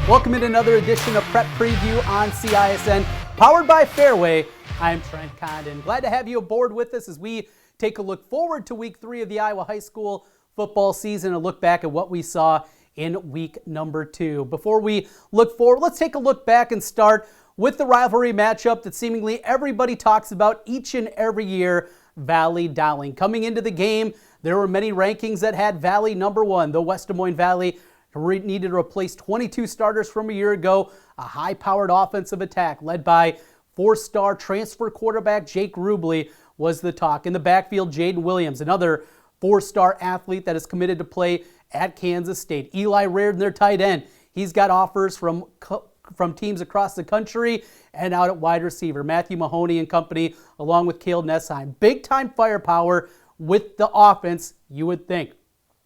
Welcome in another edition of Prep Preview on CISN, powered by Fairway. I'm Trent Condon. Glad to have you aboard with us as we take a look forward to week 3 of the Iowa High School football season and look back at what we saw in week number 2. Before we look forward, let's take a look back and start with the rivalry matchup that seemingly everybody talks about each and every year, Valley-Dowling. Coming into the game, there were many rankings that had Valley number 1, though West Des Moines Valley needed to replace 22 starters from a year ago. A high-powered offensive attack led by 4-star transfer quarterback Jake Rubley was the talk. In the backfield, Jaden Williams, another 4-star athlete that is committed to play at Kansas State. Eli Reardon, their tight end. He's got offers from teams across the country and out at wide receiver. Matthew Mahoney and company, along with Cale Nessheim. Big-time firepower with the offense, you would think.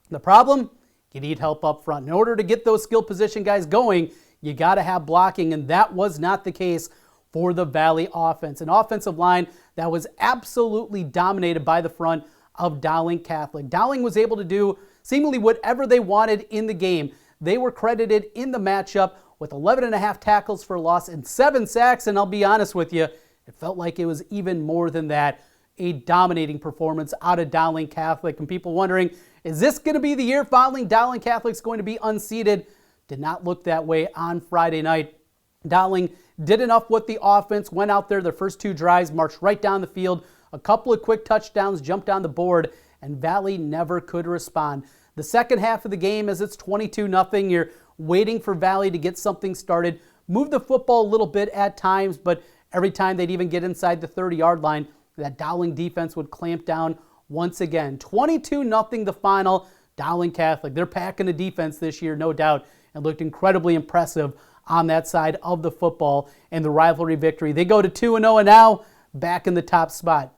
The problem? You need help up front. In order to get those skill position guys going, you got to have blocking, and that was not the case for the Valley offense. An offensive line that was absolutely dominated by the front of Dowling Catholic. Dowling was able to do seemingly whatever they wanted in the game. They were credited in the matchup with 11.5 tackles for loss and 7 sacks, and I'll be honest with you, it felt like it was even more than that. A dominating performance out of Dowling Catholic, and people wondering, is this going to be the year following Dowling Catholic's going to be unseated? Did not look that way on Friday night. Dowling did enough with the offense, went out there, their first 2 drives, marched right down the field, a couple of quick touchdowns, jumped on the board, and Valley never could respond. The second half of the game, as it's 22-0, you're waiting for Valley to get something started, move the football a little bit at times, but every time they'd even get inside the 30-yard line, that Dowling defense would clamp down once again. 22-0 the final. Dowling Catholic, they're packing the defense this year, no doubt, and looked incredibly impressive on that side of the football and the rivalry victory. They go to 2-0 and now back in the top spot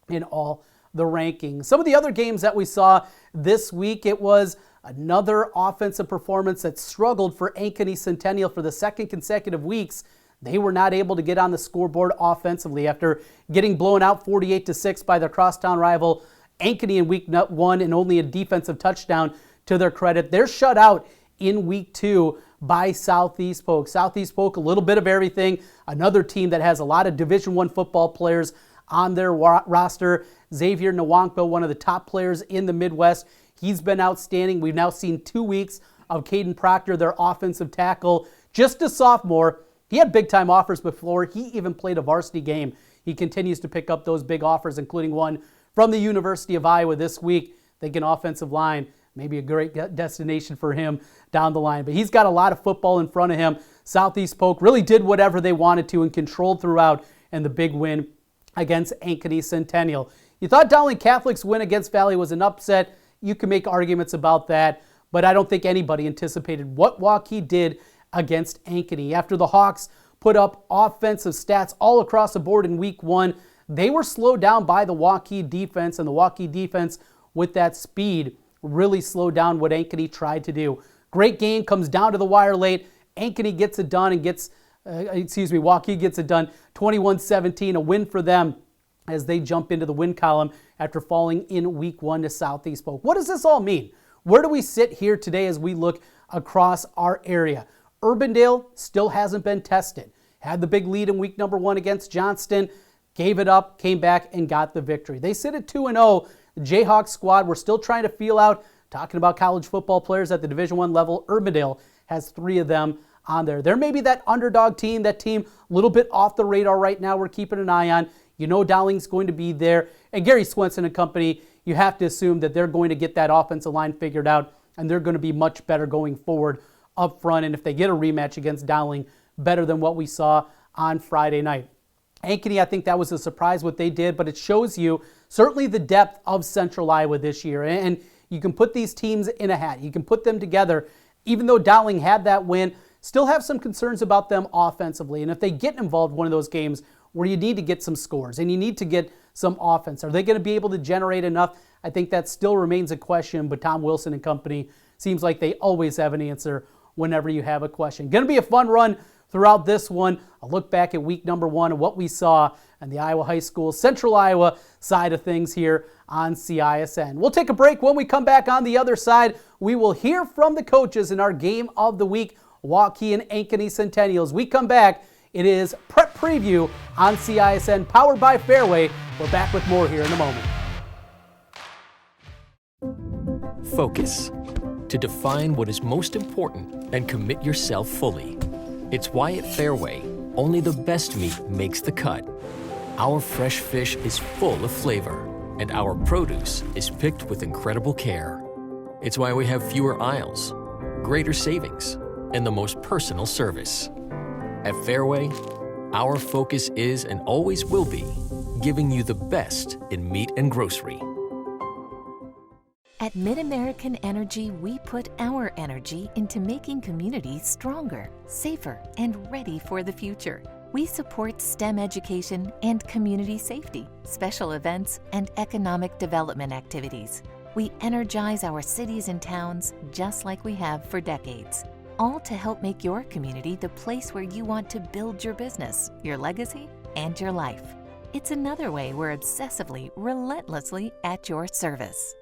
in all the rankings. Some of the other games that we saw this week, it was another offensive performance that struggled for Ankeny Centennial for the second consecutive weeks. They were not able to get on the scoreboard offensively after getting blown out 48-6 by their crosstown rival Ankeny in week 1 and only a defensive touchdown to their credit. They're shut out in week 2 by Southeast Polk. Southeast Polk, a little bit of everything. Another team that has a lot of Division I football players on their roster. Xavier Nwankpa, one of the top players in the Midwest. He's been outstanding. We've now seen 2 weeks of Caden Proctor, their offensive tackle, just a sophomore. He had big-time offers before. He even played a varsity game. He continues to pick up those big offers, including one from the University of Iowa this week. Thinking offensive line, maybe a great destination for him down the line. But he's got a lot of football in front of him. Southeast Polk really did whatever they wanted to and controlled throughout, and the big win against Ankeny Centennial. You thought Dowling Catholic's win against Valley was an upset. You can make arguments about that, but I don't think anybody anticipated what Waukee did against Ankeny. After the Hawks put up offensive stats all across the board in week 1, they were slowed down by the Waukee defense, and the Waukee defense with that speed really slowed down what Ankeny tried to do. Great game, comes down to the wire late. Ankeny gets it done and Waukee gets it done 21-17, a win for them as they jump into the win column after falling in week 1 to Southeast Polk. What does this all mean? Where do we sit here today as we look across our area? Urbandale still hasn't been tested. Had the big lead in week number 1 against Johnston, gave it up, came back, and got the victory. They sit at 2-0. The Jayhawks squad, we're still trying to feel out, talking about college football players at the Division I level. Urbandale has 3 of them on there. There may be that underdog team, that team a little bit off the radar right now we're keeping an eye on. You know Dowling's going to be there. And Gary Swenson and company, you have to assume that they're going to get that offensive line figured out, and they're going to be much better going forward up front. And if they get a rematch against Dowling, better than what we saw on Friday night. Ankeny, I think that was a surprise what they did, but it shows you certainly the depth of Central Iowa this year. And you can put these teams in a hat. You can put them together. Even though Dowling had that win, still have some concerns about them offensively. And if they get involved in one of those games where you need to get some scores and you need to get some offense, are they going to be able to generate enough? I think that still remains a question, but Tom Wilson and company seems like they always have an answer whenever you have a question. Going to be a fun run throughout this one. A look back at week number 1 and what we saw on the Iowa High School, Central Iowa side of things here on CISN. We'll take a break. When we come back on the other side, we will hear from the coaches in our game of the week. Waukee and Ankeny Centennials. We come back. It is Prep Preview on CISN, powered by Fairway. We're back with more here in a moment. Focus. To define what is most important and commit yourself fully. It's why at Fairway, only the best meat makes the cut. Our fresh fish is full of flavor, and our produce is picked with incredible care. It's why we have fewer aisles, greater savings, and the most personal service. At Fairway, our focus is and always will be giving you the best in meat and grocery. At MidAmerican Energy, we put our energy into making communities stronger, safer, and ready for the future. We support STEM education and community safety, special events, and economic development activities. We energize our cities and towns just like we have for decades, all to help make your community the place where you want to build your business, your legacy, and your life. It's another way we're obsessively, relentlessly at your service.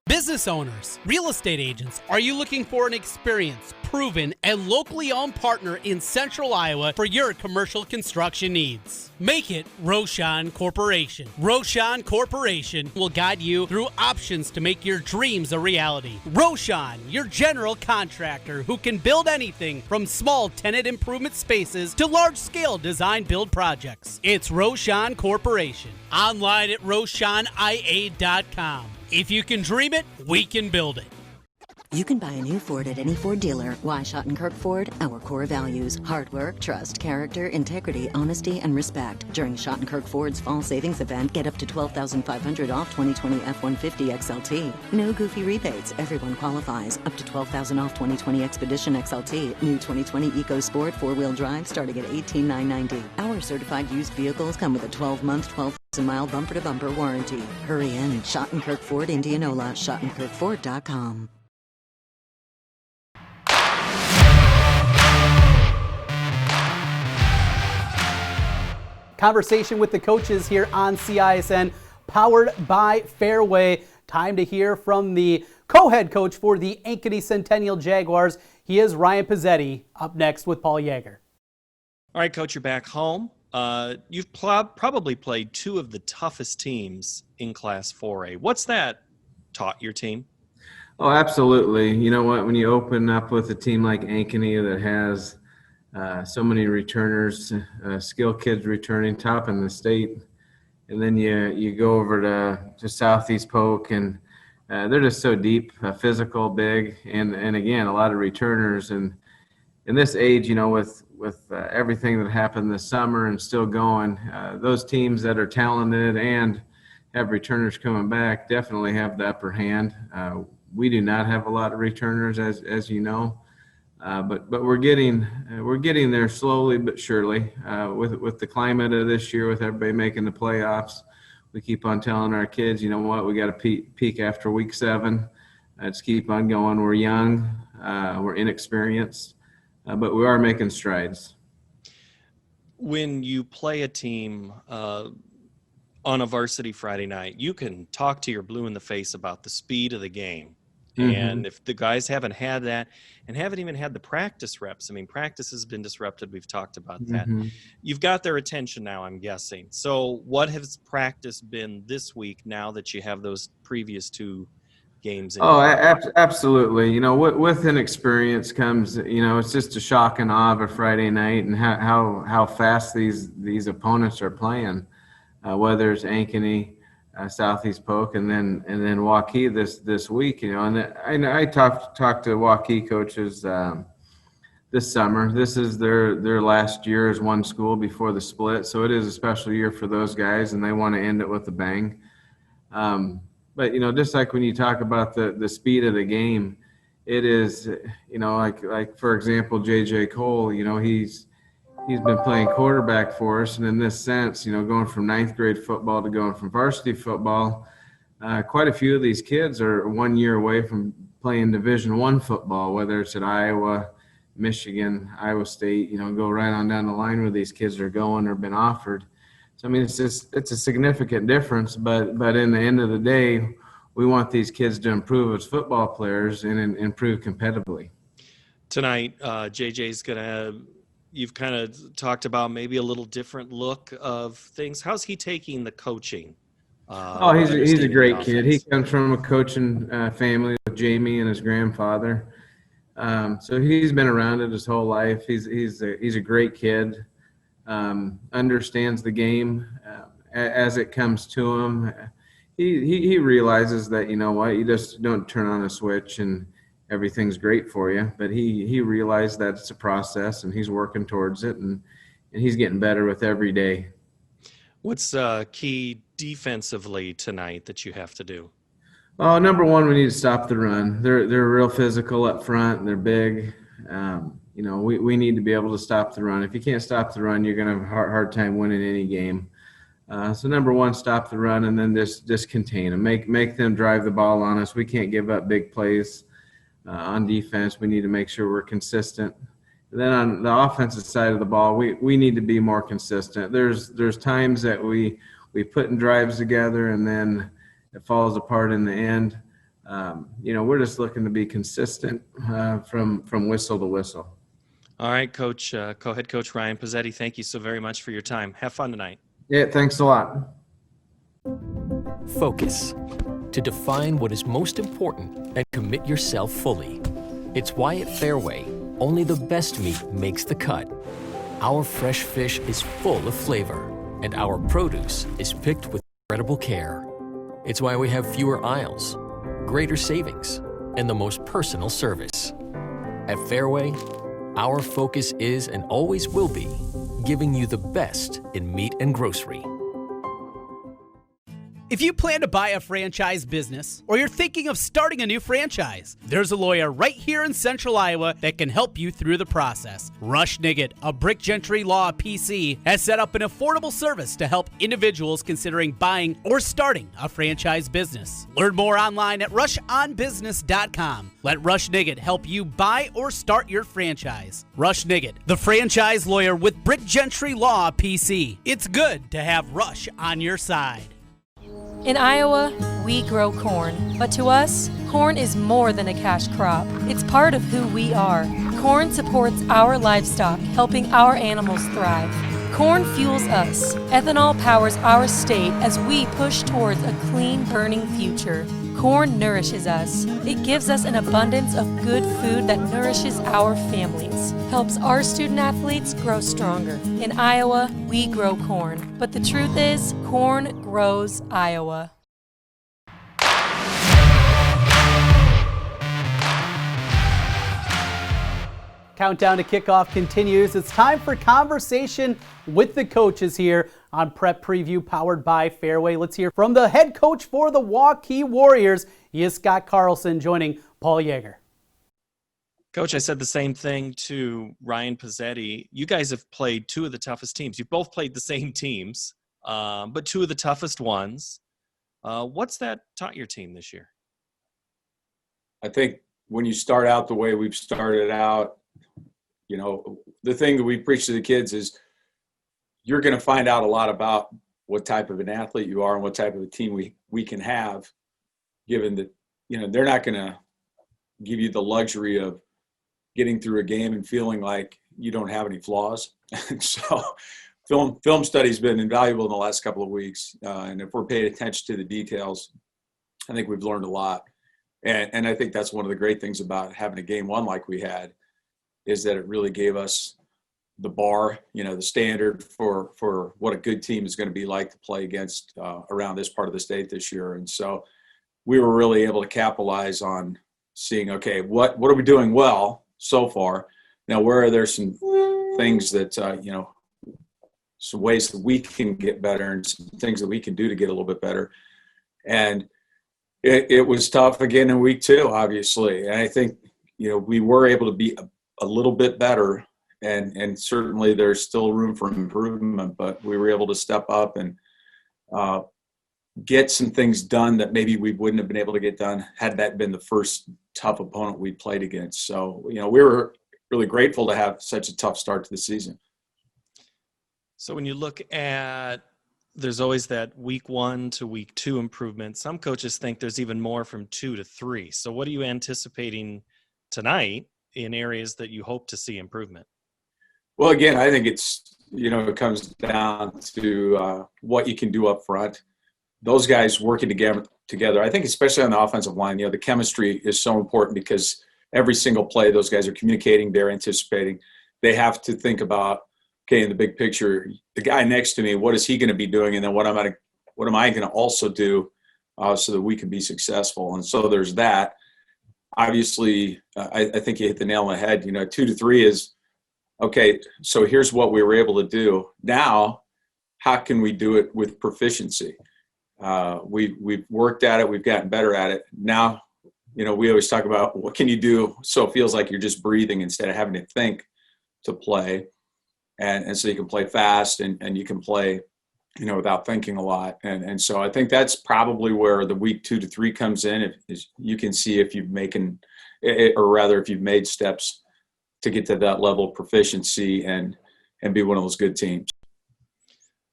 Business owners, real estate agents, are you looking for an experienced, proven, and locally owned partner in Central Iowa for your commercial construction needs? Make it Roshan Corporation. Roshan Corporation will guide you through options to make your dreams a reality. Roshan, your general contractor who can build anything from small tenant improvement spaces to large-scale design-build projects. It's Roshan Corporation. Online at RoshanIA.com. If you can dream it, we can build it. You can buy a new Ford at any Ford dealer. Why Schottenkirk Ford? Our core values: hard work, trust, character, integrity, honesty, and respect. During Schottenkirk Ford's fall savings event, get up to $12,500 off 2020 F-150 XLT. No goofy rebates. Everyone qualifies. Up to $12,000 off 2020 Expedition XLT. New 2020 EcoSport 4-wheel drive starting at $18,990. Our certified used vehicles come with a 12-month, 12,000-mile bumper-to-bumper warranty. Hurry in. Schottenkirk Ford, Indianola. SchottenkirkFord.com. Conversation with the coaches here on CISN, powered by Fairway. Time to hear from the co-head coach for the Ankeny Centennial Jaguars. He is Ryan Pizzetti, up next with Paul Yeager. All right, Coach, you're back home. You've probably played two of the toughest teams in Class 4A. What's that taught your team? Oh, absolutely. You know what? When you open up with a team like Ankeny that has so many returners, skilled kids returning, top in the state, and then you go over to Southeast Polk, and they're just so deep, physical, big, and again, a lot of returners. And in this age, you know, with everything that happened this summer and still going, those teams that are talented and have returners coming back definitely have the upper hand. We do not have a lot of returners, as you know. But we're getting there slowly but surely. With the climate of this year, with everybody making the playoffs, we keep on telling our kids, you know what, we got to peak after week 7. Let's keep on going. We're young, we're inexperienced, but we are making strides. When you play a team on a varsity Friday night, you can talk to your blue in the face about the speed of the game. Mm-hmm. And if the guys haven't had that and haven't even had the practice reps, I mean, practice has been disrupted. We've talked about that. Mm-hmm. You've got their attention now, I'm guessing. So what has practice been this week now that you have those previous 2 games? Absolutely. You know, with an experience comes, you know, it's just a shock and awe of a Friday night and how fast these opponents are playing, whether it's Ankeny, Southeast Polk, and then Waukee this week, you know. And I talked to Waukee coaches this summer. This is their last year as one school before the split, so it is a special year for those guys, and they want to end it with a bang. But you know, just like when you talk about the speed of the game, it is, you know, like for example, J.J. Cole, you know, he's been playing quarterback for us, and in this sense, you know, going from 9th grade football to going from varsity football, quite a few of these kids are 1 year away from playing Division I football, whether it's at Iowa, Michigan, Iowa State, you know, go right on down the line where these kids are going or been offered. So I mean, it's a significant difference, but in the end of the day, we want these kids to improve as football players and improve competitively. Tonight, you've kind of talked about maybe a little different look of things. How's he taking the coaching? He's a great kid. He offense? comes from a coaching family with Jamie and his grandfather. So he's been around it his whole life. He's a great kid. Understands the game as it comes to him. He realizes that, you know what, you just don't turn on a switch and everything's great for you. But he realized that it's a process, and he's working towards it, and he's getting better with every day. What's key defensively tonight that you have to do? Oh, number one, we need to stop the run. They're real physical up front, and they're big. We need to be able to stop the run. If you can't stop the run, you're going to have a hard time winning any game. So number one, stop the run, and then just contain them. Make them drive the ball on us. We can't give up big plays on defense. We need to make sure we're consistent. And then on the offensive side of the ball, we need to be more consistent. There's times that we put in drives together, and then it falls apart in the end. We're just looking to be consistent from whistle to whistle. All right, Coach, co-head coach Ryan Pizzetti, thank you so very much for your time. Have fun tonight. Yeah, thanks a lot. Focus. To define what is most important and commit yourself fully. It's why at Fairway, only the best meat makes the cut. Our fresh fish is full of flavor, and our produce is picked with incredible care. It's why we have fewer aisles, greater savings, and the most personal service. At Fairway, our focus is and always will be giving you the best in meat and grocery. If you plan to buy a franchise business or you're thinking of starting a new franchise, there's a lawyer right here in Central Iowa that can help you through the process. Rush Niggett of Brick Gentry Law PC has set up an affordable service to help individuals considering buying or starting a franchise business. Learn more online at rushonbusiness.com. Let Rush Niggett help you buy or start your franchise. Rush Niggett, the franchise lawyer with Brick Gentry Law PC. It's good to have Rush on your side. In Iowa, we grow corn, but to us, corn is more than a cash crop. It's part of who we are. Corn supports our livestock, helping our animals thrive. Corn fuels us. Ethanol powers our state as we push towards a clean, burning future. Corn nourishes us. It gives us an abundance of good food that nourishes our families, helps our student athletes grow stronger. In Iowa, we grow corn. But the truth is, corn grows Iowa. Countdown to kickoff continues. It's time for conversation with the coaches here on Prep Preview powered by Fairway. Let's hear from the head coach for the Waukee Warriors. He is Scott Carlson, joining Paul Yeager. Coach, I said the same thing to Ryan Pizzetti. You guys have played two of the toughest teams. You've both played the same teams, but two of the toughest ones. What's that taught your team this year? I think when you start out the way we've started out, the thing that we preach to the kids is you're going to find out a lot about what type of an athlete you are and what type of a team we can have, given that, they're not going to give you the luxury of getting through a game and feeling like you don't have any flaws. So film study's been invaluable in the last couple of weeks. And if we're paying attention to the details, I think we've learned a lot. And I think that's one of the great things about having a game one like we had, is that it really gave us the bar, the standard for what a good team is going to be like to play against around this part of the state this year. And so we were really able to capitalize on seeing, okay, what are we doing well so far? Now, where are there some things that, some ways that we can get better and some things that we can do to get a little bit better. And it was tough again in week two, obviously. And I think, we were able to be a little bit better, and certainly there's still room for improvement, but we were able to step up and get some things done that maybe we wouldn't have been able to get done had that been the first tough opponent we played against. So, we were really grateful to have such a tough start to the season. So when you look at, there's always that week 1 to week 2 improvement. Some coaches think there's even more from 2 to 3. So what are you anticipating tonight in areas that you hope to see improvement? Well, again, I think it's, it comes down to what you can do up front. Those guys working together, I think especially on the offensive line, the chemistry is so important because every single play, those guys are communicating, they're anticipating. They have to think about, okay, in the big picture, the guy next to me, what is he going to be doing? And then what am I going to also do so that we can be successful? And so there's that. Obviously, I think you hit the nail on the head. 2 to 3 is, okay, so here's what we were able to do. Now, how can we do it with proficiency? We've worked at it. We've gotten better at it. Now, we always talk about what can you do so it feels like you're just breathing instead of having to think to play. And so you can play fast and you can play, without thinking a lot. And so I think that's probably where the week 2 to 3 comes in. Is you can see if you've made steps to get to that level of proficiency and be one of those good teams.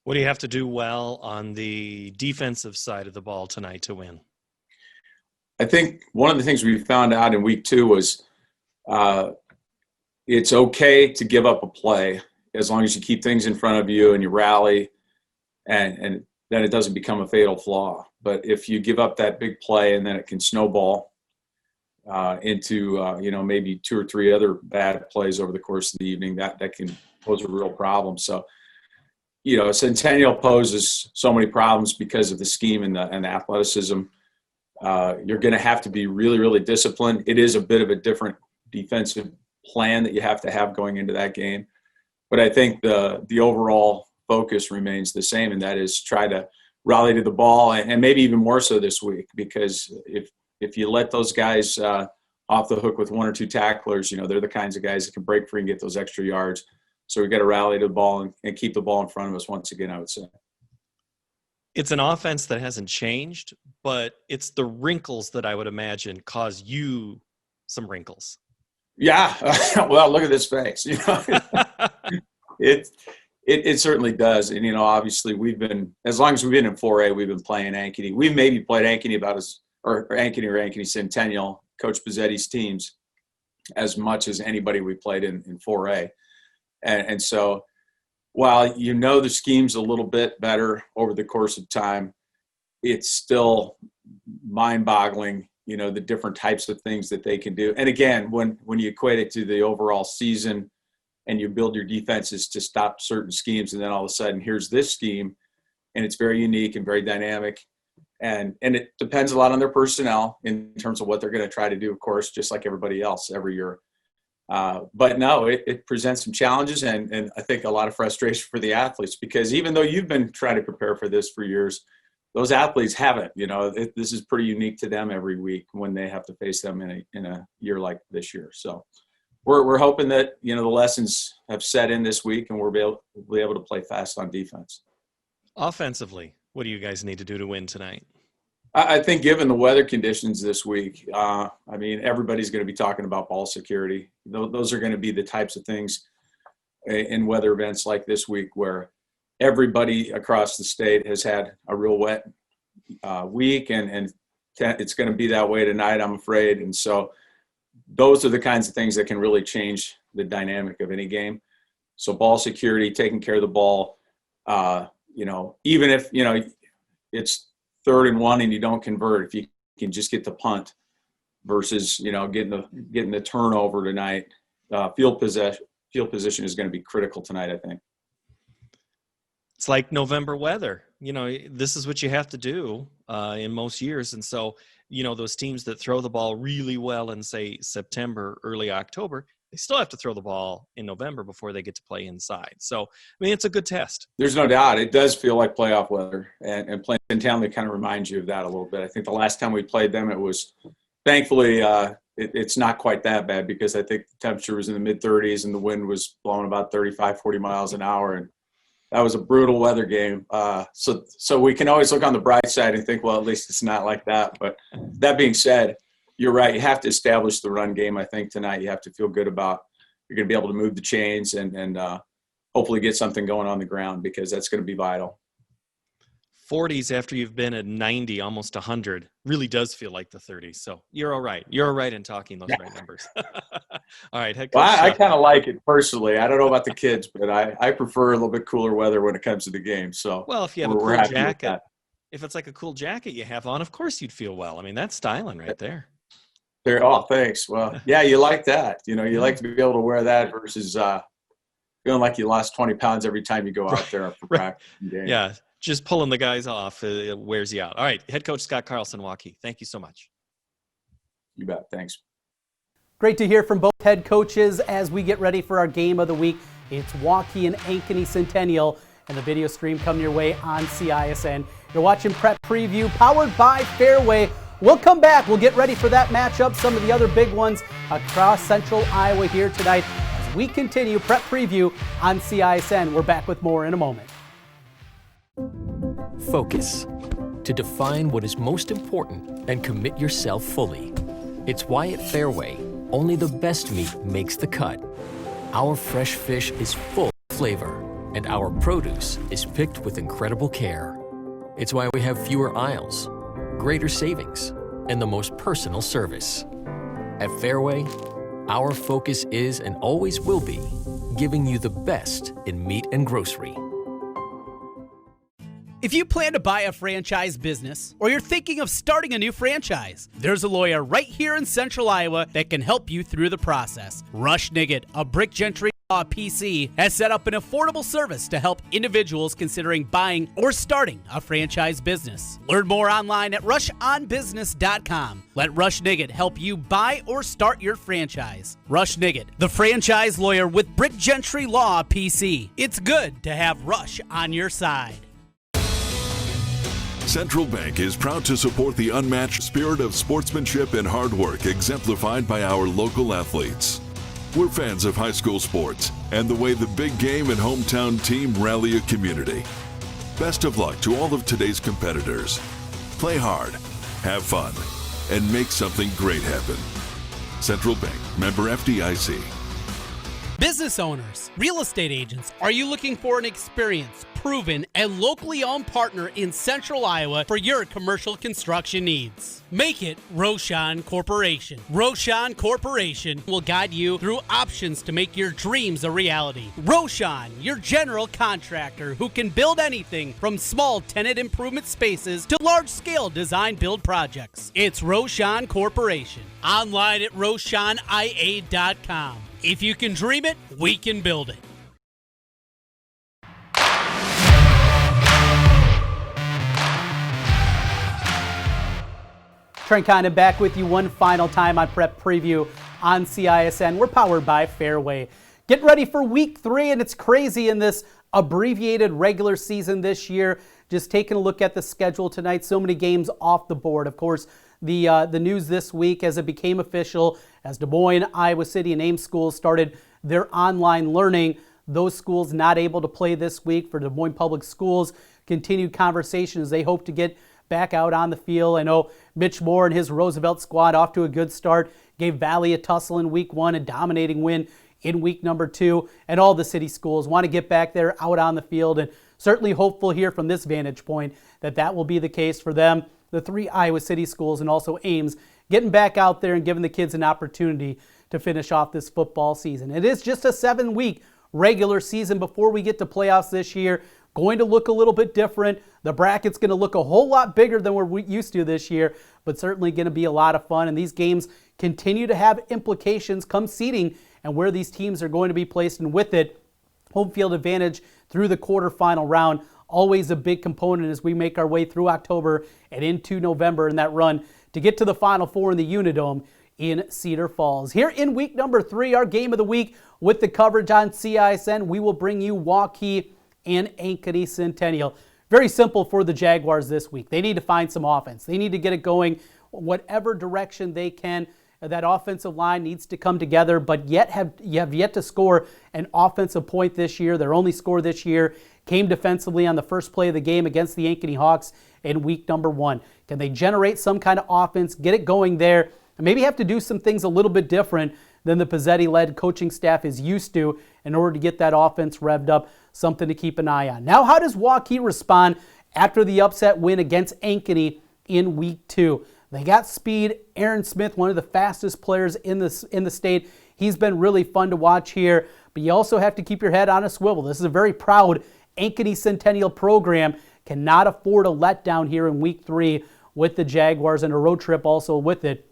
What do you have to do well on the defensive side of the ball tonight to win? I think one of the things we found out in week 2 was it's okay to give up a play as long as you keep things in front of you and you rally and then it doesn't become a fatal flaw. But if you give up that big play and then it can snowball into maybe 2 or 3 other bad plays over the course of the evening, that can pose a real problem. So, Centennial poses so many problems because of the scheme and the athleticism. You're going to have to be really, really disciplined. It is a bit of a different defensive plan that you have to have going into that game. But I think the overall focus remains the same, and that is try to rally to the ball, and maybe even more so this week, because if you let those guys off the hook with 1 or 2 tacklers, they're the kinds of guys that can break free and get those extra yards. So we've got to rally to the ball and keep the ball in front of us once again, I would say. It's an offense that hasn't changed, but it's the wrinkles that I would imagine cause you some wrinkles. Yeah. Well, look at this face. It certainly does. And, obviously as long as we've been in 4A, we've been playing Ankeny. We've maybe played Ankeny Ankeny Centennial, Coach Pizzetti's teams, as much as anybody we played in 4A. And so while the scheme's a little bit better over the course of time, it's still mind-boggling, the different types of things that they can do. And again, when you equate it to the overall season and you build your defenses to stop certain schemes, and then all of a sudden here's this scheme, and it's very unique and very dynamic. And it depends a lot on their personnel in terms of what they're going to try to do, of course, just like everybody else every year. But no, it presents some challenges and I think a lot of frustration for the athletes, because even though you've been trying to prepare for this for years, those athletes haven't. This is pretty unique to them every week when they have to face them in a year like this year. So we're hoping that the lessons have set in this week and we'll be able to play fast on defense. Offensively, what do you guys need to do to win tonight? I think given the weather conditions this week, everybody's going to be talking about ball security. Those are going to be the types of things in weather events like this week where everybody across the state has had a real wet week, and it's going to be that way tonight, I'm afraid. And so those are the kinds of things that can really change the dynamic of any game. So ball security, taking care of the ball, even if, it's 3rd and 1 and you don't convert, if you can just get the punt versus, getting the turnover tonight, field position is going to be critical tonight, I think. It's like November weather. This is what you have to do in most years. And so, those teams that throw the ball really well in, say, September, early October, they still have to throw the ball in November before they get to play inside. So, it's a good test. There's no doubt. It does feel like playoff weather. And playing in town, they kind of reminds you of that a little bit. I think the last time we played them, it was thankfully it's not quite that bad, because I think the temperature was in the mid-30s and the wind was blowing about 35, 40 miles an hour. And that was a brutal weather game. So we can always look on the bright side and think, well, at least it's not like that. But that being said, you're right. You have to establish the run game, I think, tonight. You have to feel good about you're going to be able to move the chains and hopefully get something going on the ground, because that's going to be vital. 40s after you've been at 90, almost 100, really does feel like the 30s. So you're all right. You're all right in talking those right numbers. All right, head coach. Well, I kind of like it personally. I don't know about the kids, but I prefer a little bit cooler weather when it comes to the game. So well, if you have a we're cool happy with jacket, that. if it's like a cool jacket you have on, of course you'd feel well. I mean, that's styling right there. Oh, thanks. Well, yeah, you like that. You like to be able to wear that versus feeling like you lost 20 pounds every time you go out there for practice. Game. Yeah, just pulling the guys off it wears you out. All right, head coach Scott Carlson, Waukee. Thank you so much. You bet. Thanks. Great to hear from both head coaches as we get ready for our game of the week. It's Waukee and Ankeny Centennial, and the video stream coming your way on CISN. You're watching Prep Preview, powered by Fairway. We'll come back. We'll get ready for that matchup, some of the other big ones across Central Iowa here tonight as we continue Prep Preview on CISN. We're back with more in a moment. Focus. To define what is most important and commit yourself fully. It's why at Fairway, only the best meat makes the cut. Our fresh fish is full of flavor, and our produce is picked with incredible care. It's why we have fewer aisles, greater savings, and the most personal service. At Fairway, our focus is and always will be giving you the best in meat and grocery. If you plan to buy a franchise business or you're thinking of starting a new franchise, there's a lawyer right here in Central Iowa that can help you through the process. Rush Niggett, a Brick Gentry Law PC, has set up an affordable service to help individuals considering buying or starting a franchise business. Learn more online at rushonbusiness.com. Let Rush Niggett help you buy or start your franchise. Rush Niggett, the franchise lawyer with Brick Gentry Law PC. It's good to have Rush on your side. Central Bank is proud to support the unmatched spirit of sportsmanship and hard work exemplified by our local athletes. We're fans of high school sports and the way the big game and hometown team rally a community. Best of luck to all of today's competitors. Play hard, have fun, and make something great happen. Central Bank, member FDIC. Business owners, real estate agents, are you looking for an experienced, proven, and locally owned partner in Central Iowa for your commercial construction needs? Make it Roshan Corporation. Roshan Corporation will guide you through options to make your dreams a reality. Roshan, your general contractor who can build anything from small tenant improvement spaces to large-scale design-build projects. It's Roshan Corporation. Online at RoshanIA.com. If you can dream it, we can build it. Trent Condon back with you one final time on Prep Preview on CISN. We're powered by Fairway. Get ready for week 3, and it's crazy in this abbreviated regular season this year. Just taking a look at the schedule tonight, so many games off the board. Of course, the news this week as it became official, as Des Moines, Iowa City, and Ames schools started their online learning. Those schools not able to play this week. For Des Moines Public Schools, continued conversation as they hope to get back out on the field. I know Mitch Moore and his Roosevelt squad off to a good start, gave Valley a tussle in week 1, a dominating win in week number 2, and all the city schools want to get back there out on the field, and certainly hopeful here from this vantage point that that will be the case for them. The 3 Iowa City schools and also Ames getting back out there and giving the kids an opportunity to finish off this football season. It is just a 7-week regular season before we get to playoffs this year. Going to look a little bit different. The bracket's going to look a whole lot bigger than we're used to this year, but certainly going to be a lot of fun. And these games continue to have implications come seeding and where these teams are going to be placed. And with it, home field advantage through the quarterfinal round, always a big component as we make our way through October and into November in that run to get to the Final Four in the Unidome in Cedar Falls. Here in week number 3, our game of the week with the coverage on CISN, we will bring you Waukee and Ankeny Centennial. Very simple for the Jaguars this week. They need to find some offense. They need to get it going whatever direction they can. That offensive line needs to come together, but you have yet to score an offensive point this year. Their only score this year came defensively on the first play of the game against the Ankeny Hawks in week number 1. Can they generate some kind of offense, get it going there, and maybe have to do some things a little bit different than the Pizzetti-led coaching staff is used to in order to get that offense revved up? Something to keep an eye on. Now, how does Waukee respond after the upset win against Ankeny in week 2? They got speed. Aaron Smith, one of the fastest players in the state. He's been really fun to watch here, but you also have to keep your head on a swivel. This is a very proud Ankeny Centennial program. Cannot afford a letdown here in week 3 with the Jaguars, and a road trip also with it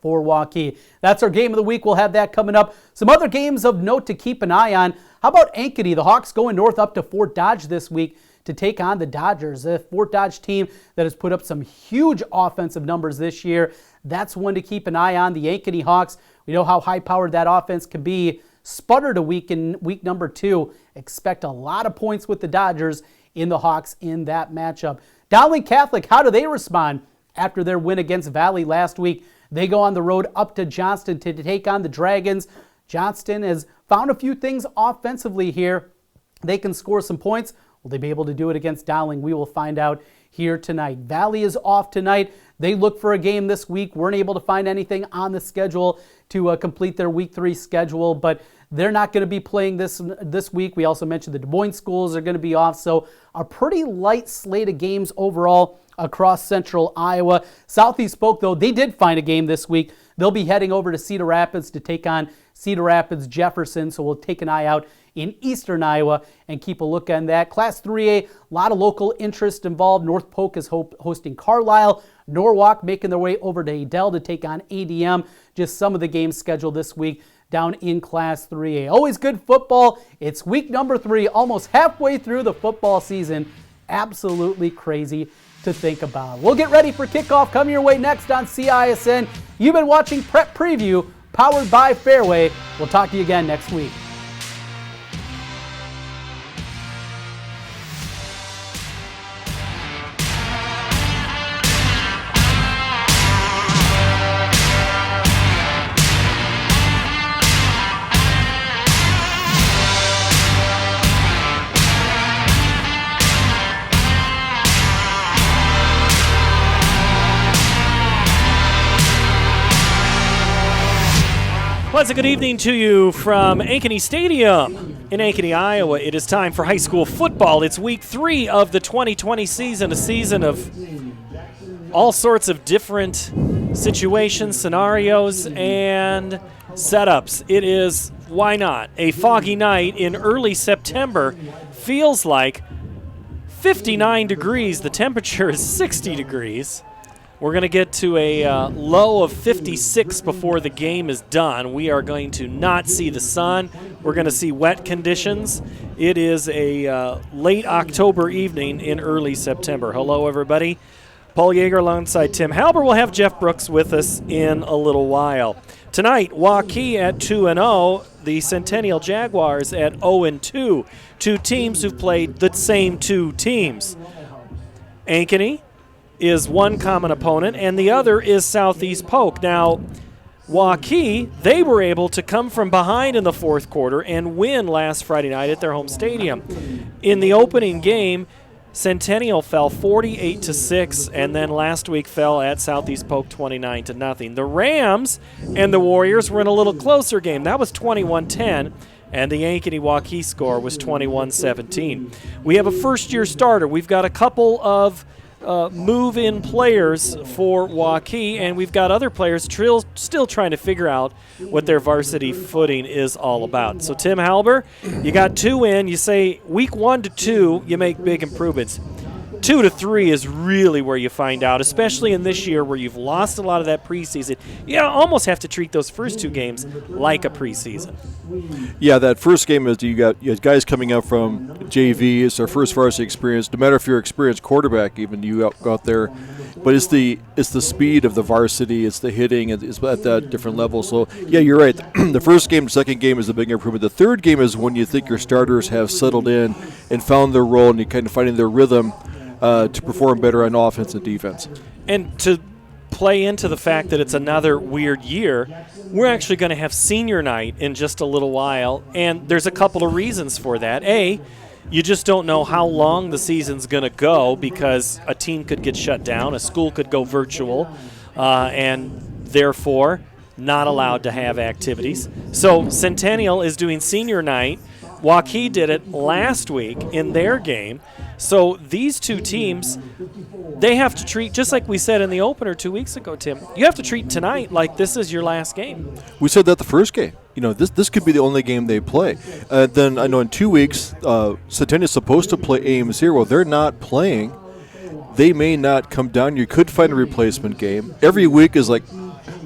for Waukee. That's our game of the week. We'll have that coming up. Some other games of note to keep an eye on. How about Ankeny? The Hawks going north up to Fort Dodge this week to take on the Dodgers, a Fort Dodge team that has put up some huge offensive numbers this year. That's one to keep an eye on. The Ankeny Hawks, we know how high-powered that offense can be. Sputtered a week in week number 2. Expect a lot of points with the Dodgers in the Hawks in that matchup. Dowling Catholic, how do they respond after their win against Valley last week? They go on the road up to Johnston to take on the Dragons. Johnston has found a few things offensively here. They can score some points. Will they be able to do it against Dowling? We will find out here tonight. Valley is off tonight. They look for a game this week. Weren't able to find anything on the schedule to complete their week 3 schedule, but they're not going to be playing this week. We also mentioned the Des Moines schools are going to be off, so a pretty light slate of games overall across central Iowa. Southeast Polk, though, they did find a game this week. They'll be heading over to Cedar Rapids to take on Cedar Rapids Jefferson, so we'll take an eye out in eastern Iowa and keep a look on that. Class 3A, a lot of local interest involved. North Polk is hosting Carlisle. Norwalk making their way over to Adel to take on ADM. Just some of the games scheduled this week down in Class 3A. Always good football. It's week number 3, almost halfway through the football season. Absolutely crazy to think about. We'll get ready for kickoff coming your way next on CISN. You've been watching Prep Preview, powered by Fairway. We'll talk to you again next week. Pleasant good evening to you from Ankeny Stadium in Ankeny, Iowa. It is time for high school football. It's week 3 of the 2020 season, a season of all sorts of different situations, scenarios, and setups. It is, why not, a foggy night in early September. Feels like 59 degrees. The temperature is 60 degrees. We're going to get to a low of 56 before the game is done. We are going to not see the sun. We're going to see wet conditions. It is a late October evening in early September. Hello, everybody. Paul Yeager alongside Tim Halber. We'll have Jeff Brooks with us in a little while. Tonight, Waukee at 2-0. The Centennial Jaguars at 0-2. Two teams who've played the same two teams. Ankeny is one common opponent, and the other is Southeast Polk. Now, Waukee, they were able to come from behind in the fourth quarter and win last Friday night at their home stadium. In the opening game, Centennial fell 48-6, and then last week fell at Southeast Polk 29-0. The Rams and the Warriors were in a little closer game. That was 21-10. And the Ankeny-Waukee score was 21-17. We have a first-year starter. We've got a couple of move-in players for Waukee, and we've got other players still trying to figure out what their varsity footing is all about. So, Tim Halber, you got 2 in. You say week 1 to 2, you make big improvements. 2 to 3 is really where you find out, especially in this year where you've lost a lot of that preseason. You almost have to treat those first 2 games like a preseason. Yeah, that first game is you got guys coming up from JV. It's their first varsity experience. No matter if you're an experienced quarterback, even you go out there, but it's the speed of the varsity. It's the hitting. It's at that different level. So yeah, you're right. The first game, the second game is the big improvement. The third game is when you think your starters have settled in and found their role and you kind of finding their rhythm to perform better on offense and defense. And to play into the fact that it's another weird year, we're actually going to have senior night in just a little while, and there's a couple of reasons for that. A, you just don't know how long the season's going to go because a team could get shut down, a school could go virtual, and therefore not allowed to have activities. So Centennial is doing senior night. Waukee did it last week in their game. So these two teams, they have to treat, just like we said in the opener 2 weeks ago, Tim, you have to treat tonight like this is your last game. We said that the first game. This could be the only game they play. Then I know in 2 weeks, Centennial is supposed to play Ames here. Well, they're not playing. They may not come down. You could find a replacement game. Every week is like,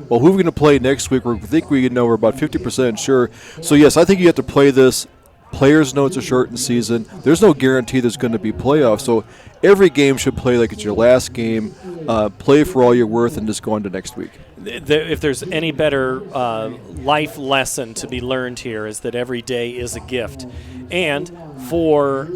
well, who are we going to play next week? We think we know we're about 50% sure. So, yes, I think you have to play this. Players know it's a shortened season. There's no guarantee there's going to be playoffs. So every game should play like it's your last game. Play for all you're worth and just go on to next week. If there's any better life lesson to be learned here is that every day is a gift. And for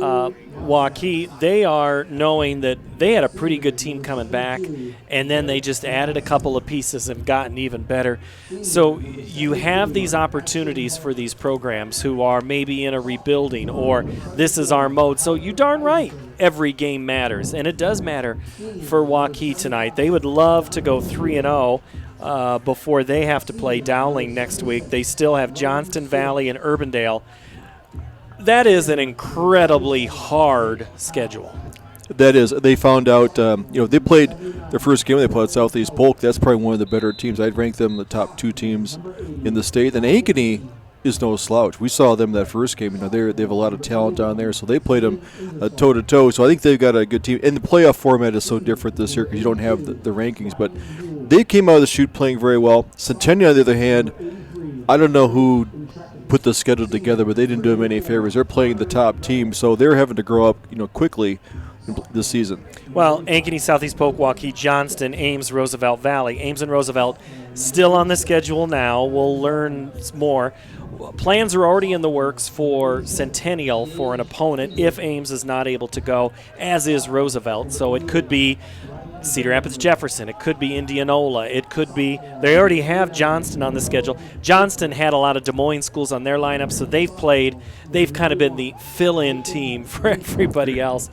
Waukee, they are knowing that they had a pretty good team coming back, and then they just added a couple of pieces and gotten even better. So you have these opportunities for these programs who are maybe in a rebuilding or this is our mode. So you darn right, every game matters, and it does matter for Waukee tonight. They would love to go 3-0. Before they have to play Dowling next week. They still have Johnston Valley and Urbandale. That is an incredibly hard schedule. That is. They found out, they played their first game. They played Southeast Polk. That's probably one of the better teams. I'd rank them the top 2 teams in the state. And Ankeny is no slouch. We saw them that first game. They have a lot of talent on there, so they played them toe-to-toe. So I think they've got a good team. And the playoff format is so different this year because you don't have the rankings. But they came out of the chute playing very well. Centennial, on the other hand, I don't know who put the schedule together, but they didn't do them any favors. They're playing the top team, so they're having to grow up quickly this season. Well, Ankeny, Southeast Polk, Waukee, Johnston, Ames, Roosevelt Valley. Ames and Roosevelt still on the schedule now. We'll learn more. Plans are already in the works for Centennial for an opponent if Ames is not able to go, as is Roosevelt. So it could be Cedar Rapids Jefferson. It could be Indianola. It could be, they already have Johnston on the schedule. Johnston had a lot of Des Moines schools on their lineup, so they've kind of been the fill-in team for everybody else.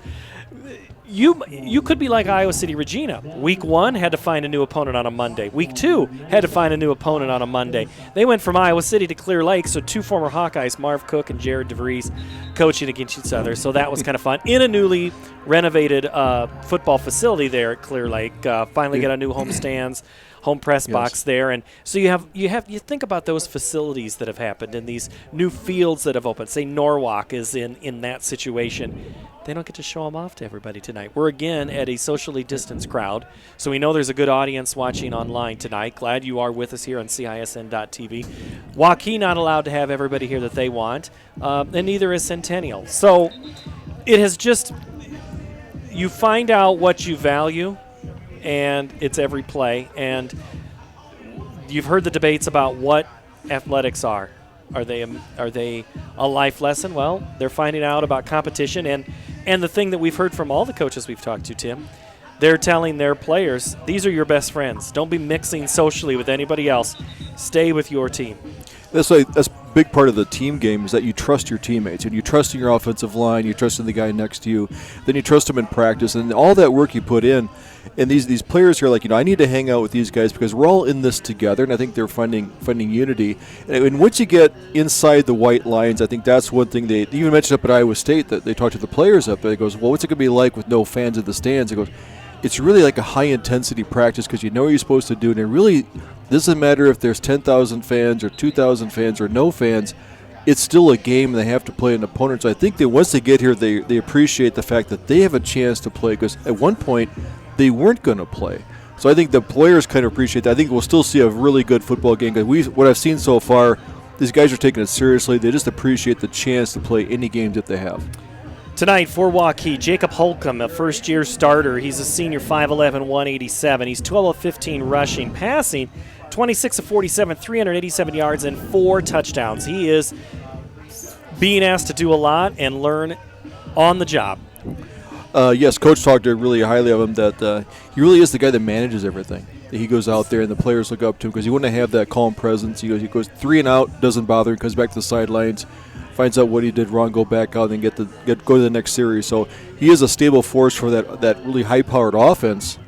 You could be like Iowa City Regina. Week 1 had to find a new opponent on a Monday. Week 2 had to find a new opponent on a Monday. They went from Iowa City to Clear Lake, so 2 former Hawkeyes, Marv Cook and Jared DeVries, coaching against each other. So that was kind of fun. In a newly renovated football facility there at Clear Lake. Finally got a new home stands, home press box there. And so you think about those facilities that have happened and these new fields that have opened. Say Norwalk is in that situation. They don't get to show them off to everybody tonight. We're again at a socially distanced crowd, so we know there's a good audience watching online tonight. Glad you are with us here on CISN.TV. Waukee not allowed to have everybody here that they want, and neither is Centennial. So it has just, you find out what you value, and it's every play. And you've heard the debates about what athletics are. Are they a life lesson? Well, they're finding out about competition, and the thing that we've heard from all the coaches we've talked to, Tim, they're telling their players, these are your best friends. Don't be mixing socially with anybody else. Stay with your team. That's a big part of the team game is that you trust your teammates, and you trust in your offensive line, you trust in the guy next to you, then you trust them in practice, and all that work you put in. And these players here are like, I need to hang out with these guys because we're all in this together, and I think they're finding unity. And once you get inside the white lines, I think that's one thing they even mentioned up at Iowa State that they talked to the players up there. They goes, well, what's it going to be like with no fans in the stands? It goes, it's really like a high-intensity practice because you know what you're supposed to do, and it really doesn't matter if there's 10,000 fans or 2,000 fans or no fans. It's still a game, and they have to play an opponent. So I think that once they get here, they appreciate the fact that they have a chance to play because at one point they weren't going to play. So I think the players kind of appreciate that. I think we'll still see a really good football game because what I've seen so far, these guys are taking it seriously. They just appreciate the chance to play any games that they have. Tonight for Waukee, Jacob Holcomb, a first-year starter. He's a senior, 5'11", 187. He's 12 of 15 rushing, passing, 26 of 47, 387 yards, and 4 touchdowns. He is being asked to do a lot and learn on the job. Yes, Coach talked really highly of him that he really is the guy that manages everything. He goes out there and the players look up to him because he wouldn't have that calm presence. He goes 3 and out, doesn't bother him, comes back to the sidelines, finds out what he did wrong, go back out and go to the next series. So he is a stable force for that really high-powered offense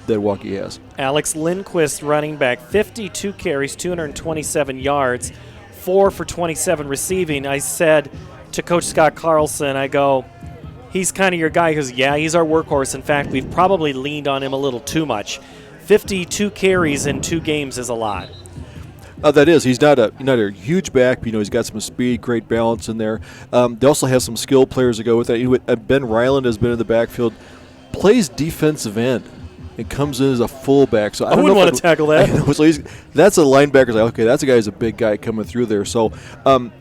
that Waukee has. Alex Lindquist, running back, 52 carries, 227 yards, 4 for 27 receiving. I said to Coach Scott Carlson, I go, he's kind of your guy because, yeah, he's our workhorse. In fact, we've probably leaned on him a little too much. 52 carries in 2 games is a lot. That is. He's not a huge back, but he's got some speed, great balance in there. They also have some skilled players to go with that. Ben Ryland has been in the backfield, plays defensive end. It comes in as a fullback. So I don't wouldn't want to tackle that. So that's a linebacker. Like, okay, that's a guy who's a big guy coming through there. So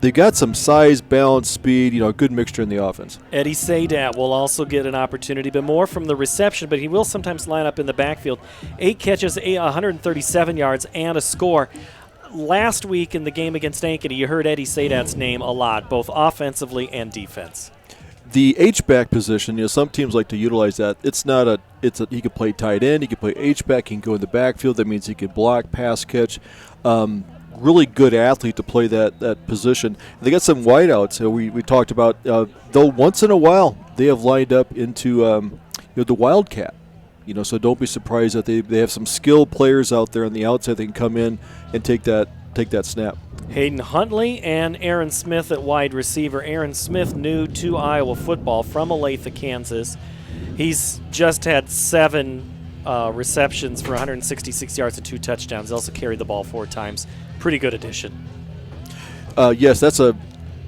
they've got some size, balance, speed, a good mixture in the offense. Eddie Sadat will also get an opportunity, but more from the reception, but he will sometimes line up in the backfield. 8 catches, 137 yards, and a score. Last week in the game against Ankeny, you heard Eddie Sadat's name a lot, both offensively and defense. The H-back position, some teams like to utilize that. He could play tight end, he could play H-back, he can go in the backfield. That means he could block, pass, catch. Really good athlete to play that position. They got some wideouts we talked about. Though once in a while they have lined up into the Wildcat. So don't be surprised that they have some skilled players out there on the outside that can come in and take that snap. Hayden Huntley and Aaron Smith at wide receiver. Aaron Smith, new to Iowa football from Olathe, Kansas. He's just had 7 receptions for 166 yards and 2 touchdowns. He also carried the ball 4 times. Pretty good addition. Yes,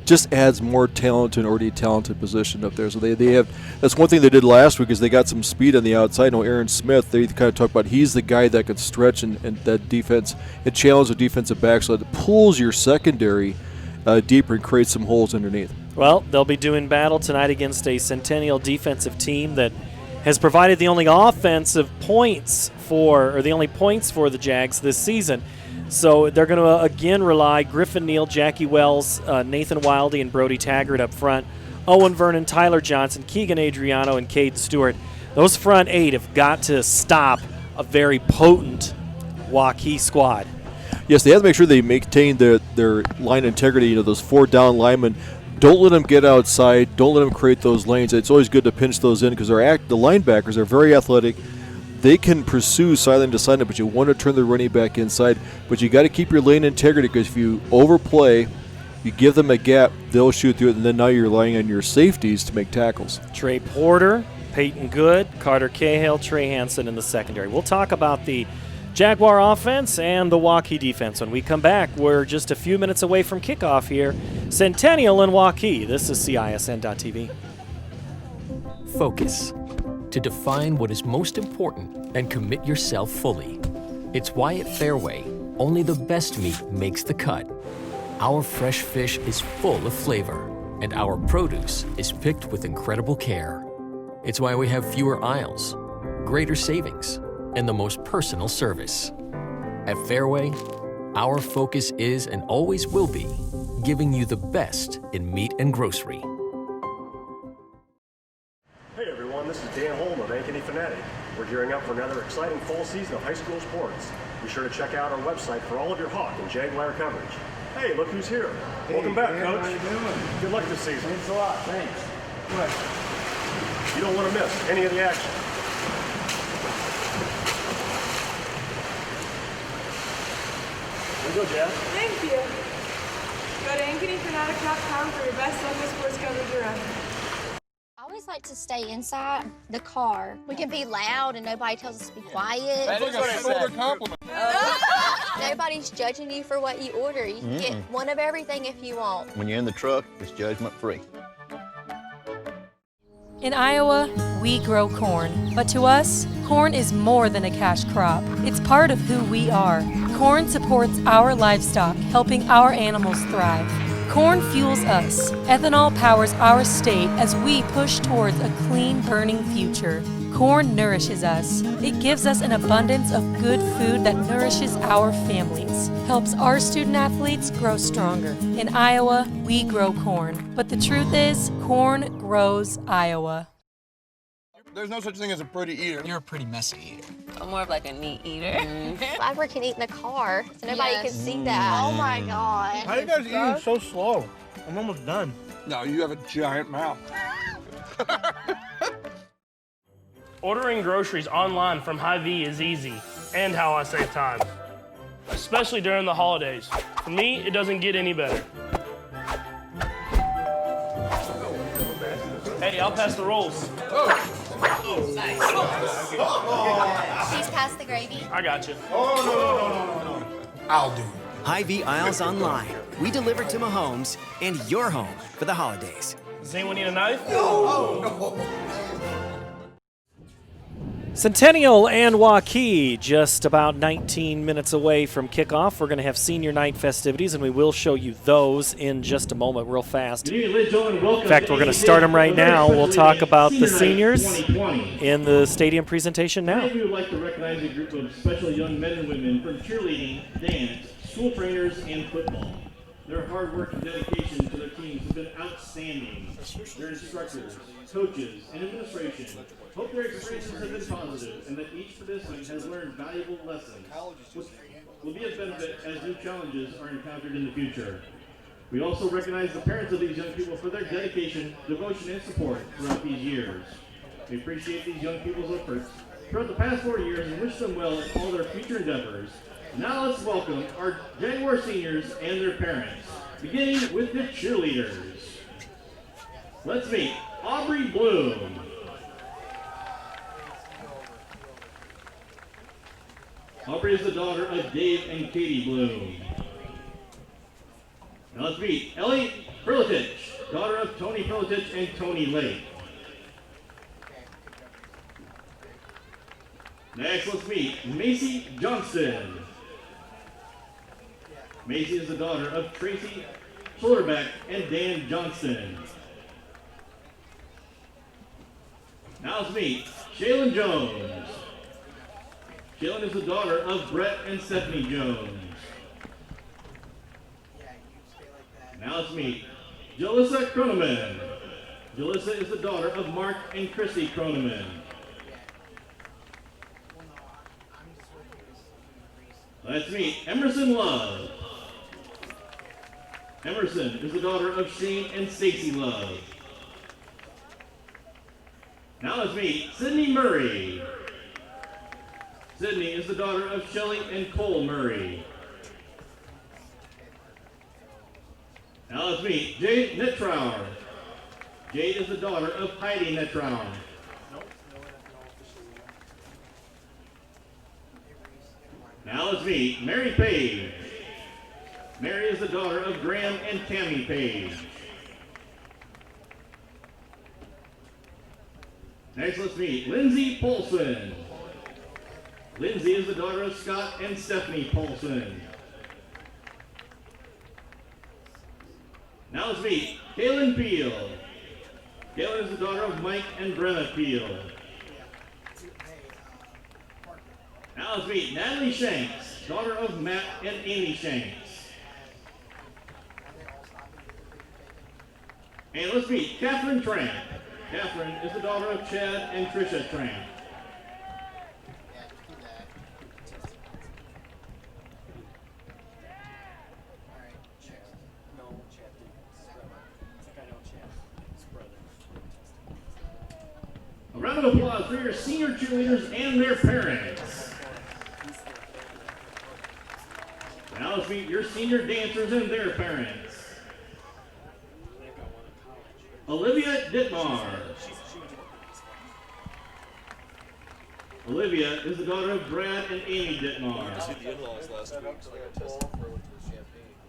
just adds more talent to an already talented position up there. So they have, that's one thing they did last week is they got some speed on the outside. I know Aaron Smith, they kind of talk about he's the guy that can stretch and that defense and challenge the defensive back so it pulls your secondary deeper and creates some holes underneath. Well, they'll be doing battle tonight against a Centennial defensive team that has provided the only offensive points for the Jags this season. So they're going to again rely Griffin Neal, Jackie Wells, Nathan Wildy, and Brody Taggart up front. Owen Vernon, Tyler Johnson, Keegan Adriano, and Cade Stewart. Those front 8 have got to stop a very potent Waukee squad. Yes, they have to make sure they maintain their line integrity. Those 4 down linemen, don't let them get outside. Don't let them create those lanes. It's always good to pinch those in because the linebackers are very athletic. They can pursue sideline to sideline, but you want to turn the running back inside. But you got to keep your lane integrity because if you overplay, you give them a gap, they'll shoot through it, and then now you're relying on your safeties to make tackles. Trey Porter, Peyton Good, Carter Cahill, Trey Hansen in the secondary. We'll talk about the Jaguar offense and the Waukee defense when we come back. We're just a few minutes away from kickoff here. Centennial and Waukee. This is CISN.TV. Focus. To define what is most important and commit yourself fully. It's why at Fairway, only the best meat makes the cut. Our fresh fish is full of flavor, and our produce is picked with incredible care. It's why we have fewer aisles, greater savings, and the most personal service. At Fairway, our focus is and always will be giving you the best in meat and grocery. Hey everyone, this is Dan Holm of Ankeny Fanatic. We're gearing up for another exciting fall season of high school sports. Be sure to check out our website for all of your Hawk and Jaguar coverage. Hey, look who's here. Hey, welcome back, Coach. How you doing? Good luck this season. Thanks a lot. Thanks. What? You don't want to miss any of the action. Here we go, Jazz. Thank you. Go to AnkenyFanatic.com for your best local sports coverage around. I always like to stay inside the car. We can be loud and nobody tells us to be quiet. That is a shoulder compliment. Nobody's judging you for what you order. You can get one of everything if you want. When you're in the truck, it's judgment free. In Iowa, we grow corn. But to us, corn is more than a cash crop. It's part of who we are. Corn supports our livestock, helping our animals thrive. Corn fuels us. Ethanol powers our state as we push towards a clean burning future. Corn nourishes us. It gives us an abundance of good food that nourishes our families, helps our student athletes grow stronger. In Iowa, we grow corn. But the truth is, corn grows Iowa. There's no such thing as a pretty eater. You're a pretty messy eater. I'm more of like a neat eater. Flapper can eat in the car, so nobody can see that. Oh my God. How are you guys eating so slow? I'm almost done. No, you have a giant mouth. Ordering groceries online from Hy-Vee is easy, and how I save time, especially during the holidays. For me, it doesn't get any better. Hey, I'll pass the rolls. Please pass the gravy. I got you. No. I'll do it. Hy-Vee Aisles Online. We deliver to Mahomes and your home for the holidays. Does anyone need a knife? No. Centennial and Waukee just about 19 minutes away from kickoff. We're going to have senior night festivities, and we will show you those in just a moment real fast. In fact, we're going to start them right now. We'll talk about the seniors in the stadium presentation now. Today we would like to recognize a group of special young men and women from cheerleading, dance, school trainers, and football. Their hard work and dedication to their teams have been outstanding. Their instructors, coaches, and administration hope their experiences have been positive and that each participant has learned valuable lessons, which will be of benefit as new challenges are encountered in the future. We also recognize the parents of these young people for their dedication, devotion, and support throughout these years. We appreciate these young people's efforts throughout the past 4 years and wish them well in all their future endeavors. Now let's welcome our Jaguar seniors and their parents, beginning with the cheerleaders. Let's meet Aubrey Bloom. Aubrey is the daughter of Dave and Katie Bloom. Now let's meet Ellie Perlitich, daughter of Tony Perlitich and Tony Lake. Next, let's meet Macy Johnston. Macy is the daughter of Tracy Schullerbeck and Dan Johnston. Now let's meet Shaylin Jones. Shaylin is the daughter of Brett and Stephanie Jones. Now let's meet Jalissa Kroneman. Jalissa is the daughter of Mark and Christy Kroneman. Let's meet Emerson Love. Emerson is the daughter of Shane and Stacy Love. Now let's meet Sydney Murray. Sydney is the daughter of Shelley and Cole Murray. Now let's meet Jade Nettrower. Jade is the daughter of Heidi Nettrower. Now let's meet Mary Page. Mary is the daughter of Graham and Tammy Page. Next, let's meet Lindsay Polson. Lindsay is the daughter of Scott and Stephanie Polson. Now let's meet Kaylin Peel. Kaylin is the daughter of Mike and Brenna Peel. Now let's meet Natalie Shanks, daughter of Matt and Amy Shanks. And let's meet Catherine Tramp. Catherine is the daughter of Chad and Trisha Tramp. A round of applause for your senior cheerleaders and their parents. Now let's meet your senior dancers and their parents. Olivia Dittmar. Olivia is the daughter of Brad and Amy Dittmar.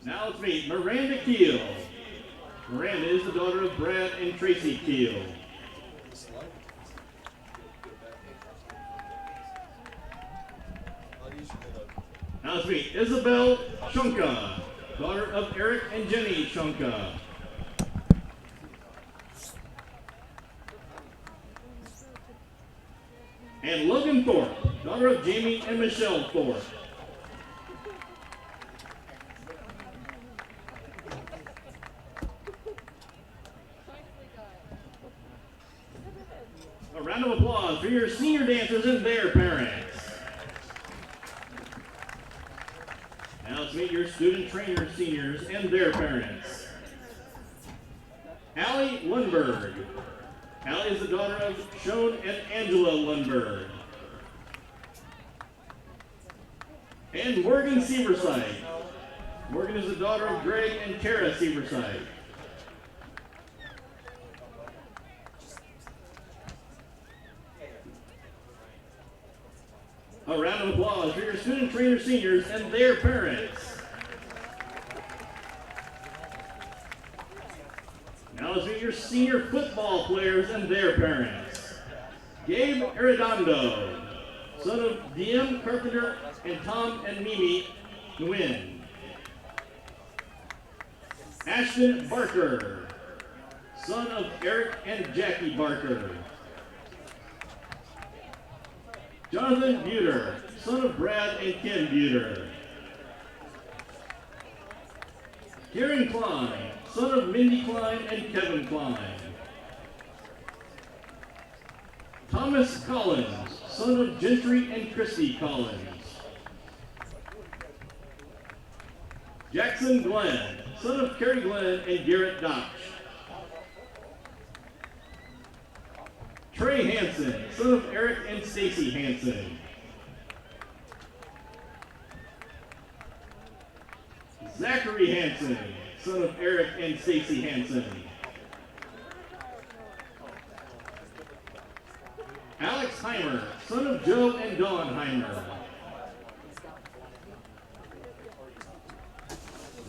Now let's meet Miranda Keel. Miranda is the daughter of Brad and Tracy Keel. Now let's meet Isabel Chunka, daughter of Eric and Jenny Chunka. And Logan Thorpe, daughter of Jamie and Michelle Thorpe. A round of applause for your senior dancers and their parents. Now let's meet your student trainer seniors and their parents. Allie Lundberg. Allie is the daughter of Sean and Angela Lundberg. And Morgan Severside. Morgan is the daughter of Greg and Kara Severside. A round of applause for your student trainer seniors and their parents. Now let's meet your senior football players and their parents. Gabe Arredondo, son of DM Carpenter and Tom and Mimi Nguyen. Ashton Barker, son of Eric and Jackie Barker. Jonathan Buter, son of Brad and Ken Buter. Kieran Klein, son of Mindy Klein and Kevin Klein. Thomas Collins, son of Gentry and Christy Collins. Jackson Glenn, son of Kerry Glenn and Garrett Dodge. Trey Hansen, son of Eric and Stacy Hansen. Zachary Hansen, son of Eric and Stacy Hansen. Alex Heimer, son of Joe and Dawn Heimer.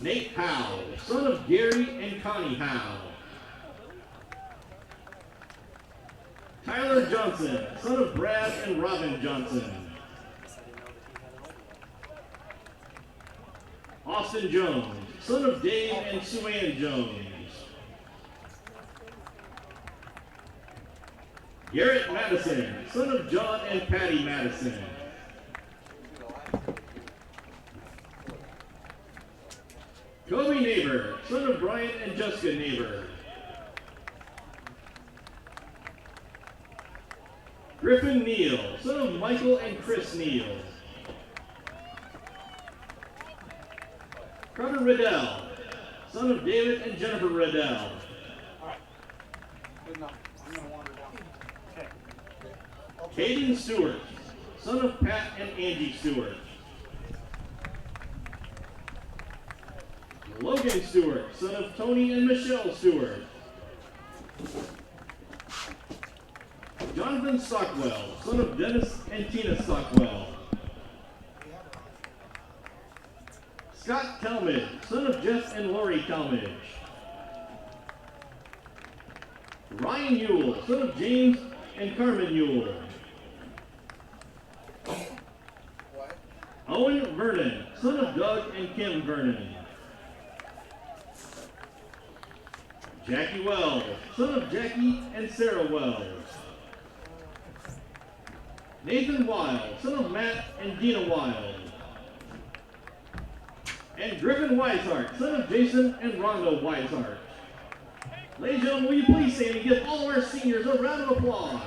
Nate Howe, son of Gary and Connie Howe. Tyler Johnson, son of Brad and Robin Johnson. Austin Jones, son of Dave and Sue-Ann Jones. Garrett Madison, son of John and Patty Madison. Kobe Neighbor, son of Brian and Jessica Neighbor. Griffin Neal, son of Michael and Chris Neal. Carter Riddell, son of David and Jennifer Riddell. Caden Stewart, son of Pat and Angie Stewart. Logan Stewart, son of Tony and Michelle Stewart. Jonathan Stockwell, son of Dennis and Tina Stockwell. Scott Talmadge, son of Jeff and Lori Talmadge. Ryan Ewell, son of James and Carmen Ewell. Owen Vernon, son of Doug and Kim Vernon. Jackie Wells, son of Jackie and Sarah Wells. Nathan Wild, son of Matt and Dina Wild. And Griffin Weishart, son of Jason and Rhonda Weishart. Ladies and gentlemen, will you please stand and give all of our seniors a round of applause?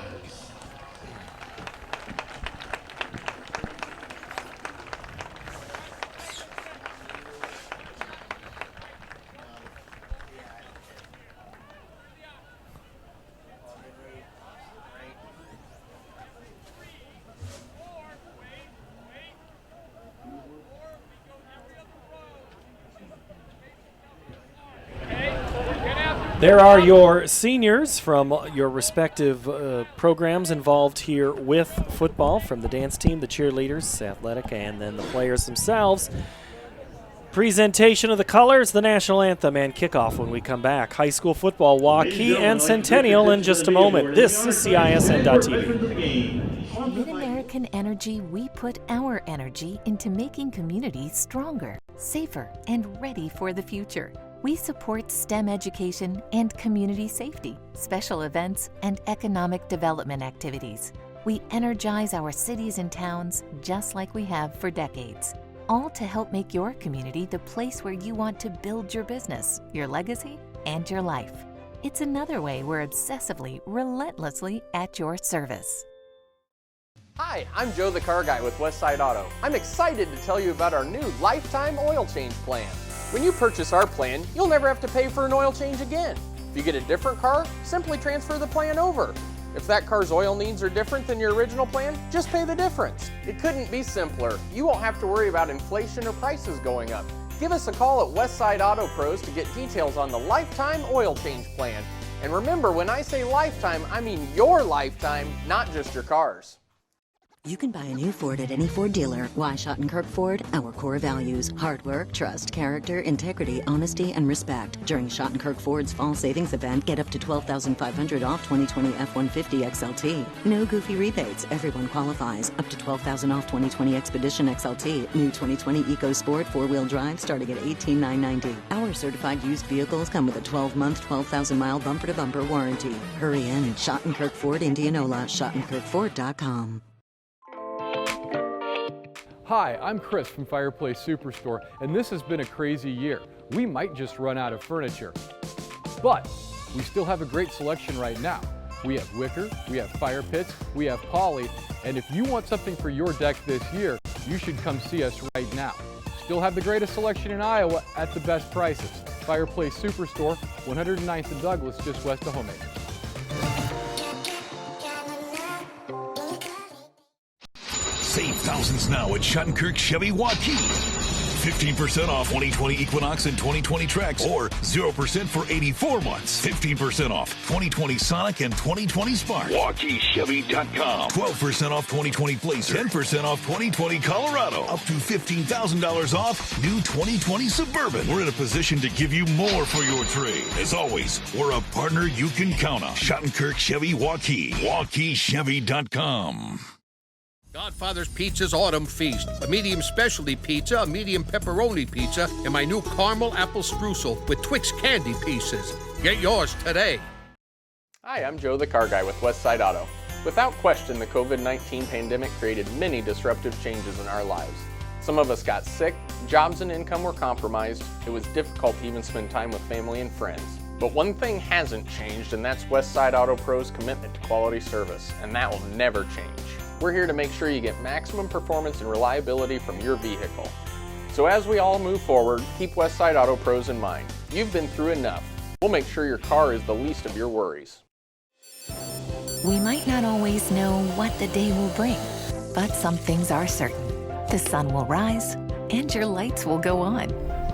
There are your seniors from your respective programs involved here with football, from the dance team, the cheerleaders, athletic, and then the players themselves. Presentation of the colors, the national anthem, and kickoff when we come back. High school football, Waukee and Centennial in just a moment. This is CISN.TV. Mid-American Energy, we put our energy into making communities stronger, safer, and ready for the future. We support STEM education and community safety, special events, and economic development activities. We energize our cities and towns just like we have for decades, all to help make your community the place where you want to build your business, your legacy, and your life. It's another way we're obsessively, relentlessly at your service. Hi, I'm Joe the Car Guy with Westside Auto. I'm excited to tell you about our new lifetime oil change plan. When you purchase our plan, you'll never have to pay for an oil change again. If you get a different car, simply transfer the plan over. If that car's oil needs are different than your original plan, just pay the difference. It couldn't be simpler. You won't have to worry about inflation or prices going up. Give us a call at Westside Auto Pros to get details on the lifetime oil change plan. And remember, when I say lifetime, I mean your lifetime, not just your car's. You can buy a new Ford at any Ford dealer. Why Schottenkirk Ford? Our core values: hard work, trust, character, integrity, honesty, and respect. During Schottenkirk Ford's fall savings event, get up to $12,500 off 2020 F-150 XLT. No goofy rebates. Everyone qualifies. Up to $12,000 off 2020 Expedition XLT. New 2020 EcoSport 4-wheel drive starting at $18,990. Our certified used vehicles come with a 12-month, 12,000-mile bumper-to-bumper warranty. Hurry in. Schottenkirk Ford, Indianola. SchottenkirkFord.com. Hi, I'm Chris from Fireplace Superstore, and this has been a crazy year. We might just run out of furniture, but we still have a great selection right now. We have wicker, we have fire pits, we have poly, and if you want something for your deck this year, you should come see us right now. Still have the greatest selection in Iowa at the best prices. Fireplace Superstore, 109th and Douglas, just west of Homeacres. Save thousands now at Schottenkirk Chevy Waukee. 15% off 2020 Equinox and 2020 Trax, or 0% for 84 months. 15% off 2020 Sonic and 2020 Spark. WaukeeChevy.com. 12% off 2020 Blazer. 10% off 2020 Colorado. Up to $15,000 off new 2020 Suburban. We're in a position to give you more for your trade. As always, we're a partner you can count on. Schottenkirk Chevy Waukee. WaukeeChevy.com. Godfather's Pizza's Autumn Feast. A medium specialty pizza, a medium pepperoni pizza, and my new caramel apple streusel with Twix candy pieces. Get yours today. Hi, I'm Joe the Car Guy with Westside Auto. Without question, the COVID-19 pandemic created many disruptive changes in our lives. Some of us got sick, jobs and income were compromised, it was difficult to even spend time with family and friends. But one thing hasn't changed, and that's Westside Auto Pro's commitment to quality service, and that will never change. We're here to make sure you get maximum performance and reliability from your vehicle. So as we all move forward, keep Westside Auto Pros in mind. You've been through enough. We'll make sure your car is the least of your worries. We might not always know what the day will bring, but some things are certain. The sun will rise and your lights will go on.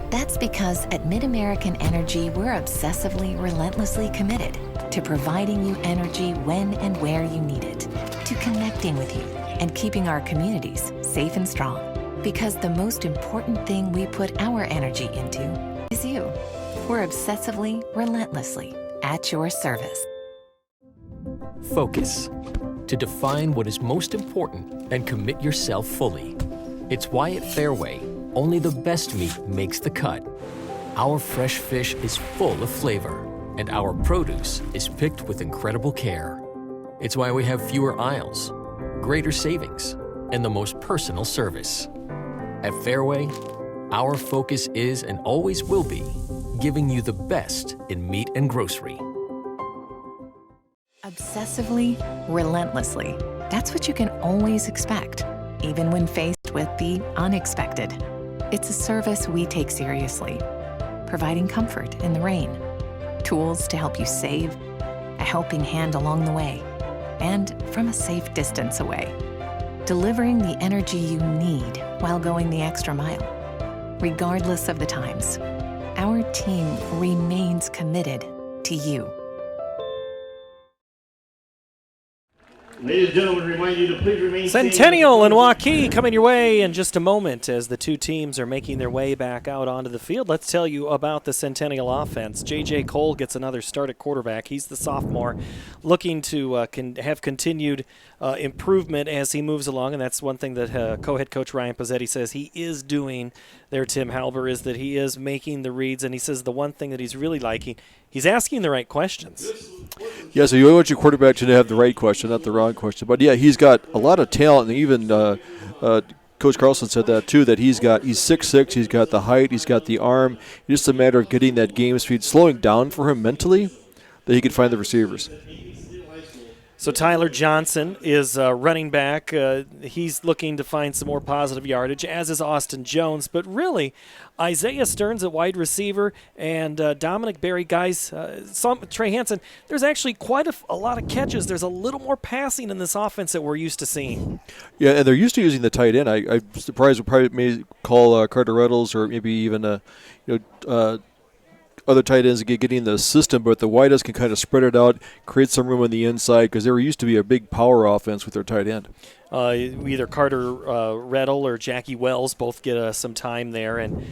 That's because at MidAmerican Energy, we're obsessively, relentlessly committed to providing you energy when and where you need it, to connecting with you and keeping our communities safe and strong. Because the most important thing we put our energy into is you. We're obsessively, relentlessly at your service. Focus. To define what is most important and commit yourself fully. It's why at Fairway, only the best meat makes the cut. Our fresh fish is full of flavor, and our produce is picked with incredible care. It's why we have fewer aisles, greater savings, and the most personal service. At Fairway, our focus is and always will be giving you the best in meat and grocery. Obsessively, relentlessly. That's what you can always expect, even when faced with the unexpected. It's a service we take seriously, providing comfort in the rain, tools to help you save, a helping hand along the way, and from a safe distance away, delivering the energy you need while going the extra mile. Regardless of the times, our team remains committed to you. Ladies and gentlemen, remind you to please remain Centennial and Waukee coming your way in just a moment as the two teams are making their way back out onto the field. Let's tell you about the Centennial offense. J.J. Cole gets another start at quarterback. He's the sophomore looking to have continued improvement as he moves along, and that's one thing that co-head coach Ryan Pizzetti says he is doing there, Tim Halber, is that he is making the reads, and he says the one thing that he's really liking, he's asking the right questions. Yeah, so you want your quarterback to have the right question, not the wrong question. But, yeah, he's got a lot of talent, and even Coach Carlson said that too, that he's 6'6", he's got the height, he's got the arm. It's just a matter of getting that game speed, slowing down for him mentally, that he can find the receivers. So Tyler Johnson is running back. He's looking to find some more positive yardage, as is Austin Jones. But really, Isaiah Stearns at wide receiver and Dominic Berry, guys, Trey Hansen, there's actually quite a lot of catches. There's a little more passing in this offense that we're used to seeing. Yeah, and they're used to using the tight end. I'm surprised we probably may call Carter Reynolds or maybe even other tight ends getting the system, but the wideouts can kind of spread it out, create some room on the inside because there used to be a big power offense with their tight end. Either Carter Reddle or Jackie Wells both get some time there, and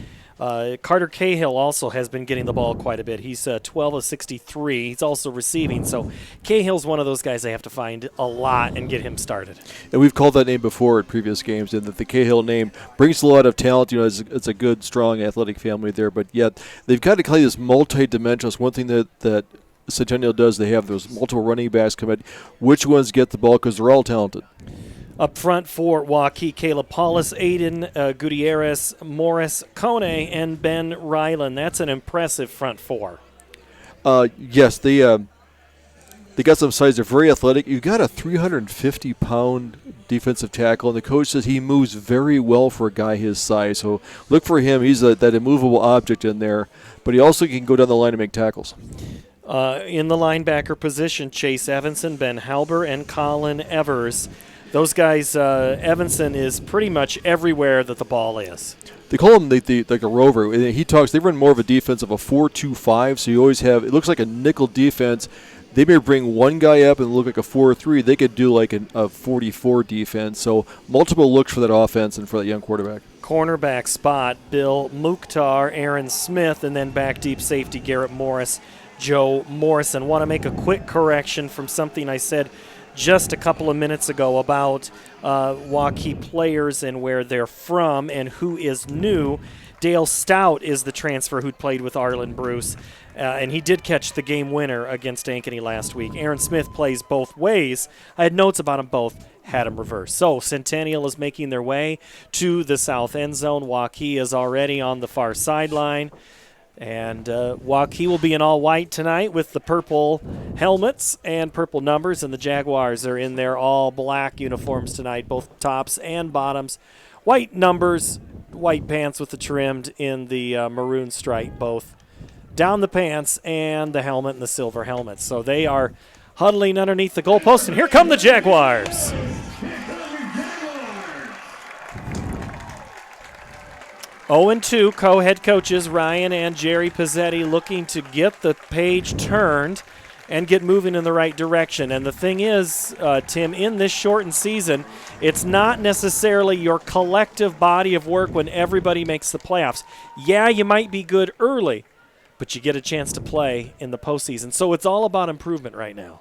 Carter Cahill also has been getting the ball quite a bit. He's 12 of 63. He's also receiving, so Cahill's one of those guys they have to find a lot and get him started. And we've called that name before at previous games, and that the Cahill name brings a lot of talent. It's a good, strong athletic family there, but yet they've got to play this multi-dimensional. One thing that Centennial does, they have those multiple running backs come in. Which ones get the ball because they're all talented. Up front for Waukee, Caleb Paulus, Aiden Gutierrez, Morris Kone, and Ben Ryland. That's an impressive front four. Yes, they got some size. They're very athletic. You've got a 350-pound defensive tackle, and the coach says he moves very well for a guy his size. So look for him. He's that immovable object in there, but he also can go down the line and make tackles. In the linebacker position, Chase Evanson, Ben Halber, and Colin Evers. Those guys, Evanson is pretty much everywhere that the ball is. They call him like a rover. He talks. They run more of a defense of a 4-2-5, so you always have. It looks like a nickel defense. They may bring one guy up and look like a 4-3. They could do like a 44 defense. So multiple looks for that offense and for that young quarterback. Cornerback spot, Bill Mukhtar, Aaron Smith, and then back deep safety, Garrett Morris, Joe Morrison. Want to make a quick correction from something I said just a couple of minutes ago about Waukee players and where they're from and who is new. Dale Stout is the transfer who played with Arlen Bruce, and he did catch the game winner against Ankeny last week. Aaron Smith plays both ways. I had notes about them both, had them reversed. So Centennial is making their way to the south end zone. Waukee is already on the far sideline. And Waukee will be in all white tonight with the purple helmets and purple numbers, and the Jaguars are in their all black uniforms tonight, both tops and bottoms. White numbers, white pants with the trimmed in the maroon stripe, both down the pants and the helmet and the silver helmet. So they are huddling underneath the goalpost, and here come the Jaguars. Oh, 2 co-head coaches Ryan and Jerry Pizzetti looking to get the page turned and get moving in the right direction. And the thing is, Tim, in this shortened season, it's not necessarily your collective body of work when everybody makes the playoffs. Yeah, you might be good early, but you get a chance to play in the postseason. So it's all about improvement right now.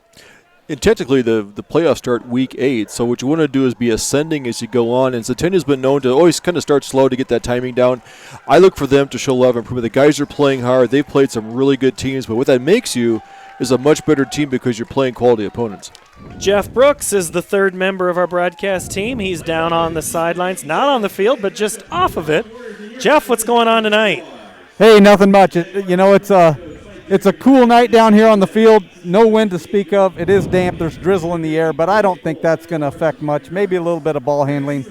And technically, the playoffs start week 8, so what you want to do is be ascending as you go on. And Centennial's been known to always kind of start slow to get that timing down. I look for them to show a lot of improvement. The guys are playing hard. They've played some really good teams, but what that makes you is a much better team because you're playing quality opponents. Jeff Brooks is the third member of our broadcast team. He's down on the sidelines, not on the field, but just off of it. Jeff, what's going on tonight? Hey, nothing much. It's a cool night down here on the field. No wind to speak of. It is damp. There's drizzle in the air, but I don't think that's going to affect much. Maybe a little bit of ball handling.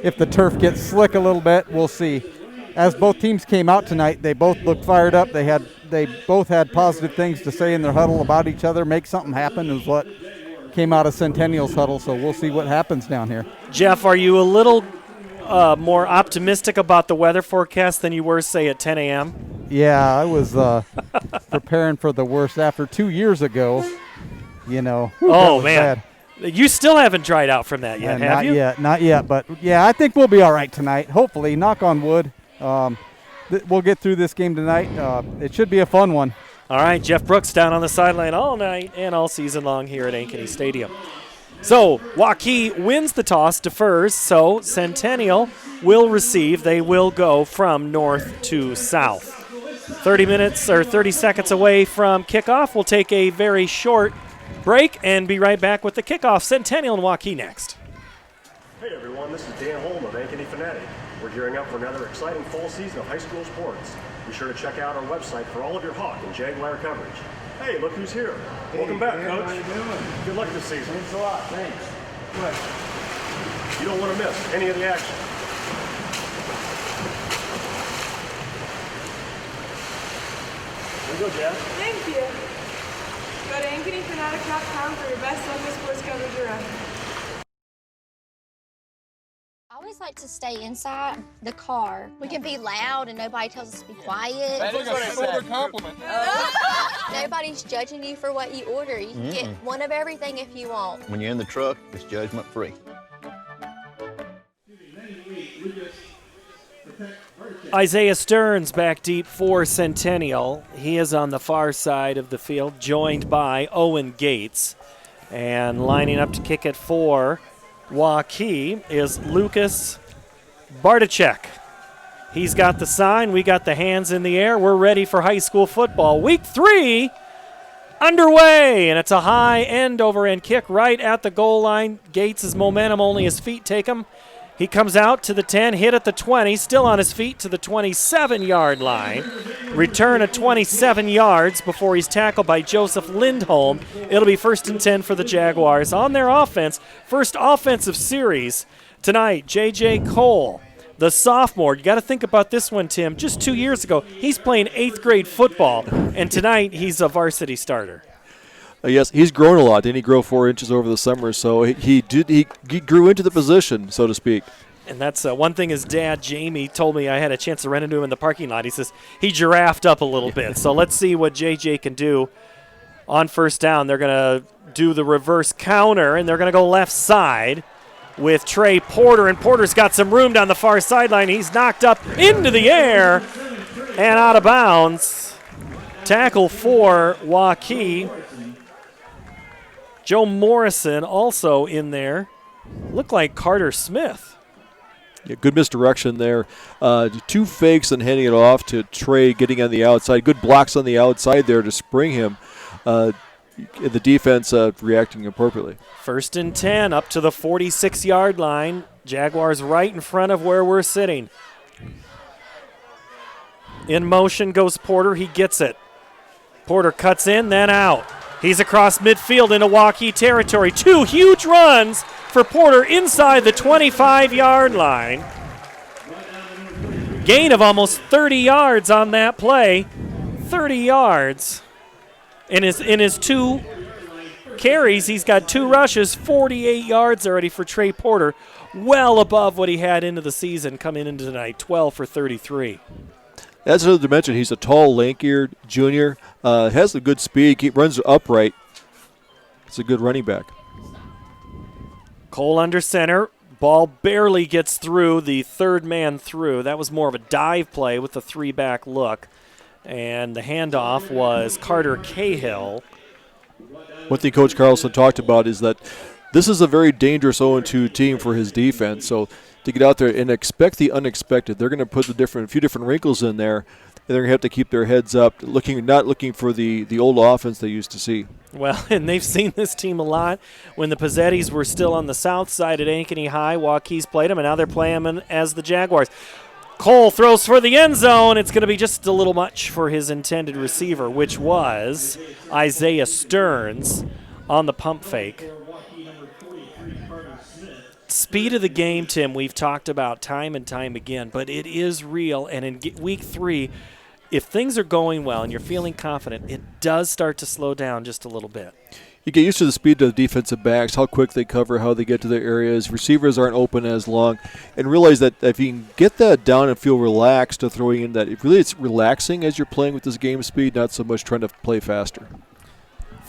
If the turf gets slick a little bit, we'll see. As both teams came out tonight, they both looked fired up. They both had positive things to say in their huddle about each other. Make something happen is what came out of Centennial's huddle, so we'll see what happens down here. Jeff, are you a little more optimistic about the weather forecast than you were, say, at 10 a.m.? Yeah, I was preparing for the worst after 2 years ago. Oh, man. Bad. You still haven't dried out from that yet, have you? Not yet. But, yeah, I think we'll be all right tonight. Hopefully, knock on wood. We'll get through this game tonight. It should be a fun one. All right, Jeff Brooks down on the sideline all night and all season long here at Ankeny Stadium. So Waukee wins the toss, defers, so Centennial will receive. They will go from north to south. 30 seconds away from kickoff. We'll take a very short break and be right back with the kickoff. Centennial and Waukee next. Hey everyone, this is Dan Holm of Ankeny Fanatic. We're gearing up for another exciting fall season of high school sports. Be sure to check out our website for all of your Hawk and Jaguar coverage. Hey, look who's here. Welcome back, Coach. How you doing? Good luck this season. Thanks a lot. Thanks. What? You don't want to miss any of the action. There you go, Jeff. Thank you. Go to AnkenyFanatic.com for your best local sports coverage around. I always always like to stay inside the car. We can be loud and nobody tells us to be quiet. That is a shoulder compliment. Nobody's judging you for what you order. You can get one of everything if you want. When you're in the truck, it's judgment free. Isaiah Stearns back deep for Centennial. He is on the far side of the field, joined by Owen Gates. And lining up to kick it for Waukee is Lucas Bartacek. He's got the sign. We got the hands in the air. We're ready for high school football. Week 3 underway, and it's a high end-over-end kick right at the goal line. Gates' momentum, only his feet take him. He comes out to the 10, hit at the 20, still on his feet to the 27-yard line. Return of 27 yards before he's tackled by Joseph Lindholm. It'll be 1st and 10 for the Jaguars on their offense. First offensive series tonight, J.J. Cole, the sophomore. You got to think about this one, Tim. Just 2 years ago, he's playing 8th grade football, and tonight he's a varsity starter. Yes, he's grown a lot. Didn't he grow 4 inches over the summer? So he grew into the position, so to speak. And that's one thing his dad, Jamie, told me. I had a chance to run into him in the parking lot. He says he giraffed up a little bit. So let's see what JJ can do on first down. They're going to do the reverse counter, and they're going to go left side with Trey Porter. And Porter's got some room down the far sideline. He's knocked up into the air and out of bounds. Tackle for Waukee. Joe Morrison also in there. Looked like Carter Smith. Yeah, good misdirection there. 2 fakes and handing it off to Trey, getting on the outside. Good blocks on the outside there to spring him. The defense reacting appropriately. 1st and 10 up to the 46-yard line. Jaguars right in front of where we're sitting. In motion goes Porter. He gets it. Porter cuts in, then out. He's across midfield into Waukee territory. 2 huge runs for Porter inside the 25-yard line. Gain of almost 30 yards on that play. 30 yards. In his 2 carries, he's got 2 rushes, 48 yards already for Trey Porter. Well above what he had into the season coming into tonight, 12 for 33. That's another dimension. He's a tall, lankier junior. Has a good speed. He runs upright. It's a good running back. Cole under center. Ball barely gets through the 3rd man through. That was more of a dive play with the 3-back look. And the handoff was Carter Cahill. One thing Coach Carlson talked about is that this is a very dangerous 0-2 team for his defense. So to get out there and expect the unexpected, they're going to put a few different wrinkles in there, and they're going to have to keep their heads up, not looking for the old offense they used to see. Well, and they've seen this team a lot. When the Pizzettis were still on the south side at Ankeny High, Waukee's played them, and now they're playing them as the Jaguars. Cole throws for the end zone. It's going to be just a little much for his intended receiver, which was Isaiah Stearns on the pump fake. Speed of the game, Tim, we've talked about time and time again, but it is real. And in week 3, if things are going well and you're feeling confident, it does start to slow down just a little bit. You get used to the speed of the defensive backs, how quick they cover, how they get to their areas. Receivers aren't open as long. And realize that if you can get that down and feel relaxed to throwing in that, it's relaxing as you're playing with this game speed, not so much trying to play faster.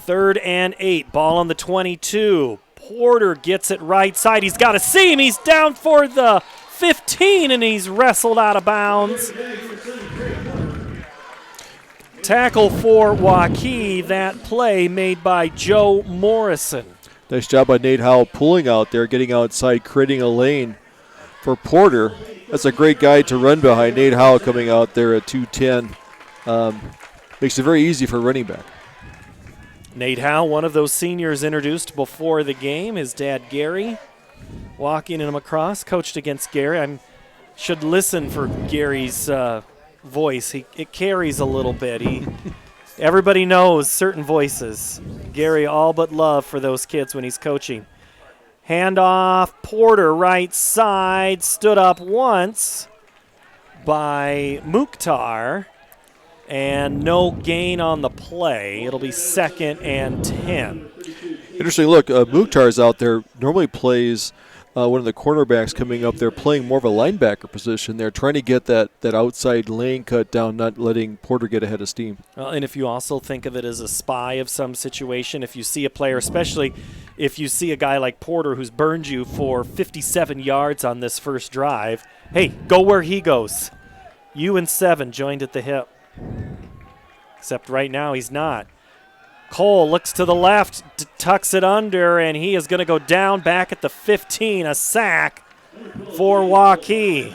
3rd and 8, ball on the 22. Porter gets it right side. He's got a seam. He's down for the 15, and he's wrestled out of bounds. Tackle for Waukee. That play made by Joe Morrison. Nice job by Nate Howell pulling out there, getting outside, creating a lane for Porter. That's a great guy to run behind. Nate Howell coming out there at 210. Makes it very easy for running back. Nate Howe, one of those seniors introduced before the game. His dad, Gary, walking him across, coached against Gary. I should listen for Gary's voice. It carries a little bit. Everybody knows certain voices. Gary, all but love for those kids when he's coaching. Handoff, Porter, right side, stood up once by Mukhtar. And no gain on the play. It'll be 2nd and 10. Interesting look. Mukhtar's out there, normally plays one of the cornerbacks coming up there playing more of a linebacker position. They're trying to get that outside lane cut down, not letting Porter get ahead of steam. Well, and if you also think of it as a spy of some situation, if you see a player, especially if you see a guy like Porter who's burned you for 57 yards on this first drive, hey, go where he goes. You and 7 joined at the hip. Except right now he's not. Cole looks to the left, tucks it under, and he is going to go down back at the 15. A sack for Waukee.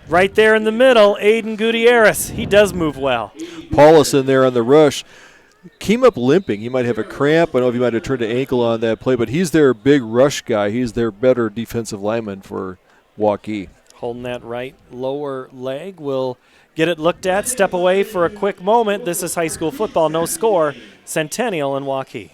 Right there in the middle, Aiden Gutierrez. He does move well. Paulus there on the rush. Came up limping. He might have a cramp. I don't know if he might have turned an ankle on that play, but he's their big rush guy. He's their better defensive lineman for Waukee. Holding that right lower leg. Will get it looked at. Step away for a quick moment. This is high school football. No score. Centennial and Waukee.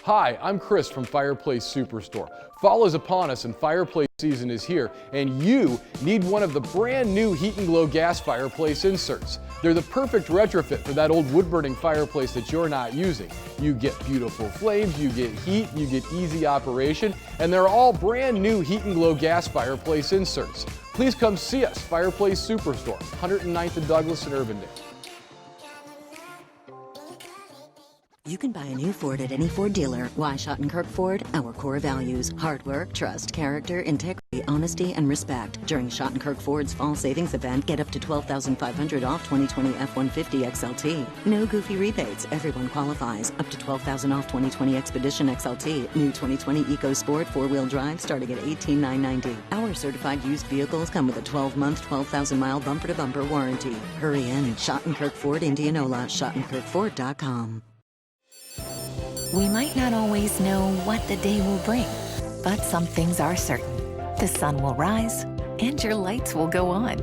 Hi, I'm Chris from Fireplace Superstore. Fall is upon us and fireplace season is here, and you need one of the brand new Heat and Glow gas fireplace inserts. They're the perfect retrofit for that old wood-burning fireplace that you're not using. You get beautiful flames, you get heat, you get easy operation, and they're all brand new Heat and Glow gas fireplace inserts. Please come see us, Fireplace Superstore, 109th and Douglas in Urbandale. You can buy a new Ford at any Ford dealer. Why Schottenkirk Ford? Our core values: hard work, trust, character, integrity, honesty, and respect. During Schottenkirk Ford's fall savings event, get up to $12,500 off 2020 F-150 XLT. No goofy rebates. Everyone qualifies. Up to $12,000 off 2020 Expedition XLT. New 2020 EcoSport 4-wheel drive starting at $18,990. Our certified used vehicles come with a 12-month, 12,000-mile bumper-to-bumper warranty. Hurry in. Schottenkirk Ford, Indianola. SchottenkirkFord.com. We might not always know what the day will bring, but some things are certain. The sun will rise and your lights will go on.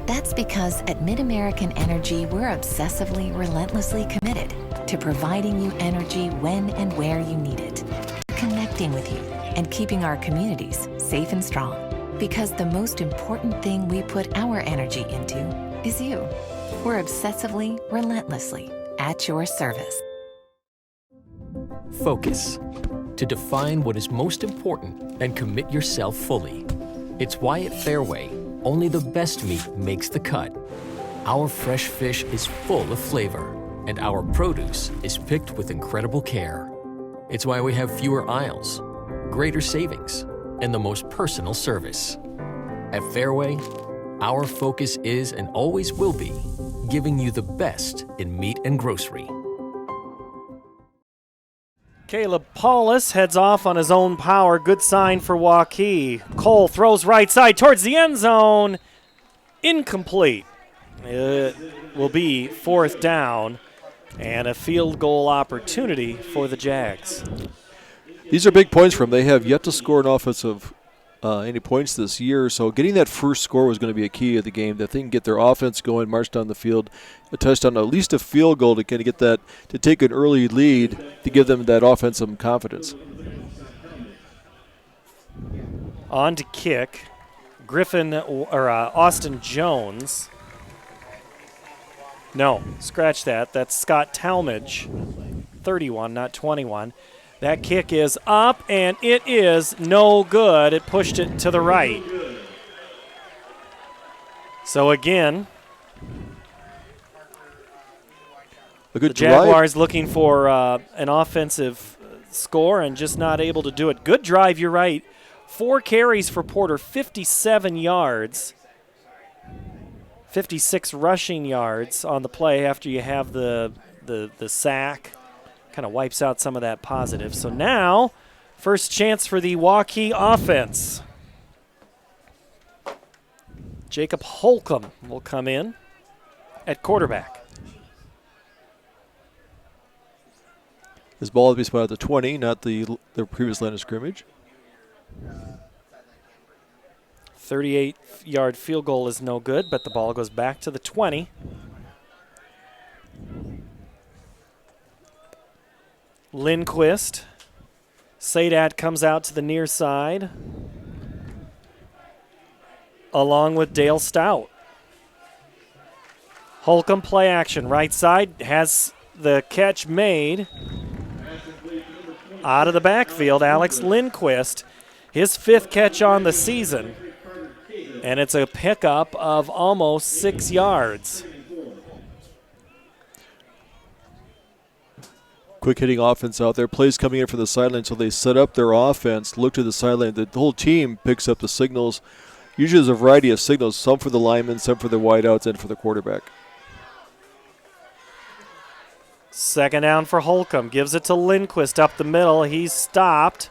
That's because at MidAmerican Energy, we're obsessively, relentlessly committed to providing you energy when and where you need it, connecting with you, and keeping our communities safe and strong. Because the most important thing we put our energy into is you. We're obsessively, relentlessly at your service. Focus. To define what is most important and commit yourself fully. It's why at Fairway, only the best meat makes the cut. Our fresh fish is full of flavor, and our produce is picked with incredible care. It's why we have fewer aisles, greater savings, and the most personal service. At Fairway, our focus is and always will be giving you the best in meat and grocery. Caleb Paulus heads off on his own power. Good sign for Waukee. Cole throws right side towards the end zone. Incomplete. It will be 4th down and a field goal opportunity for the Jags. These are big points for them. They have yet to score an offensive any points this year, so getting that first score was going to be a key of the game, that they can get their offense going, march down the field, a touchdown, at least a field goal to kind of get that, to take an early lead to give them that offensive confidence. On to kick, Austin Jones. No, scratch that. That's Scott Talmadge, 31, not 21. That kick is up, and it is no good. It pushed it to the right. So again, the Jaguars looking for an offensive score and just not able to do it. Good drive, you're right. 4 carries for Porter, 57 yards. 56 rushing yards on the play after you have the sack. Kind of wipes out some of that positive. So now, first chance for the Waukee offense. Jacob Holcomb will come in at quarterback. His ball will be spotted at the 20, not the previous line of scrimmage. 38-yard field goal is no good, but the ball goes back to the 20. Lindquist. Sadat comes out to the near side, along with Dale Stout. Holcomb play action, right side, has the catch made. out of the backfield, Alex Lindquist, his 5th catch on the season, and it's a pickup of almost 6 yards. Quick hitting offense out there. Plays coming in for the sideline, so they set up their offense, look to the sideline. The whole team picks up the signals. Usually there's a variety of signals, some for the linemen, some for the wideouts, and for the quarterback. 2nd down for Holcomb. Gives it to Lindquist up the middle. He's stopped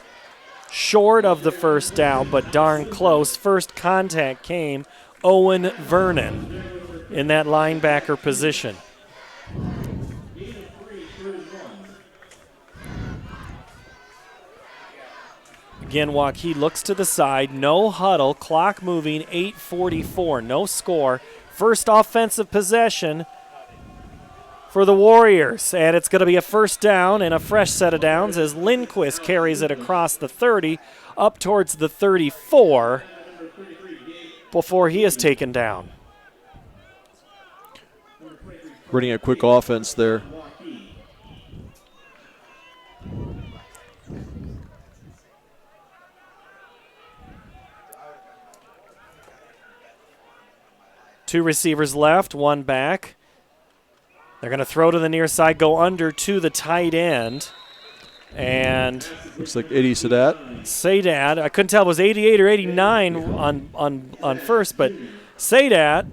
short of the 1st down, but darn close. First contact came Owen Vernon in that linebacker position. Again, Waukee looks to the side. No huddle. Clock moving. 8:44. No score. First offensive possession for the Warriors. And it's going to be a 1st down and a fresh set of downs as Lindquist carries it across the 30 up towards the 34 before he is taken down. Running a quick offense there. Two receivers left, one back. They're going to throw to the near side, go under to the tight end. And looks like Eddie Sadat. Sadat, I couldn't tell if it was 88 or 89 on first, but Sadat,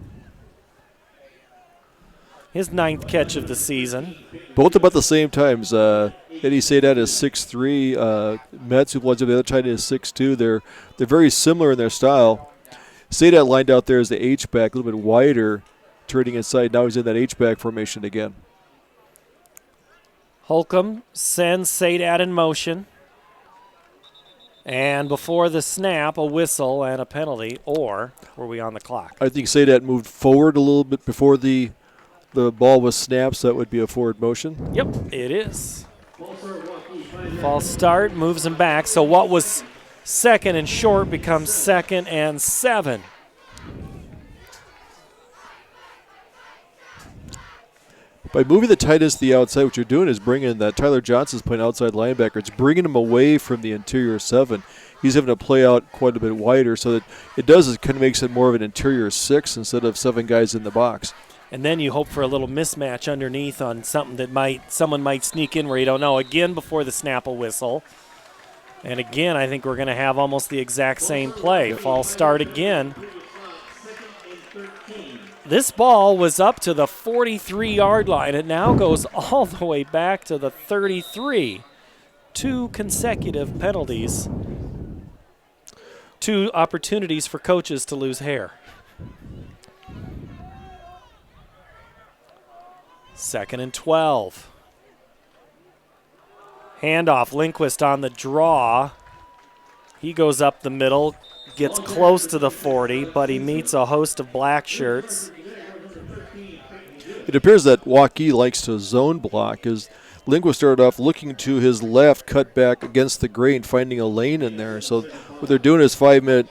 his 9th catch of the season. Both about the same times. Eddie Sadat is 6'3". Metz, who was the other tight end, is 6'2". They're very similar in their style. Sadat lined out there as the H-back, a little bit wider, turning inside. Now he's in that H-back formation again. Holcomb sends Sadat in motion. And before the snap, a whistle and a penalty, or were we on the clock? I think Sadat moved forward a little bit before the ball was snapped, so that would be a forward motion. Yep, it is. False start, moves him back. So what was 2nd and short becomes 2nd and 7. By moving the tight ends to the outside, what you're doing is bringing that Tyler Johnson's playing outside linebacker. It's bringing him away from the interior 7. He's having to play out quite a bit wider, so that it kind of makes it more of an interior 6 instead of 7 guys in the box. And then you hope for a little mismatch underneath on something that someone might sneak in where you don't know. Again, before the snap, a whistle. And again, I think we're going to have almost the exact same play. False start again. This ball was up to the 43-yard line. It now goes all the way back to the 33. 2 consecutive penalties. 2 opportunities for coaches to lose hair. 2nd and 12. Handoff, Lindquist on the draw. He goes up the middle, gets close to the 40, but he meets a host of black shirts. It appears that Waukee likes to zone block as Lindquist started off looking to his left, cut back against the grain, finding a lane in there. So what they're doing is 5-minute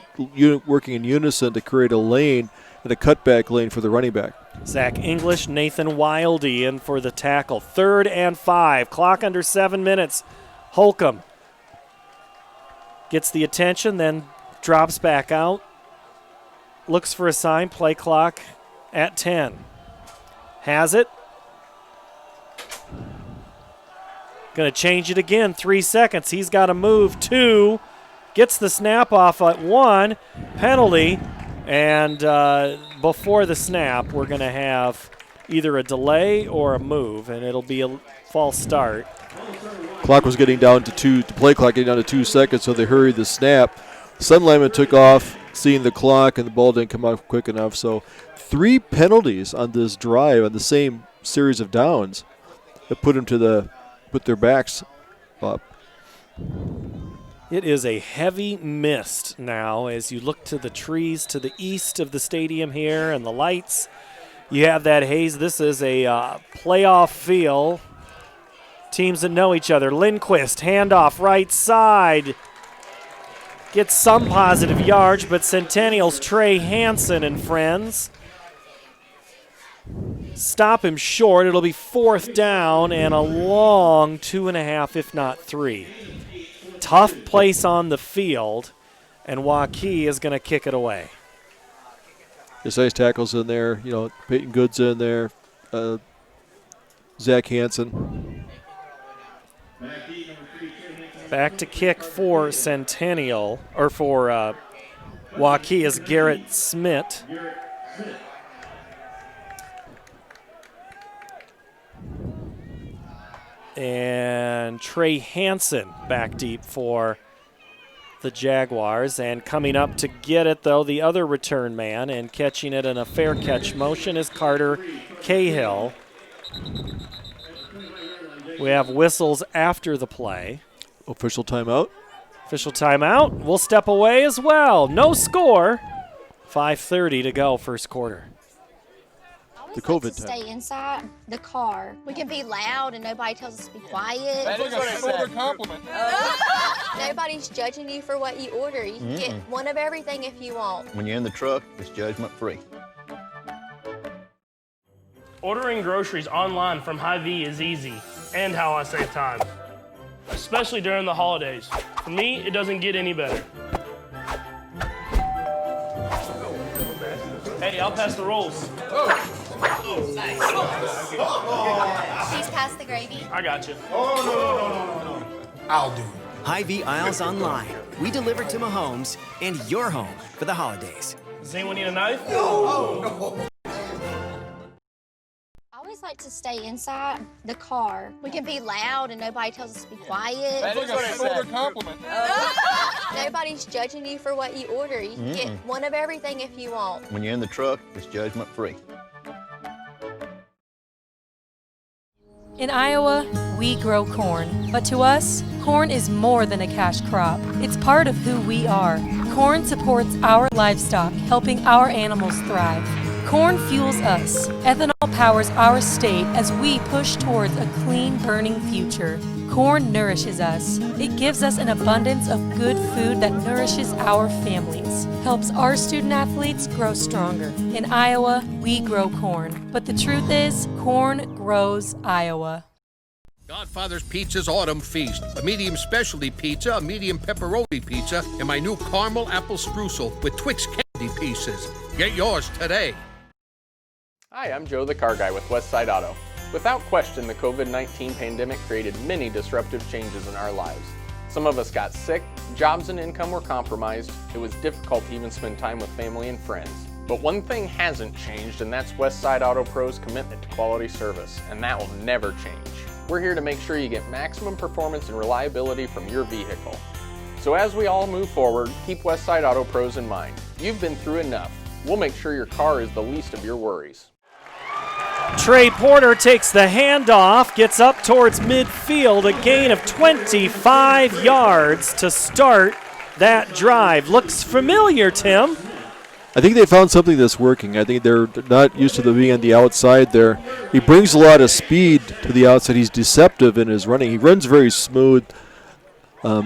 working in unison to create a lane and a cutback lane for the running back. Zach English, Nathan Wildy in for the tackle. 3rd and 5. Clock under 7 minutes. Holcomb gets the attention, then drops back out. Looks for a sign. Play clock at 10. Has it. Going to change it again. 3 seconds. He's got to move. 2. Gets the snap off at 1. Penalty. And before the snap, we're going to have either a delay or a move, and it'll be a false start. Clock was getting down to 2, the play clock getting down to 2 seconds, so they hurried the snap. Sun lineman took off, seeing the clock, and the ball didn't come out quick enough. So 3 penalties on this drive on the same series of downs that put their backs up. It is a heavy mist now as you look to the trees to the east of the stadium here and the lights. You have that haze. This is a playoff feel. Teams that know each other. Lindquist, handoff right side. Gets some positive yards, but Centennial's Trey Hansen and friends stop him short. It'll be 4th down and a long 2.5, if not 3. Tough place on the field, and Waukee is going to kick it away. There's nice tackles in there. Peyton Good's in there. Zach Hansen. Back to kick for Centennial, or for Waukee, is Garrett Smith. And Trey Hansen back deep for the Jaguars. And coming up to get it, though, the other return man, and catching it in a fair catch motion is Carter Cahill. We have whistles after the play. Official timeout. Official timeout. We'll step away as well. No score. 5:30 to go, first quarter. The COVID time. Stay inside the car. We can be loud and nobody tells us to be quiet. That's like a shoulder compliment. Nobody's judging you for what you order. You can get one of everything if you want. When you're in the truck, it's judgment free. Ordering groceries online from Hy-Vee is easy, and how I save time. Especially during the holidays. For me, it doesn't get any better. Hey, I'll pass the rolls. Please pass the gravy. I got you. No. I'll do it. Hy-Vee Aisles Online. We deliver to Mahomes and your home for the holidays. Does anyone need a knife? No. I always like to stay inside the car. We can be loud and nobody tells us to be quiet. That's like a shoulder compliment. Nobody's judging you for what you order. You can get one of everything if you want. When you're in the truck, it's judgment free. In Iowa, we grow corn, but to us, corn is more than a cash crop. It's part of who we are. Corn supports our livestock, helping our animals thrive. Corn fuels us. Ethanol powers our state as we push towards a clean, burning future. Corn nourishes us. It gives us an abundance of good food that nourishes our families, helps our student athletes grow stronger. In Iowa, we grow corn. But the truth is, corn grows Iowa. Godfather's Pizza's Autumn Feast. A medium specialty pizza, a medium pepperoni pizza, and my new caramel apple streusel with Twix candy pieces. Get yours today. Hi, I'm Joe the Car Guy with Westside Auto. Without question, the COVID-19 pandemic created many disruptive changes in our lives. Some of us got sick, jobs and income were compromised, it was difficult to even spend time with family and friends. But one thing hasn't changed, and that's Westside Auto Pro's commitment to quality service, and that will never change. We're here to make sure you get maximum performance and reliability from your vehicle. So as we all move forward, keep Westside Auto Pros in mind. You've been through enough. We'll make sure your car is the least of your worries. Trey Porter takes the handoff, gets up towards midfield, a gain of 25 yards to start that drive. Looks familiar, Tim. I think they found something that's working. I think they're not used to being on the outside there. He brings a lot of speed to the outside. He's deceptive in his running. He runs very smooth, a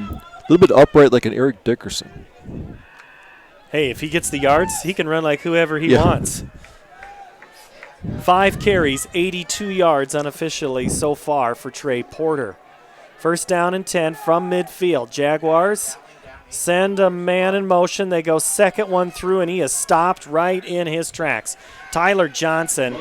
little bit upright like an Eric Dickerson. Hey, if he gets the yards, he can run like whoever he wants. 5 carries, 82 yards unofficially so far for Trey Porter. First down and 10 from midfield. Jaguars send a man in motion. They go second one through, and he is stopped right in his tracks. Tyler Johnson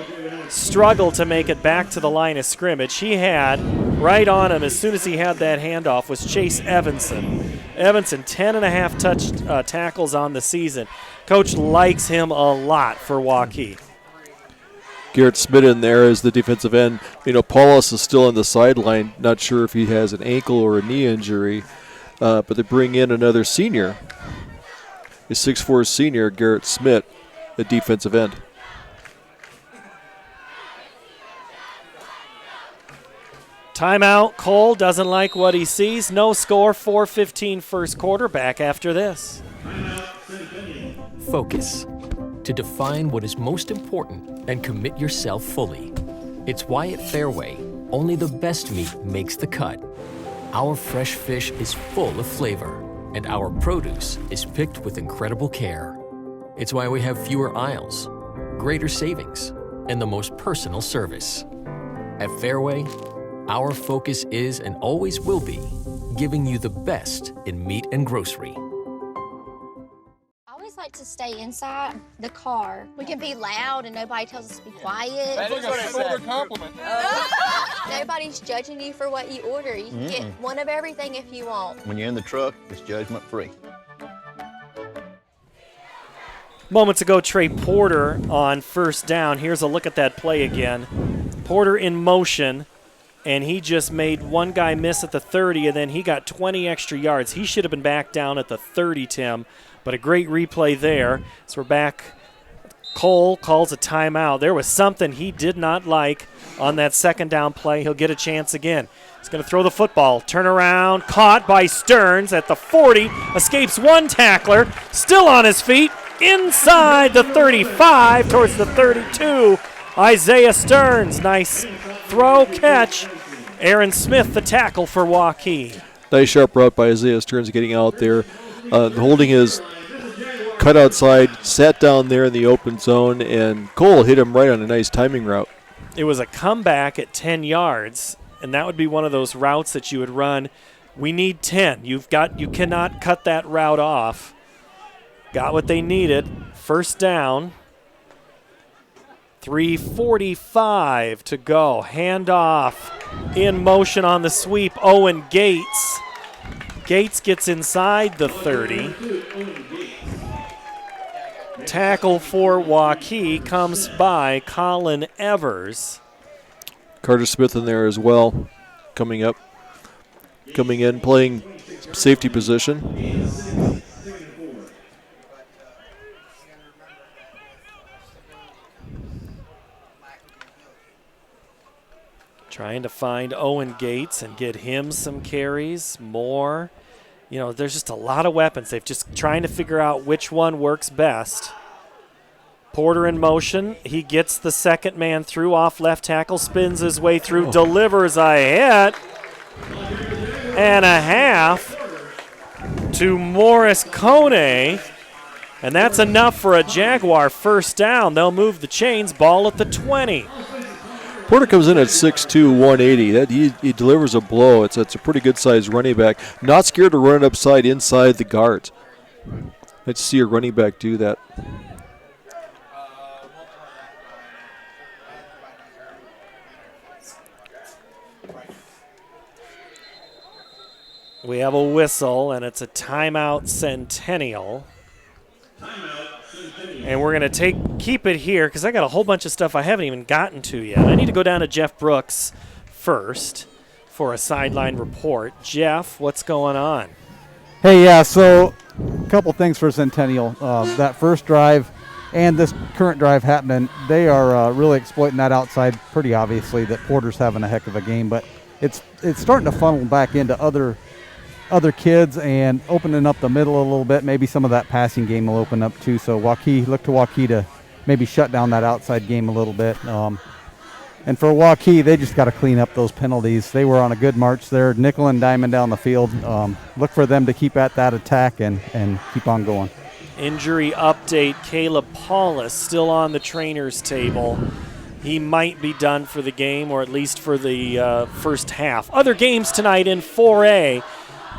struggled to make it back to the line of scrimmage. He had right on him as soon as he had that handoff was Chase Evanson. Evanson, 10.5 tackles on the season. Coach likes him a lot for Waukee. Garrett Smith in there as the defensive end. Paulus is still on the sideline. Not sure if he has an ankle or a knee injury. But they bring in another senior, a 6'4" senior, Garrett Smith, the defensive end. Timeout. Cole doesn't like what he sees. No score, 4:15 first quarter. Back after this. Focus. To define what is most important and commit yourself fully. It's why at Fairway, only the best meat makes the cut. Our fresh fish is full of flavor, and our produce is picked with incredible care. It's why we have fewer aisles, greater savings, and the most personal service. At Fairway, our focus is and always will be giving you the best in meat and grocery. I always like to stay inside the car. We can be loud and nobody tells us to be quiet. That is a shoulder compliment. Nobody's judging you for what you order. You can get one of everything if you want. When you're in the truck, it's judgment free. Moments ago, Trey Porter on first down. Here's a look at that play again. Porter in motion, and he just made one guy miss at the 30, and then he got 20 extra yards. He should have been back down at the 30, Tim, but a great replay there. So we're back. Cole calls a timeout. There was something he did not like on that second down play. He'll get a chance again. He's going to throw the football. Turn around, caught by Stearns at the 40. Escapes one tackler, still on his feet, inside the 35 towards the 32. Isaiah Stearns, nice throw, catch. Aaron Smith, the tackle for Waukee. Nice sharp route by Isaiah Stearns getting out there. Holding his cut outside, sat down there in the open zone, and Cole hit him right on a nice timing route. It was a comeback at 10 yards, and that would be one of those routes that you would run. We need 10. You cannot cut that route off. Got what they needed. First down. 3:45 to go. Handoff in motion on the sweep. Owen Gates. Gates gets inside the 30. Tackle for Waukee comes by Colin Evers. Carter Smith in there as well, coming in, playing safety position. Trying to find Owen Gates and get him some carries, more. You know, there's just a lot of weapons. They've just trying to figure out which one works best. Porter in motion. He gets the second man through off left tackle, spins his way through, delivers a hit and a half to Morris Kone. And that's enough for a Jaguar first down. They'll move the chains, ball at the 20. Porter comes in at 6'2", 180. He delivers a blow. It's a pretty good-sized running back. Not scared to run it upside inside the guards. Let's see a running back do that. We have a whistle, and it's a timeout Centennial. And we're going to keep it here because I got a whole bunch of stuff I haven't even gotten to yet. I need to go down to Jeff Brooks first for a sideline report. Jeff, what's going on? Hey, yeah, so a couple things for Centennial. That first drive and this current drive happening, they are really exploiting that outside pretty obviously that Porter's having a heck of a game, but it's starting to funnel back into other kids and opening up the middle a little bit. Maybe some of that passing game will open up too. So look to Waukee to maybe shut down that outside game a little bit. And for Waukee, they just got to clean up those penalties. They were on a good march there, nickel and diamond down the field. Look for them to keep at that attack and keep on going. Injury update, Caleb Paulus still on the trainer's table. He might be done for the game, or at least for the first half. Other games tonight in 4A.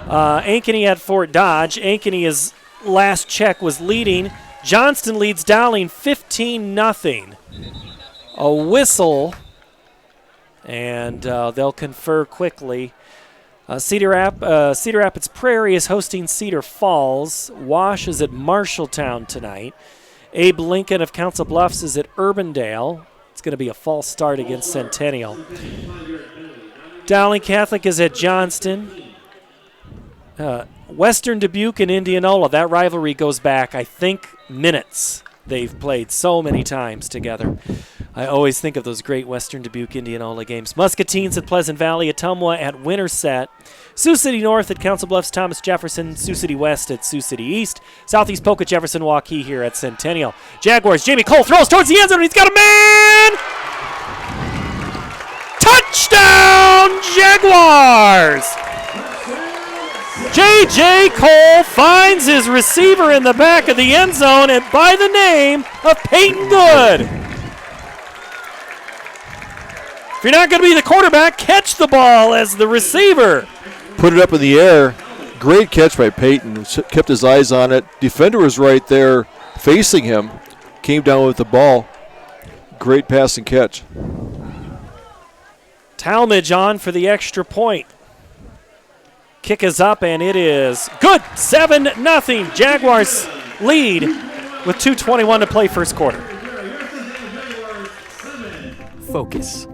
Ankeny at Fort Dodge. Ankeny, his last check, was leading. Johnston leads Dowling 15-0. A whistle, and they'll confer quickly. Cedar Rapids Prairie is hosting Cedar Falls. Wash is at Marshalltown tonight. Abe Lincoln of Council Bluffs is at Urbandale. It's going to be a false start against Centennial. Dowling Catholic is at Johnston. Western Dubuque and Indianola, that rivalry goes back, I think, minutes. They've played so many times together. I always think of those great Western Dubuque Indianola games. Muscatines at Pleasant Valley, Ottumwa at Winterset. Sioux City North at Council Bluffs, Thomas Jefferson. Sioux City West at Sioux City East. Southeast Polk at Jefferson, Waukee here at Centennial. Jaguars, Jamie Cole throws towards the end zone, and he's got a man! Touchdown, Jaguars! J.J. Cole finds his receiver in the back of the end zone, and by the name of Peyton Good. If you're not going to be the quarterback, catch the ball as the receiver. Put it up in the air. Great catch by Peyton. Kept his eyes on it. Defender was right there facing him. Came down with the ball. Great pass and catch. Talmadge on for the extra point. Kick is up, and it is good. 7-0. Jaguars lead with 2:21 to play first quarter. Focus.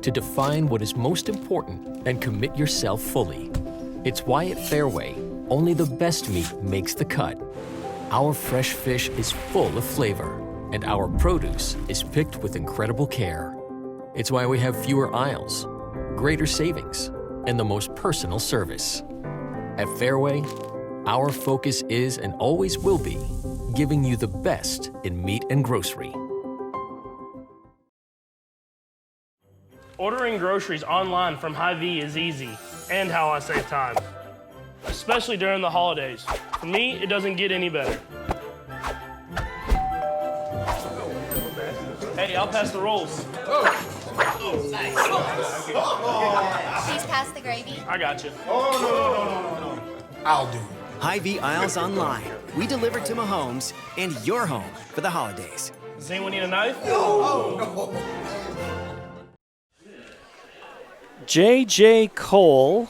To define what is most important and commit yourself fully. It's why at Fairway, only the best meat makes the cut. Our fresh fish is full of flavor, and our produce is picked with incredible care. It's why we have fewer aisles, greater savings, and the most personal service. At Fairway, our focus is and always will be giving you the best in meat and grocery. Ordering groceries online from Hy-Vee is easy, and how I save time, especially during the holidays. For me, it doesn't get any better. Hey, I'll pass the rolls. Please pass the gravy. I got you. No. I'll do it. Hy-Vee aisles online. We deliver to Mahomes and your home for the holidays. Does anyone need a knife? No. J.J. Cole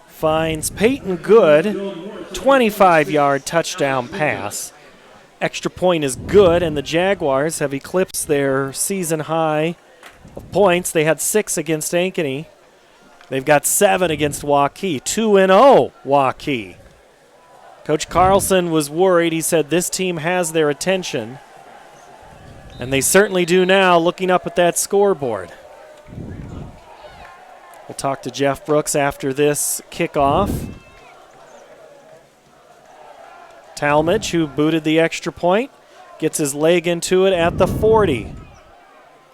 finds Peyton Good, 25-yard touchdown pass. Extra point is good, and the Jaguars have eclipsed their season high of points. They had 6 against Ankeny. They've got 7 against Waukee. 2-0 Waukee. Coach Carlson was worried. He said this team has their attention, and they certainly do now, looking up at that scoreboard. We'll talk to Jeff Brooks after this kickoff. Talmadge, who booted the extra point, gets his leg into it at the 40.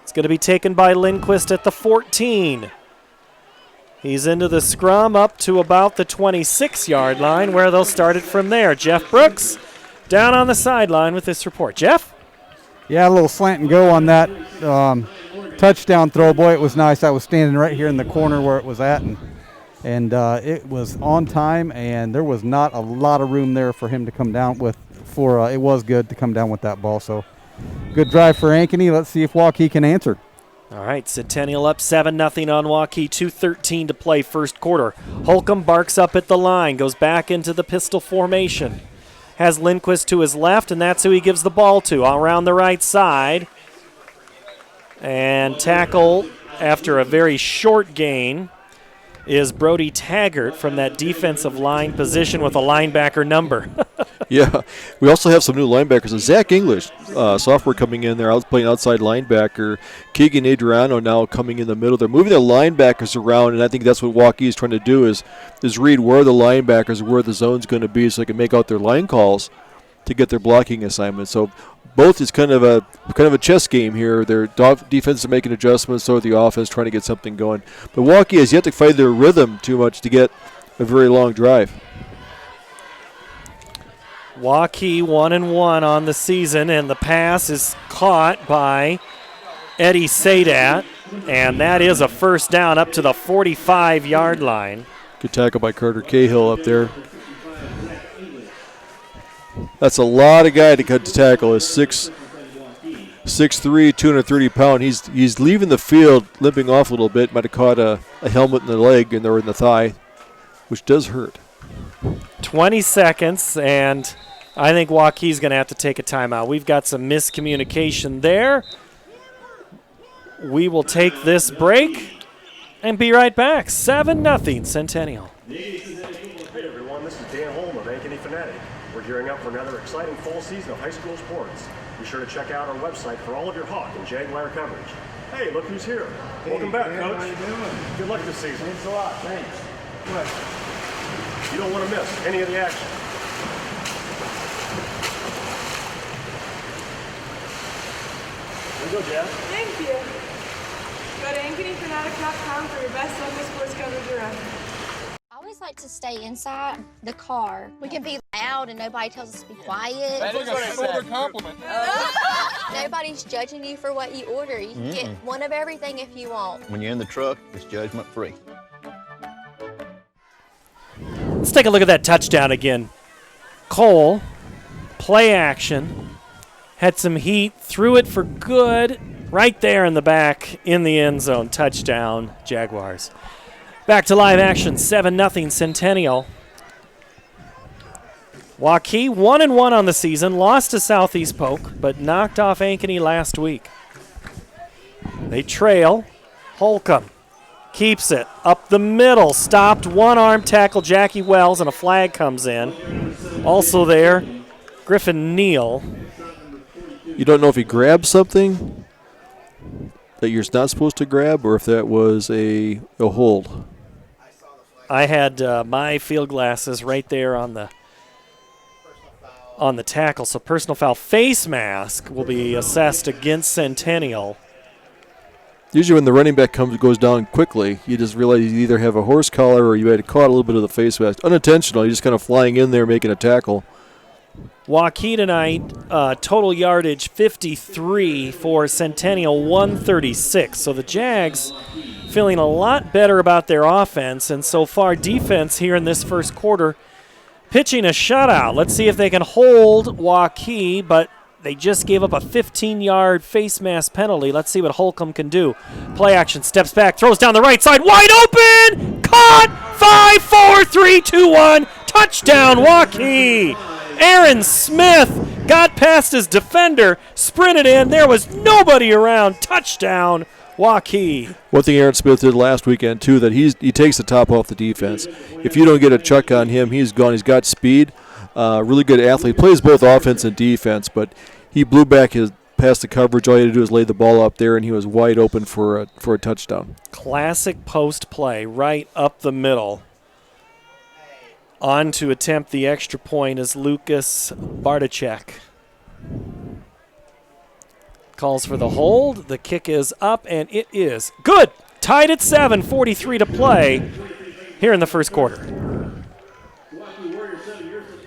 It's going to be taken by Lindquist at the 14. He's into the scrum up to about the 26-yard line, where they'll start it from there. Jeff Brooks down on the sideline with this report. Jeff? Yeah, a little slant and go on that touchdown throw. Boy, it was nice. I was standing right here in the corner where it was at, and it was on time, and there was not a lot of room there for him to come down with. It was good to come down with that ball. So good drive for Ankeny. Let's see if Waukee can answer. All right, Centennial up 7-0 on Waukee, 2:13 to play first quarter. Holcomb barks up at the line, goes back into the pistol formation. Has Lindquist to his left, and that's who he gives the ball to, around the right side. And tackle after a very short gain is Brody Taggart from that defensive line position with a linebacker number. Yeah, we also have some new linebackers. Zach English, sophomore coming in there, playing outside linebacker. Keegan Adriano now coming in the middle. They're moving their linebackers around, and I think that's what Waukee is trying to do is read where the linebackers, where the zone's going to be, so they can make out their line calls to get their blocking assignments. So both is kind of a chess game here. Their defense is making adjustments, so the offense trying to get something going. But Waukee has yet to find their rhythm too much to get a very long drive. Waukee 1-1 on the season, and the pass is caught by Eddie Sadat, and that is a first down up to the 45-yard line. Good tackle by Carter Cahill up there. That's a lot of guy to cut to tackle. Is 6'3", 230-pound. He's leaving the field, limping off a little bit. Might have caught a helmet in the leg and or in the thigh, which does hurt. 20 seconds, and I think Waukee's going to have to take a timeout. We've got some miscommunication there. We will take this break and be right back. 7-0 Centennial. Hey everyone, this is Dan Holm of Ankeny Fanatic. We're gearing up for another exciting fall season of high school sports. Be sure to check out our website for all of your Hawk and Jaguar coverage. Hey, look who's here. Welcome back, Coach. How you doing? Good luck this season. Thanks a lot. Thanks. What? You don't want to miss any of the action. There you go, Jeff. Thank you. Go to AnkenyFanatic.com for your best local sports coverage around. I always like to stay inside the car. We can be loud and nobody tells us to be quiet. That is a shoulder compliment. Nobody's judging you for what you order. You can get one of everything if you want. When you're in the truck, it's judgment free. Let's take a look at that touchdown again. Cole, play action, had some heat, threw it for good, right there in the back in the end zone. Touchdown, Jaguars. Back to live action, 7-0 Centennial. Waukee 1-1 on the season, lost to Southeast Polk, but knocked off Ankeny last week. They trail. Holcomb keeps it up the middle, stopped, one-arm tackle Jackie Wells, and a flag comes in. Also there, Griffin Neal. You don't know if he grabbed something that you're not supposed to grab, or if that was a hold. I had my field glasses right there on the tackle, so personal foul. Face mask will be assessed against Centennial. Usually when the running back goes down quickly, you just realize you either have a horse collar or you had caught a little bit of the face mask. Unintentional, you're just kind of flying in there making a tackle. Waukee tonight, total yardage 53 for Centennial 136. So the Jags feeling a lot better about their offense, and so far defense here in this first quarter pitching a shutout. Let's see if they can hold Waukee, but they just gave up a 15-yard face mask penalty. Let's see what Holcomb can do. Play action, steps back, throws down the right side, wide open! Caught! 5, 4, 3, 2, 1. Touchdown, Waukee! Aaron Smith got past his defender, sprinted in. There was nobody around. Touchdown, Waukee. One thing Aaron Smith did last weekend, too, that he takes the top off the defense. If you don't get a chuck on him, he's gone. He's got speed. Really good athlete. Plays both offense and defense, but he blew back past the coverage. All he had to do was lay the ball up there, and he was wide open for a touchdown. Classic post play right up the middle. On to attempt the extra point is Lucas Bartacek. Calls for the hold. The kick is up, and it is good. Tied at 7, 43 to play here in the first quarter.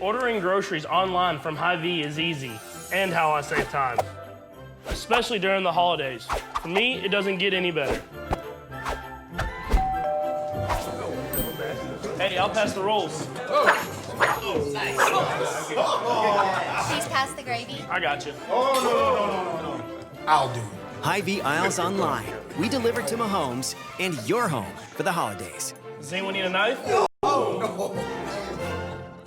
Ordering groceries online from Hy-Vee is easy, and how I save time, especially during the holidays. For me, it doesn't get any better. Hey, I'll pass the rolls. Please pass the gravy. I got you. No. I'll do it. Hy-Vee Aisles Online. We deliver to Mahomes and your home for the holidays. Does anyone need a knife?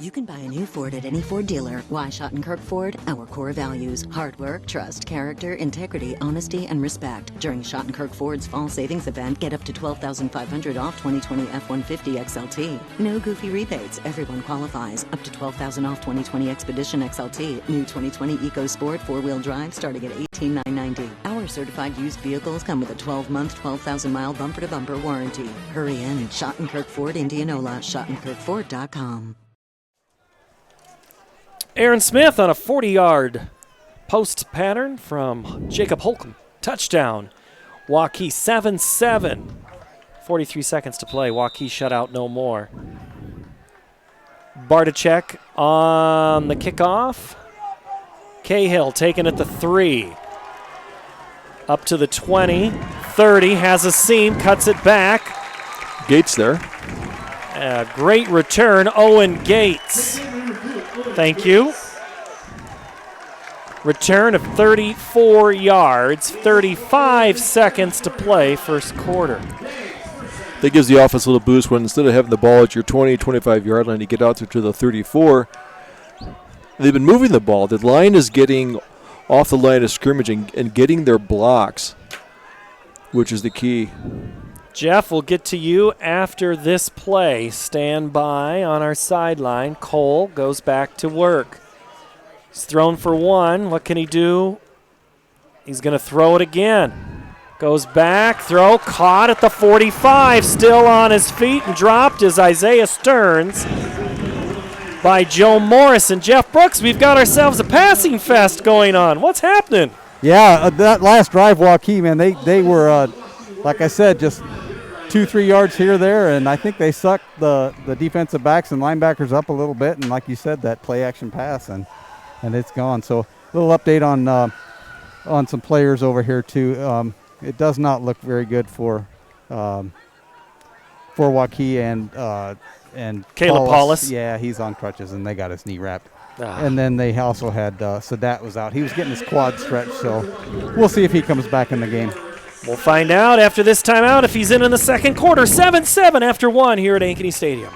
You can buy a new Ford at any Ford dealer. Why Schottenkirk Ford? Our core values: hard work, trust, character, integrity, honesty, and respect. During Schottenkirk Ford's fall savings event, get up to $12,500 off 2020 F-150 XLT. No goofy rebates. Everyone qualifies. Up to $12,000 off 2020 Expedition XLT. New 2020 EcoSport 4-wheel drive starting at $18,990. Our certified used vehicles come with a 12-month, 12,000-mile bumper-to-bumper warranty. Hurry in. Schottenkirk Ford, Indianola. SchottenkirkFord.com. Aaron Smith on a 40-yard post pattern from Jacob Holcomb. Touchdown. Waukee 7-7. 43 seconds to play. Waukee shutout no more. Bartacek on the kickoff. Cahill taking it to 3. Up to the 20. 30. Has a seam. Cuts it back. Gates there. A great return. Owen Gates. Thank you. Return of 34 yards, 35 seconds to play first quarter. That gives the offense a little boost when instead of having the ball at your 20, 25-yard line, you get out there to the 34. They've been moving the ball. The line is getting off the line of scrimmage and getting their blocks, which is the key. Jeff, we'll get to you after this play. Stand by on our sideline. Cole goes back to work. He's thrown for 1. What can he do? He's going to throw it again. Goes back, throw, caught at the 45. Still on his feet and dropped is Isaiah Stearns by Joe Morris. And Jeff Brooks, we've got ourselves a passing fest going on. What's happening? Yeah, that last drive, Waukee, man, they were, like I said, just 2-3 yards here, there, and I think they sucked the defensive backs and linebackers up a little bit, and like you said, that play-action pass, and it's gone. So a little update on on some players over here too. It does not look very good for Waukee and Caleb Paulus. Yeah, he's on crutches and they got his knee wrapped. Ah. And then they also had Sadat was out. He was getting his quad stretched, so we'll see if he comes back in the game. We'll find out after this timeout if he's in the second quarter. 7-7 after 1 here at Ankeny Stadium.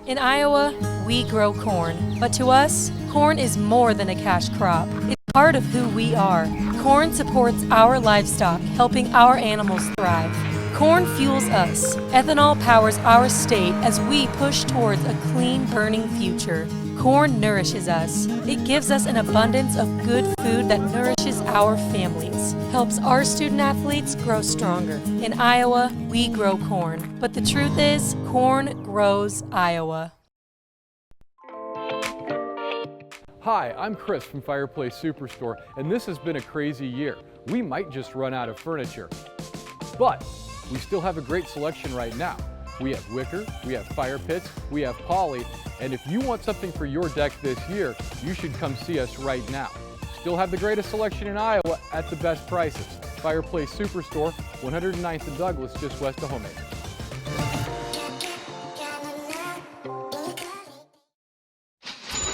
In Iowa, we grow corn. But to us, corn is more than a cash crop. It's part of who we are. Corn supports our livestock, helping our animals thrive. Corn fuels us. Ethanol powers our state as we push towards a clean burning future. Corn nourishes us. It gives us an abundance of good food that nourishes our families, helps our student athletes grow stronger. In Iowa, we grow corn. But the truth is, corn grows Iowa. Hi, I'm Chris from Fireplace Superstore, and this has been a crazy year. We might just run out of furniture. But we still have a great selection right now. We have wicker, we have fire pits, we have poly, and if you want something for your deck this year, you should come see us right now. Still have the greatest selection in Iowa at the best prices. Fireplace Superstore, 109th and Douglas, just west of Homeacres.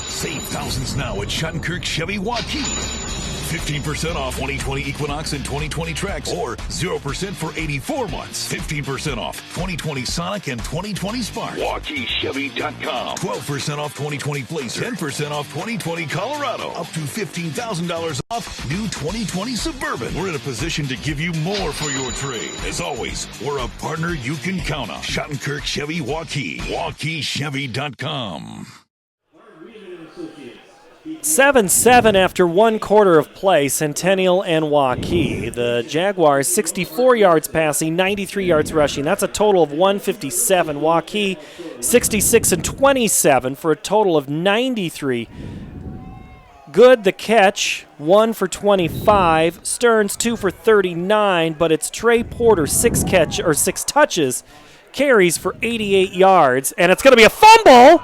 Save thousands now at Schottenkirk Chevy Waukee. 15% off 2020 Equinox and 2020 Trax, or 0% for 84 months. 15% off 2020 Sonic and 2020 Spark. WaukeeChevy.com. 12% off 2020 Blazer. 10% off 2020 Colorado. Up to $15,000 off new 2020 Suburban. We're in a position to give you more for your trade. As always, we're a partner you can count on. Schottenkirk Chevy Waukee. WaukeeChevy.com. 7-7 after 1 quarter of play, Centennial and Waukee. The Jaguars 64 yards passing, 93 yards rushing. That's a total of 157. Waukee 66 and 27 for a total of 93. Good the catch, 1 for 25. Stearns 2 for 39, but it's Trey Porter 6 touches, carries for 88 yards, and it's going to be a fumble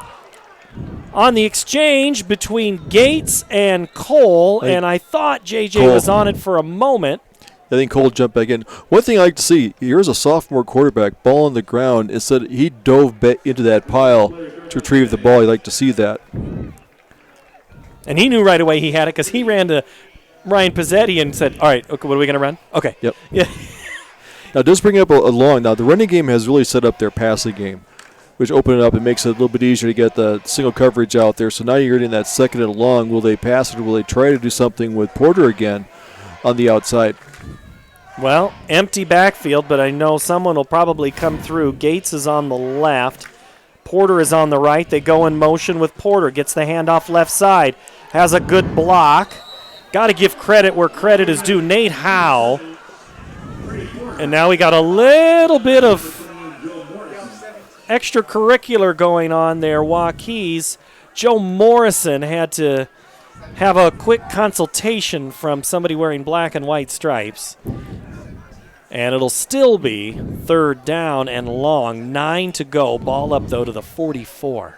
on the exchange between Gates and Cole, and I thought JJ was on it for a moment. I think Cole jumped back in. One thing I like to see, here's a sophomore quarterback, ball on the ground. Instead, he dove back into that pile to retrieve the ball. You like to see that. And he knew right away he had it because he ran to Ryan Pizzetti and said, all right, okay, what are we going to run? Okay. Yep. Yeah. Now, just bring up a long. Now, the running game has really set up their passing game, which open it up and makes it a little bit easier to get the single coverage out there. So now you're getting that second and long. Will they pass it or will they try to do something with Porter again on the outside? Well, empty backfield, but I know someone will probably come through. Gates is on the left. Porter is on the right. They go in motion with Porter. Gets the handoff left side. Has a good block. Got to give credit where credit is due. Nate Howe. And now we got a little bit of extracurricular going on there. Waukee's Joe Morrison had to have a quick consultation from somebody wearing black and white stripes. And it'll still be 3rd down and long. 9 to go. Ball up, though, to the 44.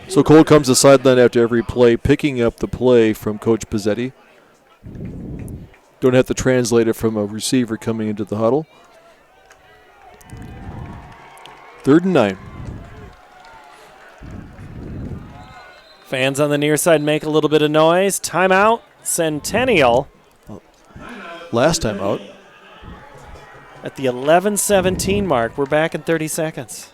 So Cole comes to sideline after every play, picking up the play from Coach Pizzetti. Don't have to translate it from a receiver coming into the huddle. 3rd and 9. Fans on the near side make a little bit of noise. Timeout, Centennial. Last time out. At the 11:17 mark, we're back in 30 seconds.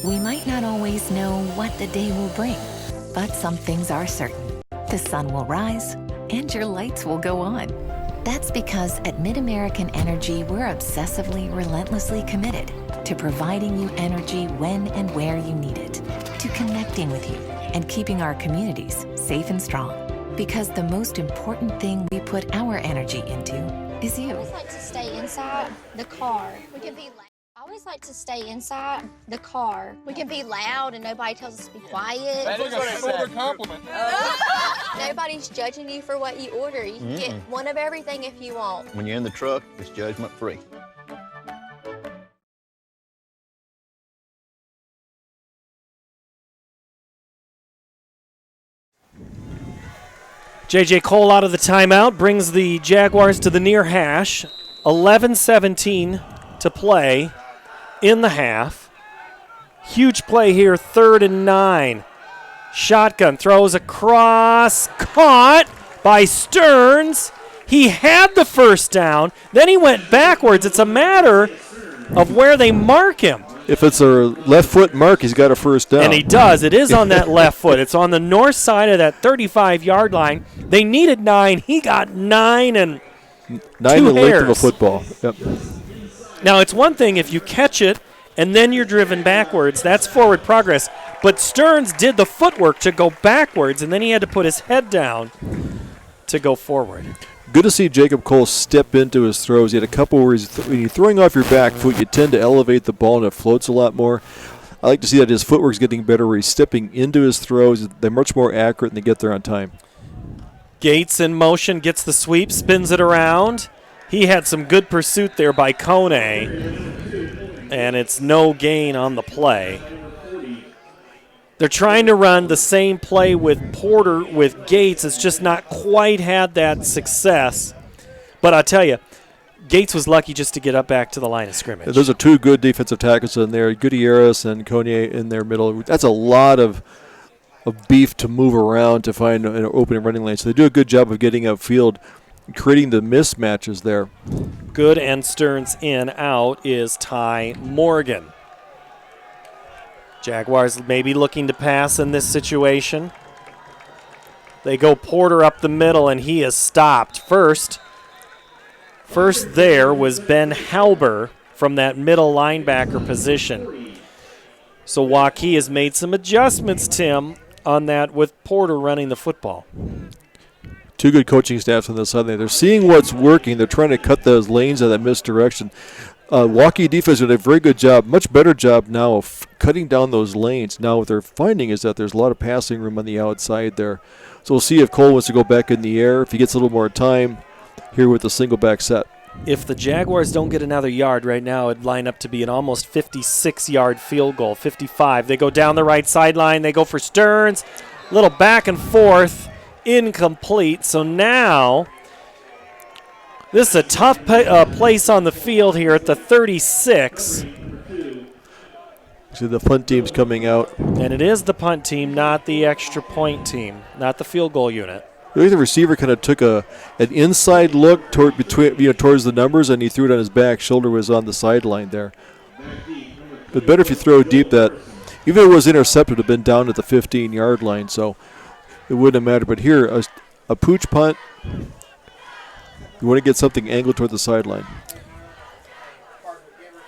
We might not always know what the day will bring, but some things are certain. The sun will rise and your lights will go on. That's because at MidAmerican Energy, we're obsessively, relentlessly committed to providing you energy when and where you need it, to connecting with you and keeping our communities safe and strong. Because the most important thing we put our energy into is you. I always like to stay inside the car. We can be loud. I always like to stay inside the car. We can be loud and nobody tells us to be quiet. That is a shoulder compliment. Nobody's judging you for what you order. You can get one of everything if you want. When you're in the truck, it's judgment free. J.J. Cole out of the timeout brings the Jaguars to the near hash. 11-17 to play in the half. Huge play here, 3rd and 9. Shotgun throws across, caught by Stearns. He had the first down, then he went backwards. It's a matter of where they mark him. If it's a left foot mark, he's got a first down. And he does. It is on that left foot. It's on the north side of that 35-yard line. They needed 9. He got 9 and 9 2 the length of a hairs. football. Yep. Now, it's one thing if you catch it and then you're driven backwards. That's forward progress. But Stearns did the footwork to go backwards, and then he had to put his head down to go forward. Good to see Jacob Cole step into his throws. He had a couple where when you're throwing off your back foot, you tend to elevate the ball and it floats a lot more. I like to see that his footwork's getting better where he's stepping into his throws. They're much more accurate and they get there on time. Gates in motion, gets the sweep, spins it around. He had some good pursuit there by Kone, and it's no gain on the play. They're trying to run the same play with Porter, with Gates. It's just not quite had that success. But I'll tell you, Gates was lucky just to get up back to the line of scrimmage. Those are two good defensive tackles in there. Gutierrez and Kone in their middle. That's a lot of beef to move around to find an open running lane. So they do a good job of getting upfield, creating the mismatches there. Good and Stearns in. Out is Ty Morgan. Jaguars maybe looking to pass in this situation. They go Porter up the middle, and he is stopped. First there was Ben Halber from that middle linebacker position. So Waukee has made some adjustments, Tim, on that with Porter running the football. Two good coaching staffs on this side. They're seeing what's working. They're trying to cut those lanes out of that misdirection. Waukee defense did a very good job, much better job now of cutting down those lanes. Now what they're finding is that there's a lot of passing room on the outside there. So we'll see if Cole wants to go back in the air, if he gets a little more time here with the single back set. If the Jaguars don't get another yard right now, it'd line up to be an almost 56-yard field goal, 55. They go down the right sideline. They go for Stearns. Little back and forth, incomplete. So now this is a tough place on the field here at the 36. See the punt team's coming out. And it is the punt team, not the extra point team, not the field goal unit. I think the receiver kind of took an inside look towards the numbers, and he threw it on his back. Shoulder was on the sideline there. But better if you throw deep. That even if it was intercepted, it would have been down at the 15-yard line, so it wouldn't have mattered. But here, a pooch punt, you want to get something angled toward the sideline.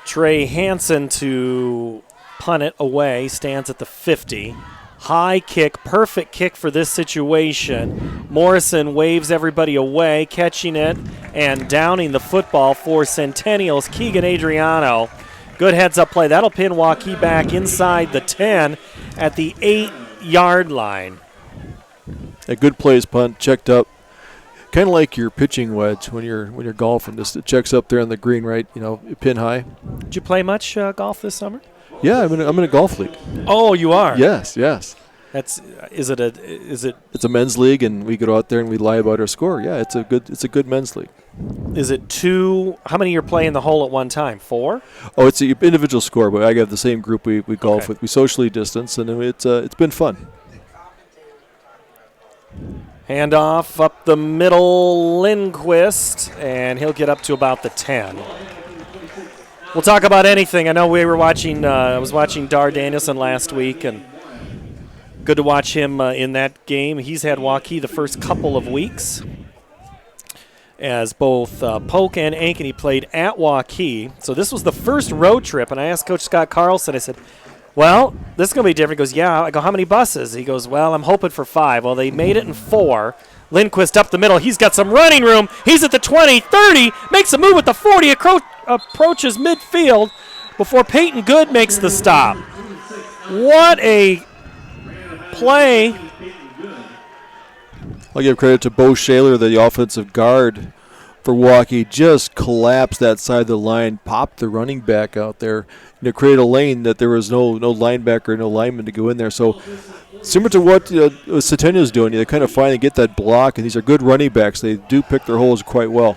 Trey Hansen to punt it away, stands at the 50. High kick, perfect kick for this situation. Morrison waves everybody away, catching it and downing the football for Centennial's Keegan Adriano. Good heads-up play. That'll pin Waukee back inside the 10 at the 8-yard line. A good plays punt, checked up. Kind of like your pitching wedge when you're golfing. Just it checks up there on the green, right? Pin high. Did you play much golf this summer? Yeah, I'm in a golf league. Oh, you are? Yes. It's a men's league, and we go out there and we lie about our score. Yeah, it's a good men's league. Is it two? How many are playing the hole at one time? 4? Oh, it's an individual score, but I got the same group we golf with. We socially distance, and it's been fun. Handoff up the middle, Lindquist, and he'll get up to about the 10. We'll talk about anything. I know we were watching. I was watching Dar Danielson last week, and good to watch him in that game. He's had Waukee the first couple of weeks, as both Polk and Ankeny played at Waukee. So this was the first road trip, and I asked Coach Scott Carlson. I said, "Well, this is going to be different." He goes, "Yeah." I go, "How many buses?" He goes, "Well, I'm hoping for 5." Well, they made it in 4. Lindquist up the middle. He's got some running room. He's at the 20, 30, makes a move at the 40, approaches midfield before Peyton Good makes the stop. What a play. I'll give credit to Bo Shaler, the offensive guard for Waukee just collapsed that side of the line, popped the running back out there, create a lane that there was no linebacker, no lineman to go in there. So similar to what Centennial is doing, they kind of finally get that block, and these are good running backs. They do pick their holes quite well.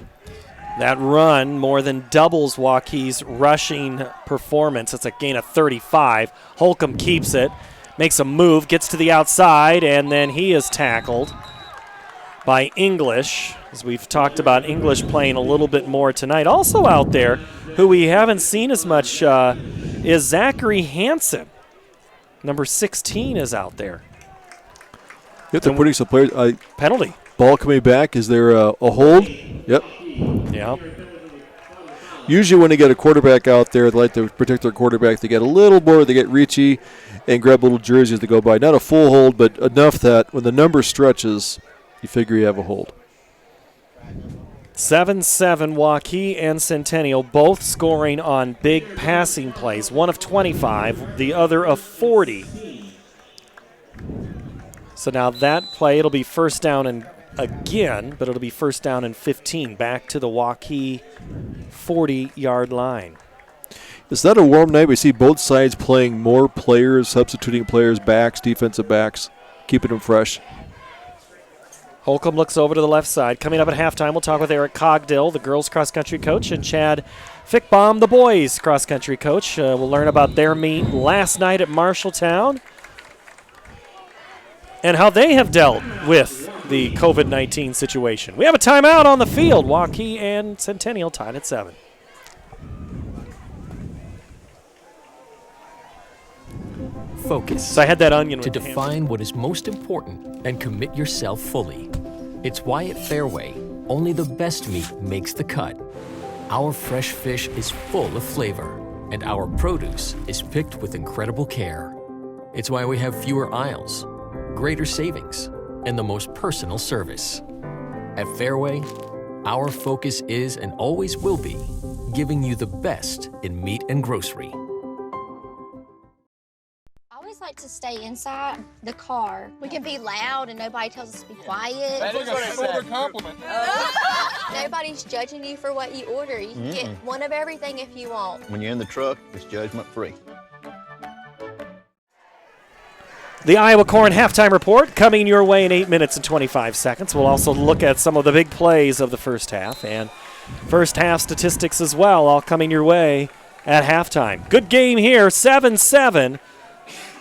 That run more than doubles Waukee's rushing performance. It's a gain of 35. Holcomb keeps it, makes a move, gets to the outside, and then he is tackled by English. As we've talked about English playing a little bit more tonight. Also out there, who we haven't seen as much, is Zachary Hansen. Number 16 is out there. Yep, they're putting some players. Penalty. Ball coming back. Is there a hold? Yep. Yeah. Usually when they get a quarterback out there, they like to protect their quarterback. They get a little more, they get reachy and grab little jerseys to go by. Not a full hold, but enough that when the number stretches, you figure you have a hold. 7-7 Waukee and Centennial both scoring on big passing plays. One of 25, the other of 40. So now that play, it'll be first down and again, but it'll be first down and 15 back to the Waukee 40-yard line. Is that a warm night? We see both sides playing more players, substituting players, backs, defensive backs, keeping them fresh. Holcomb looks over to the left side. Coming up at halftime, we'll talk with Eric Cogdill, the girls cross-country coach, and Chad Fickbaum, the boys cross-country coach. We'll learn about their meet last night at Marshalltown and how they have dealt with the COVID-19 situation. We have a timeout on the field. Waukee and Centennial tied at 7. Focus. So I had that onion to with define what is most important and commit yourself fully. It's why at Fairway, only the best meat makes the cut. Our fresh fish is full of flavor, and our produce is picked with incredible care. It's why we have fewer aisles, greater savings, and the most personal service. At Fairway, our focus is and always will be giving you the best in meat and grocery. I like to stay inside the car. We can be loud and nobody tells us to be quiet. That is a shoulder compliment. Nobody's judging you for what you order. You can get one of everything if you want. When you're in the truck, it's judgment free. The Iowa Corn halftime report coming your way in 8 minutes and 25 seconds. We'll also look at some of the big plays of the first half and first half statistics as well, all coming your way at halftime. Good game here, 7-7.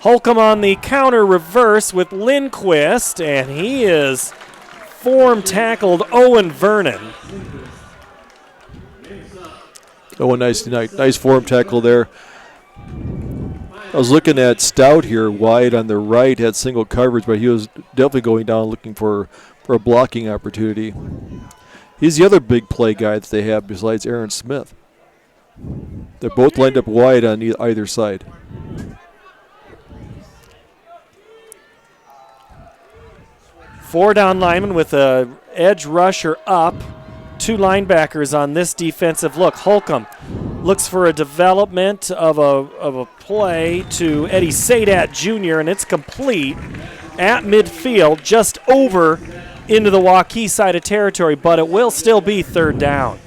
Holcomb on the counter reverse with Lindquist, and he is form tackled Owen Vernon. Oh, nice form tackle there. I was looking at Stout here, wide on the right, had single coverage, but he was definitely going down looking for a blocking opportunity. He's the other big play guy that they have besides Aaron Smith. They're both lined up wide on either side. Four down linemen with a edge rusher up. Two linebackers on this defensive look. Holcomb looks for a development of a play to Eddie Sadat Jr., and it's complete at midfield, just over into the Waukee side of territory, but it will still be third down.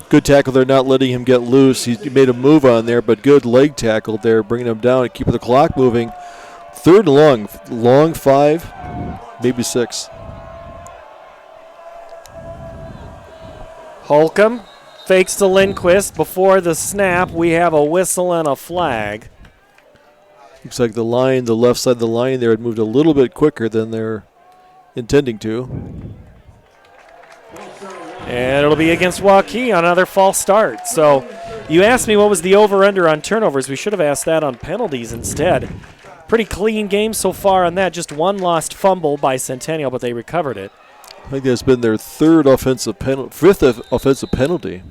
Good tackle there, not letting him get loose. He made a move on there, but good leg tackle there, bringing him down and keeping the clock moving. Third and long 5, maybe 6. Holcomb fakes to Lindquist. Before the snap, we have a whistle and a flag. Looks like the left side of the line there had moved a little bit quicker than they're intending to. And it'll be against Waukee on another false start. So you asked me what was the over-under on turnovers. We should have asked that on penalties instead. Pretty clean game so far on that. Just one lost fumble by Centennial, but they recovered it. I think that's been their fifth offensive penalty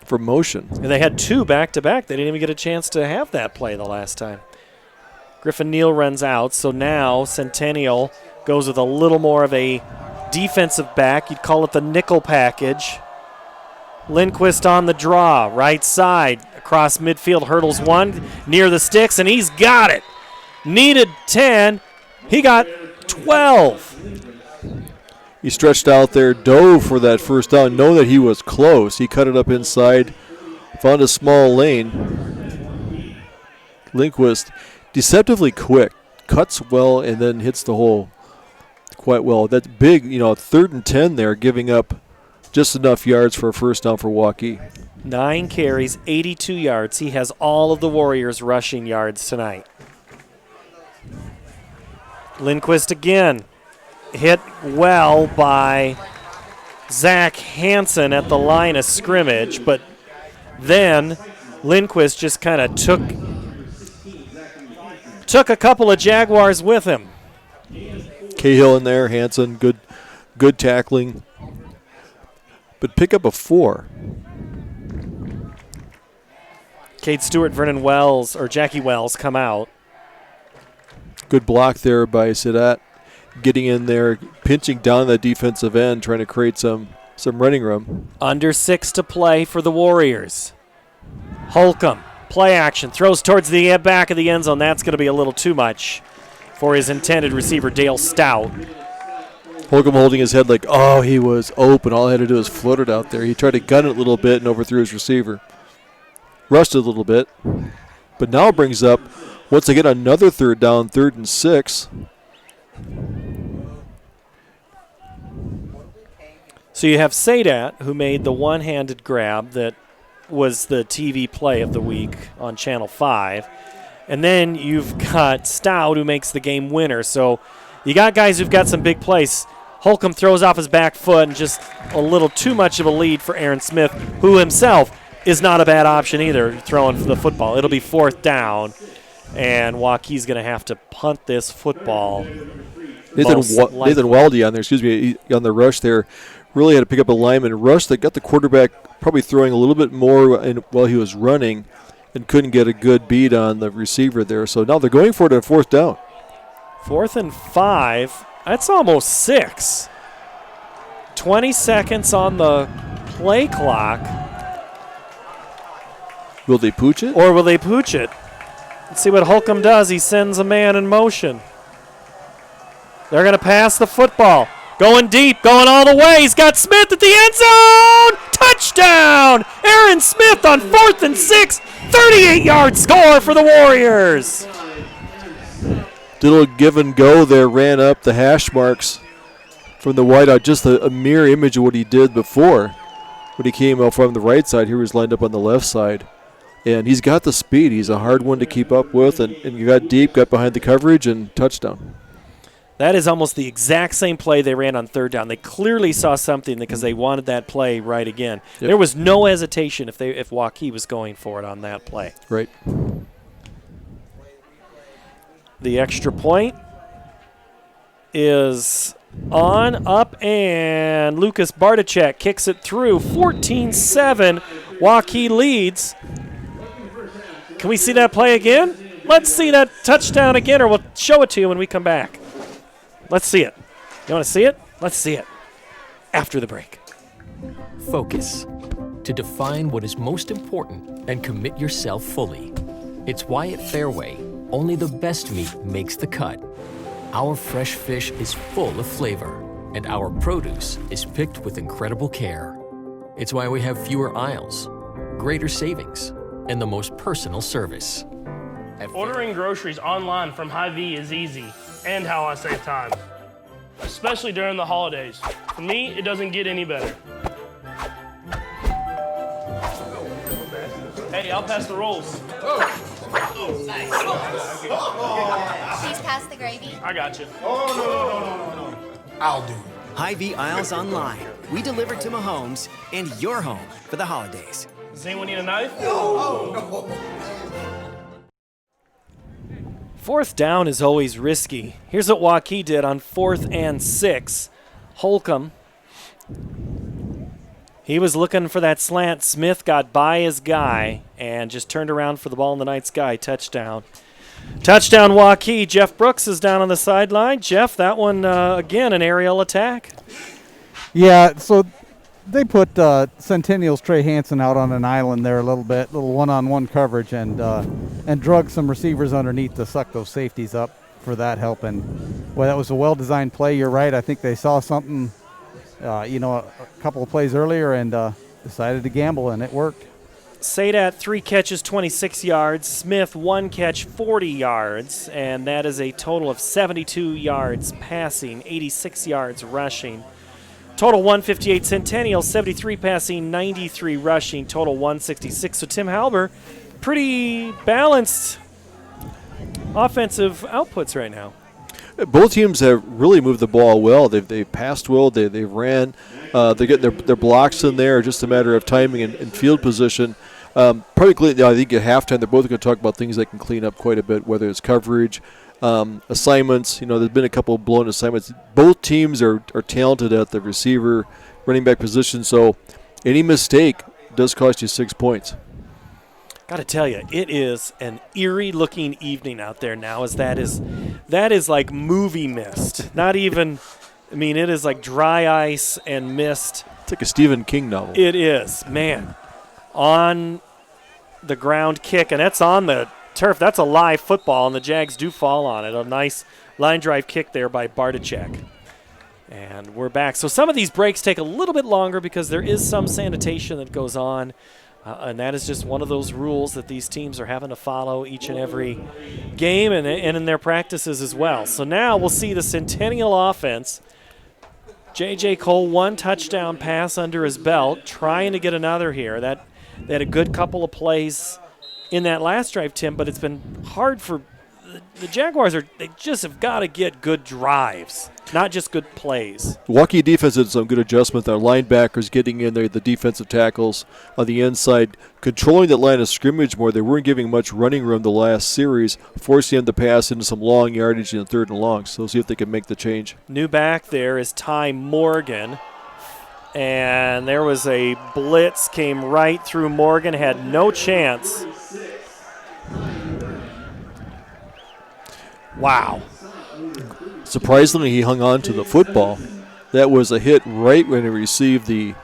for motion. And they had 2 back-to-back. They didn't even get a chance to have that play the last time. Griffin Neal runs out, so now Centennial goes with a little more of a defensive back. You'd call it the nickel package. Lindquist on the draw, right side, across midfield, hurdles one, near the sticks, and he's got it. Needed 10. He got 12. He stretched out there, dove for that first down, knowing that he was close. He cut it up inside, found a small lane. Lindquist, deceptively quick, cuts well, and then hits the hole quite well. That's big, 3rd and 10 there, giving up just enough yards for a first down for Waukee. 9 carries, 82 yards. He has all of the Warriors' rushing yards tonight. Lindquist again. Hit well by Zach Hansen at the line of scrimmage, but then Lindquist just kind of took a couple of Jaguars with him. Cahill in there, Hansen, good tackling, but pick up a 4. Cade Stewart, Vernon Wells, or Jackie Wells come out. Good block there by Sidat. Getting in there, pinching down the defensive end, trying to create some running room. Under 6 to play for the Warriors. Holcomb, play action, throws towards the back of the end zone. That's going to be a little too much for his intended receiver, Dale Stout. Holcomb holding his head like, oh, he was open. All he had to do was float it out there. He tried to gun it a little bit and overthrew his receiver. Rushed it a little bit. But now brings up, once again, another 3rd down, 3rd and 6. So you have Sadat, who made the one-handed grab that was the TV play of the week on Channel 5. And then you've got Stout, who makes the game winner. So you got guys who've got some big plays. Holcomb throws off his back foot, and just a little too much of a lead for Aaron Smith, who himself is not a bad option either, throwing for the football. It'll be 4th down, and Waukee's going to have to punt this football. Nathan Waldy on there, on the rush there, really had to pick up a lineman rush that got the quarterback probably throwing a little bit more while he was running and couldn't get a good beat on the receiver there. So now they're going for it on 4th down. 4th and 5. That's almost 6. 20 seconds on the play clock. Will they pooch it? Or will they pooch it? Let's see what Holcomb does. He sends a man in motion. They're going to pass the football. Going deep, going all the way. He's got Smith at the end zone. Touchdown! Aaron Smith on 4th and 6. 38-yard score for the Warriors. Little give and go there, ran up the hash marks from the wideout. Just a mirror image of what he did before when he came out from the right side. Here he was lined up on the left side. And he's got the speed. He's a hard one to keep up with. And you got deep, got behind the coverage, and touchdown. That is almost the exact same play they ran on 3rd down. They clearly saw something because they wanted that play right again. Yep. There was no hesitation if Waukee was going for it on that play. Right. The extra point is on up, and Lucas Bartacek kicks it through. 14-7. Waukee leads. Can we see that play again? Let's see that touchdown again, or we'll show it to you when we come back. Let's see it. You want to see it? Let's see it after the break. Focus. To define what is most important and commit yourself fully. It's why at Fairway, only the best meat makes the cut. Our fresh fish is full of flavor, and our produce is picked with incredible care. It's why we have fewer aisles, greater savings, and the most personal service. Ordering groceries online from Hy-Vee is easy, and how I save time, especially during the holidays. For me, it doesn't get any better. Hey, I'll pass the rolls. Nice. Please pass the gravy. I got you. No. I'll do it. Hy-Vee aisles online. We deliver to Mahomes and your home for the holidays. Does anyone need a knife? No. 4th down is always risky. Here's what Waukee did on 4th and 6. Holcomb, he was looking for that slant. Smith got by his guy and just turned around for the ball in the night sky. Touchdown. Touchdown, Waukee. Jeff Brooks is down on the sideline. Jeff, that one, again, an aerial attack. Yeah, so they put Centennial's Trey Hansen out on an island there a little bit, little one-on-one coverage, and drug some receivers underneath to suck those safeties up for that help. And, well, that was a well-designed play. You're right. I think they saw something a couple of plays earlier and decided to gamble, and it worked. Sadat, 3 catches, 26 yards. Smith, 1 catch, 40 yards. And that is a total of 72 yards passing, 86 yards rushing. Total 158. Centennial, 73 passing, 93 rushing. Total 166. So Tim Halber, pretty balanced offensive outputs right now. Both teams have really moved the ball well. They've passed well. They ran. They're getting their blocks in there. Just a matter of timing and field position. Probably, I think at halftime they're both going to talk about things they can clean up quite a bit, whether it's coverage, assignments. There's been a couple of blown assignments. Both teams are talented at the receiver, running back position. So any mistake does cost you 6 points. Got to tell you, it is an eerie-looking evening out there now. That is like movie mist. Not even, it is like dry ice and mist. It's like a Stephen King novel. It is, man. On the ground kick, and that's on the turf. That's a live football, and the Jags do fall on it. A nice line drive kick there by Bartacek. And we're back. So some of these breaks take a little bit longer because there is some sanitation that goes on. And that is just one of those rules that these teams are having to follow each and every game and in their practices as well. So now we'll see the Centennial offense. J.J. Cole, 1 touchdown pass under his belt, trying to get another here. They had a good couple of plays in that last drive, Tim, but it's been hard for the Jaguars. They just have got to get good drives, not just good plays. Waukee defense did some good adjustments. Their linebackers getting in there, the defensive tackles on the inside, controlling that line of scrimmage more. They weren't giving much running room the last series, forcing them to pass into some long yardage in the 3rd and long. So we'll see if they can make the change. New back there is Ty Morgan. And there was a blitz, came right through Morgan, had no chance. Wow. Surprisingly, he hung on to the football. That was a hit right when he received the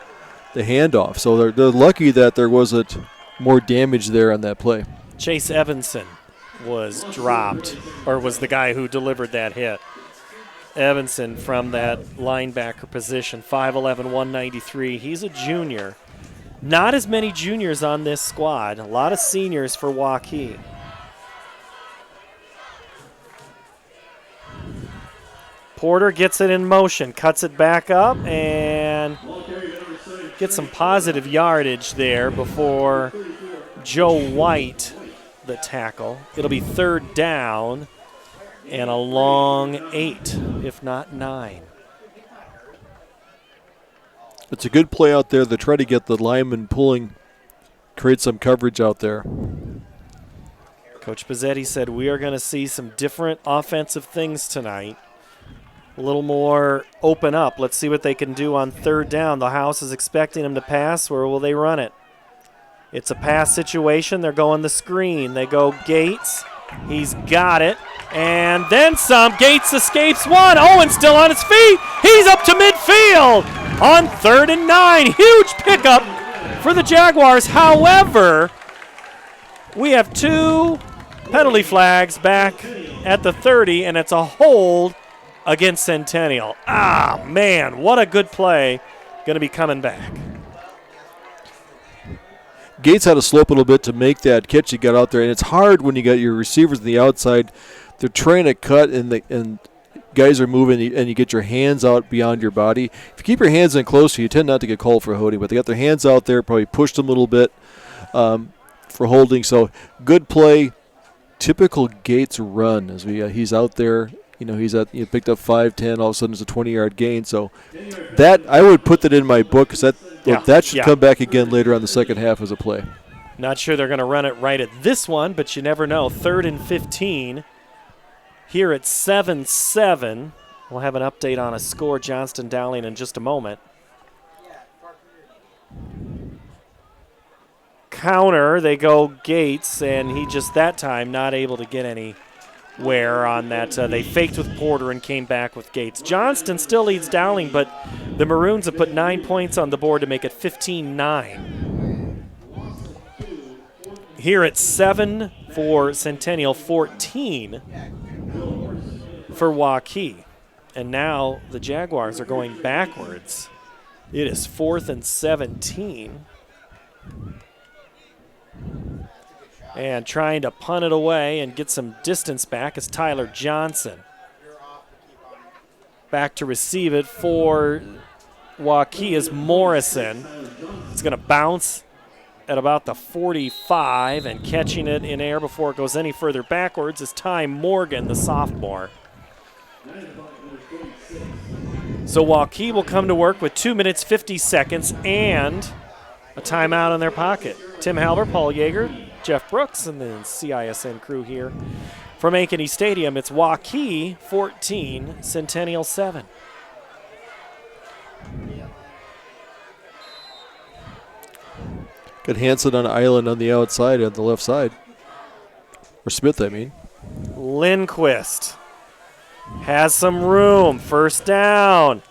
handoff. So they're lucky that there wasn't more damage there on that play. Chase Evanson was dropped, or was the guy who delivered that hit. Evanson from that linebacker position, 5'11", 193. He's a junior. Not as many juniors on this squad. A lot of seniors for Waukee. Porter gets it in motion, cuts it back up, and gets some positive yardage there before Joe White, the tackle. It'll be 3rd down and a long 8, if not 9. It's a good play out there. They try to get the lineman pulling, create some coverage out there. Coach Pizzetti said we are going to see some different offensive things tonight. A little more open up. Let's see what they can do on 3rd down. The house is expecting them to pass. Where will they run it? It's a pass situation. They're going the screen. They go Gates. He's got it. And then some. Gates escapes one. Owen's still on his feet. He's up to midfield on 3rd and 9. Huge pickup for the Jaguars. However, we have 2 penalty flags back at the 30, and it's a hold against Centennial. Ah, man, what a good play. Going to be coming back. Gates had to slope a little bit to make that catch. He got out there, and it's hard when you got your receivers on the outside. They're trying to cut, and guys are moving, and you get your hands out beyond your body. If you keep your hands in closer, you tend not to get called for holding, but they got their hands out there, probably pushed them a little bit for holding. So good play. Typical Gates run as he's out there. He's picked up 5-10. All of a sudden, it's a 20-yard gain. So that I would put that in my book because that should come back again later on the second half as a play. Not sure they're going to run it right at this one, but you never know. 3rd and 15 here at 7-7. We'll have an update on a score, Johnston Dowling, in just a moment. Counter, they go Gates, and he just that time not able to get anywhere on that. They faked with Porter and came back with Gates. Johnston still leads Dowling, but the Maroons have put 9 points on the board to make it 15-9. Here at 7 for Centennial, 14 for Waukee. And now the Jaguars are going backwards It is 4th and 17. And trying to punt it away and get some distance back is Tyler Johnson. Back to receive it for Waukee is Morrison. It's going to bounce at about the 45, and catching it in air before it goes any further backwards is Ty Morgan, the sophomore. So Waukee will come to work with 2 minutes, 50 seconds, and a timeout in their pocket. Tim Halber, Paul Yeager, Jeff Brooks, and the CISN crew here. From Ankeny Stadium, it's Waukee 14, Centennial 7. Got Hanson on island on the outside on the left side. Or Smith, I mean. Lindquist has some room. First down.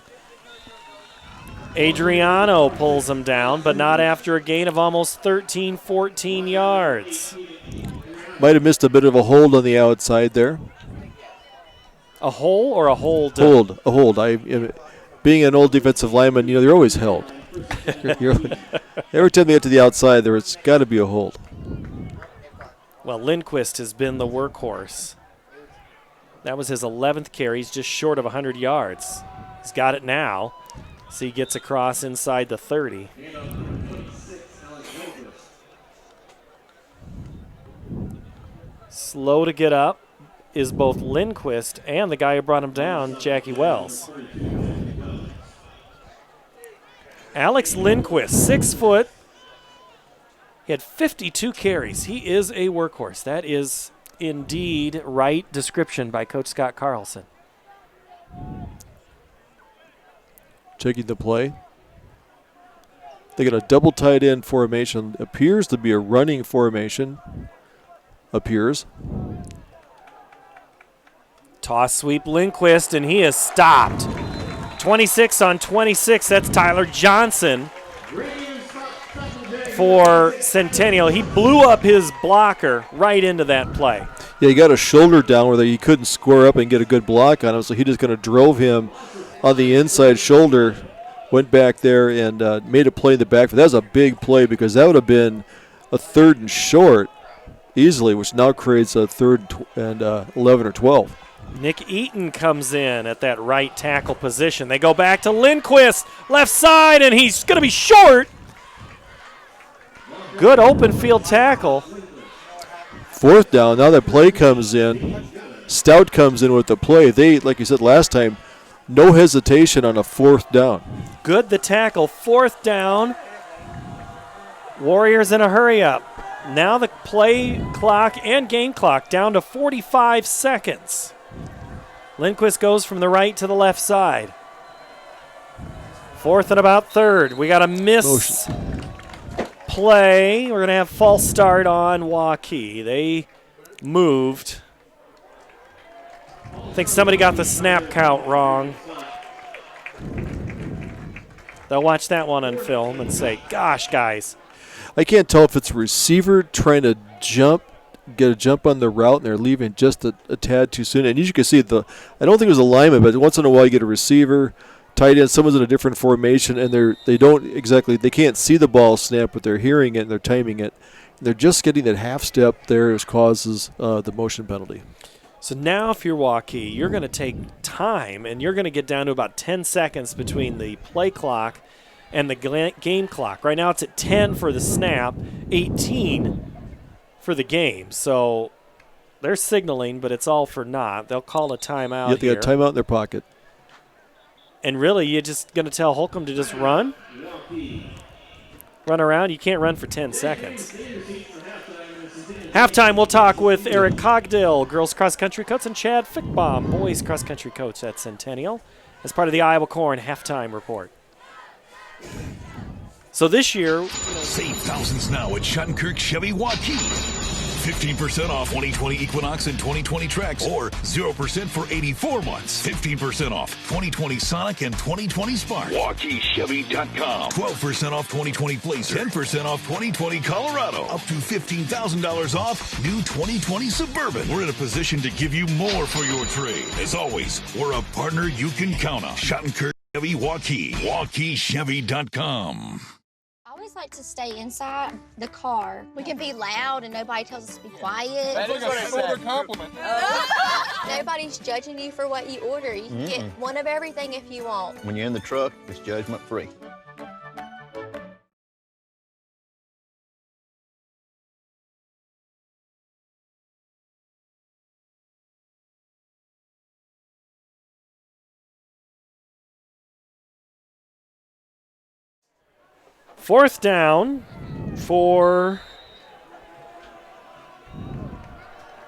Adriano pulls him down, but not after a gain of almost 13, 14 yards. Might have missed a bit of a hold on the outside there. A hole or a hold? Hold, a hold. Being an old defensive lineman, they're always held. Every time they get to the outside, there's got to be a hold. Well, Lindquist has been the workhorse. That was his 11th carry. He's just short of 100 yards. He's got it now. So he gets across inside the 30. Slow to get up is both Lindquist and the guy who brought him down, Jackie Wells. Alex Lindquist, 6 foot. He had 52 carries. He is a workhorse. That is indeed right description by Coach Scott Carlson. Checking the play. They got a double tight end formation. Appears to be a running formation. Appears. Toss sweep Lindquist, and he is stopped. 26 on 26. That's Tyler Johnson for Centennial. He blew up his blocker right into that play. Yeah, he got a shoulder down where he couldn't square up and get a good block on him, so he just kind of drove him on the inside shoulder, went back there and made a play in the backfield. That was a big play because that would have been a 3rd and short easily, which now creates a 3rd and 11 or 12. Nick Eaton comes in at that right tackle position. They go back to Lindquist, left side, and he's going to be short. Good open field tackle. 4th down. Now that play comes in. Stout comes in with the play. They, like you said last time, no hesitation on a 4th down. Good the tackle. 4th down. Warriors in a hurry up. Now the play clock and game clock down to 45 seconds. Lindquist goes from the right to the left side. 4th and about 3rd. We got a miss play. We're going to have false start on Waukee. They moved. I think somebody got the snap count wrong. They'll watch that one on film and say, gosh, guys. I can't tell if it's a receiver trying to get a jump on the route, and they're leaving just a tad too soon. And as you can see, I don't think it was a lineman, but once in a while you get a receiver, tight end, someone's in a different formation, and they can't see the ball snap, but they're hearing it and they're timing it. And they're just getting that half step there, which causes the motion penalty. So now if you're Waukee, you're going to take time, and you're going to get down to about 10 seconds between the play clock and the game clock. Right now it's at 10 for the snap, 18 for the game. So they're signaling, but it's all for naught. They'll call a timeout They got a timeout in their pocket. And really, you're just going to tell Holcomb to just run? Run around? You can't run for 10 seconds. Halftime, we'll talk with Eric Cogdill, girls cross-country coach, and Chad Fickbaum, boys cross-country coach at Centennial, as part of the Iowa Corn halftime report. So this year, save thousands now at Schottenkirk Chevy Waukee. 15% off 2020 Equinox and 2020 Trax, or 0% for 84 months. 15% off 2020 Sonic and 2020 Spark. WaukeeChevy.com. 12% off 2020 Blazer. 10% off 2020 Colorado. Up to $15,000 off new 2020 Suburban. We're in a position to give you more for your trade. As always, we're a partner you can count on. Schottenkirk. Chevy Waukee. WaukeeChevy.com. I always like to stay inside the car. We can be loud and nobody tells us to be quiet. That is a compliment. Nobody's judging you for what you order. You can get one of everything if you want. When you're in the truck, it's judgment free. Fourth down for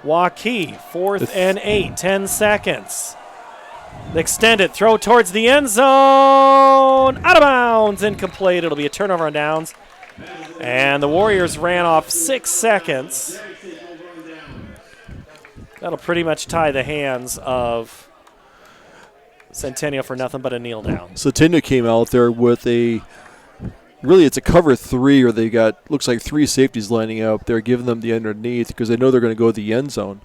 Waukee. 4th and 8, 10 seconds. Extend it, throw towards the end zone. Out of bounds, incomplete. It'll be a turnover on downs. And the Warriors ran off 6 seconds. That'll pretty much tie the hands of Centennial for nothing but a kneel down. Centennial came out there with really, it's a cover 3, or they got, looks like 3 safeties lining up. They're giving them the underneath because they know they're going to go to the end zone.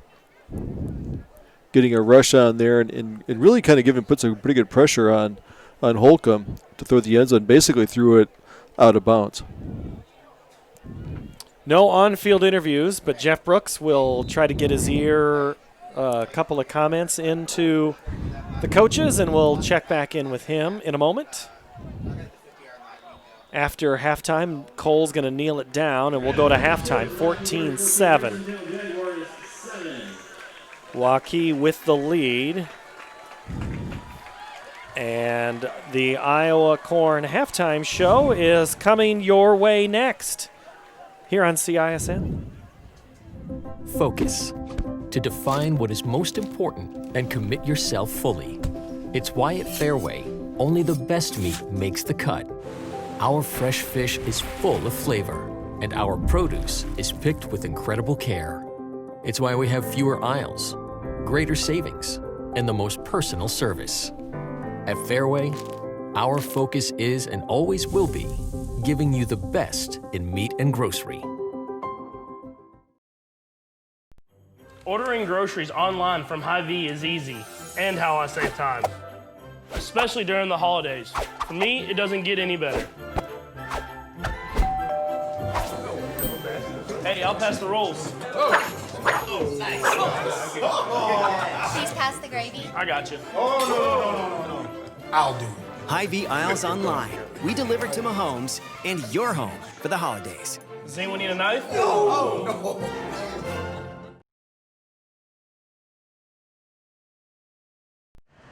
Getting a rush on there and really kind of put some pretty good pressure on Holcomb to throw the end zone. Basically threw it out of bounds. No on-field interviews, but Jeff Brooks will try to get his ear a couple of comments into the coaches, and we'll check back in with him in a moment. After halftime, Cole's going to kneel it down, and we'll go to halftime, 14-7. Waukee with the lead. And the Iowa Corn halftime show is coming your way next here on CISM. Focus. To define what is most important and commit yourself fully. It's why at Fairway, only the best meat makes the cut. Our fresh fish is full of flavor, and our produce is picked with incredible care. It's why we have fewer aisles, greater savings, and the most personal service. At Fairway, our focus is and always will be giving you the best in meat and grocery. Ordering groceries online from Hy-Vee is easy, and how I save time, especially during the holidays. For me, it doesn't get any better. Hey, I'll pass the rolls. Nice. Please pass the gravy. I got you. No. I'll do it. Hy-Vee Aisles Online. We deliver to Mahomes and your home for the holidays. Does anyone need a knife? No.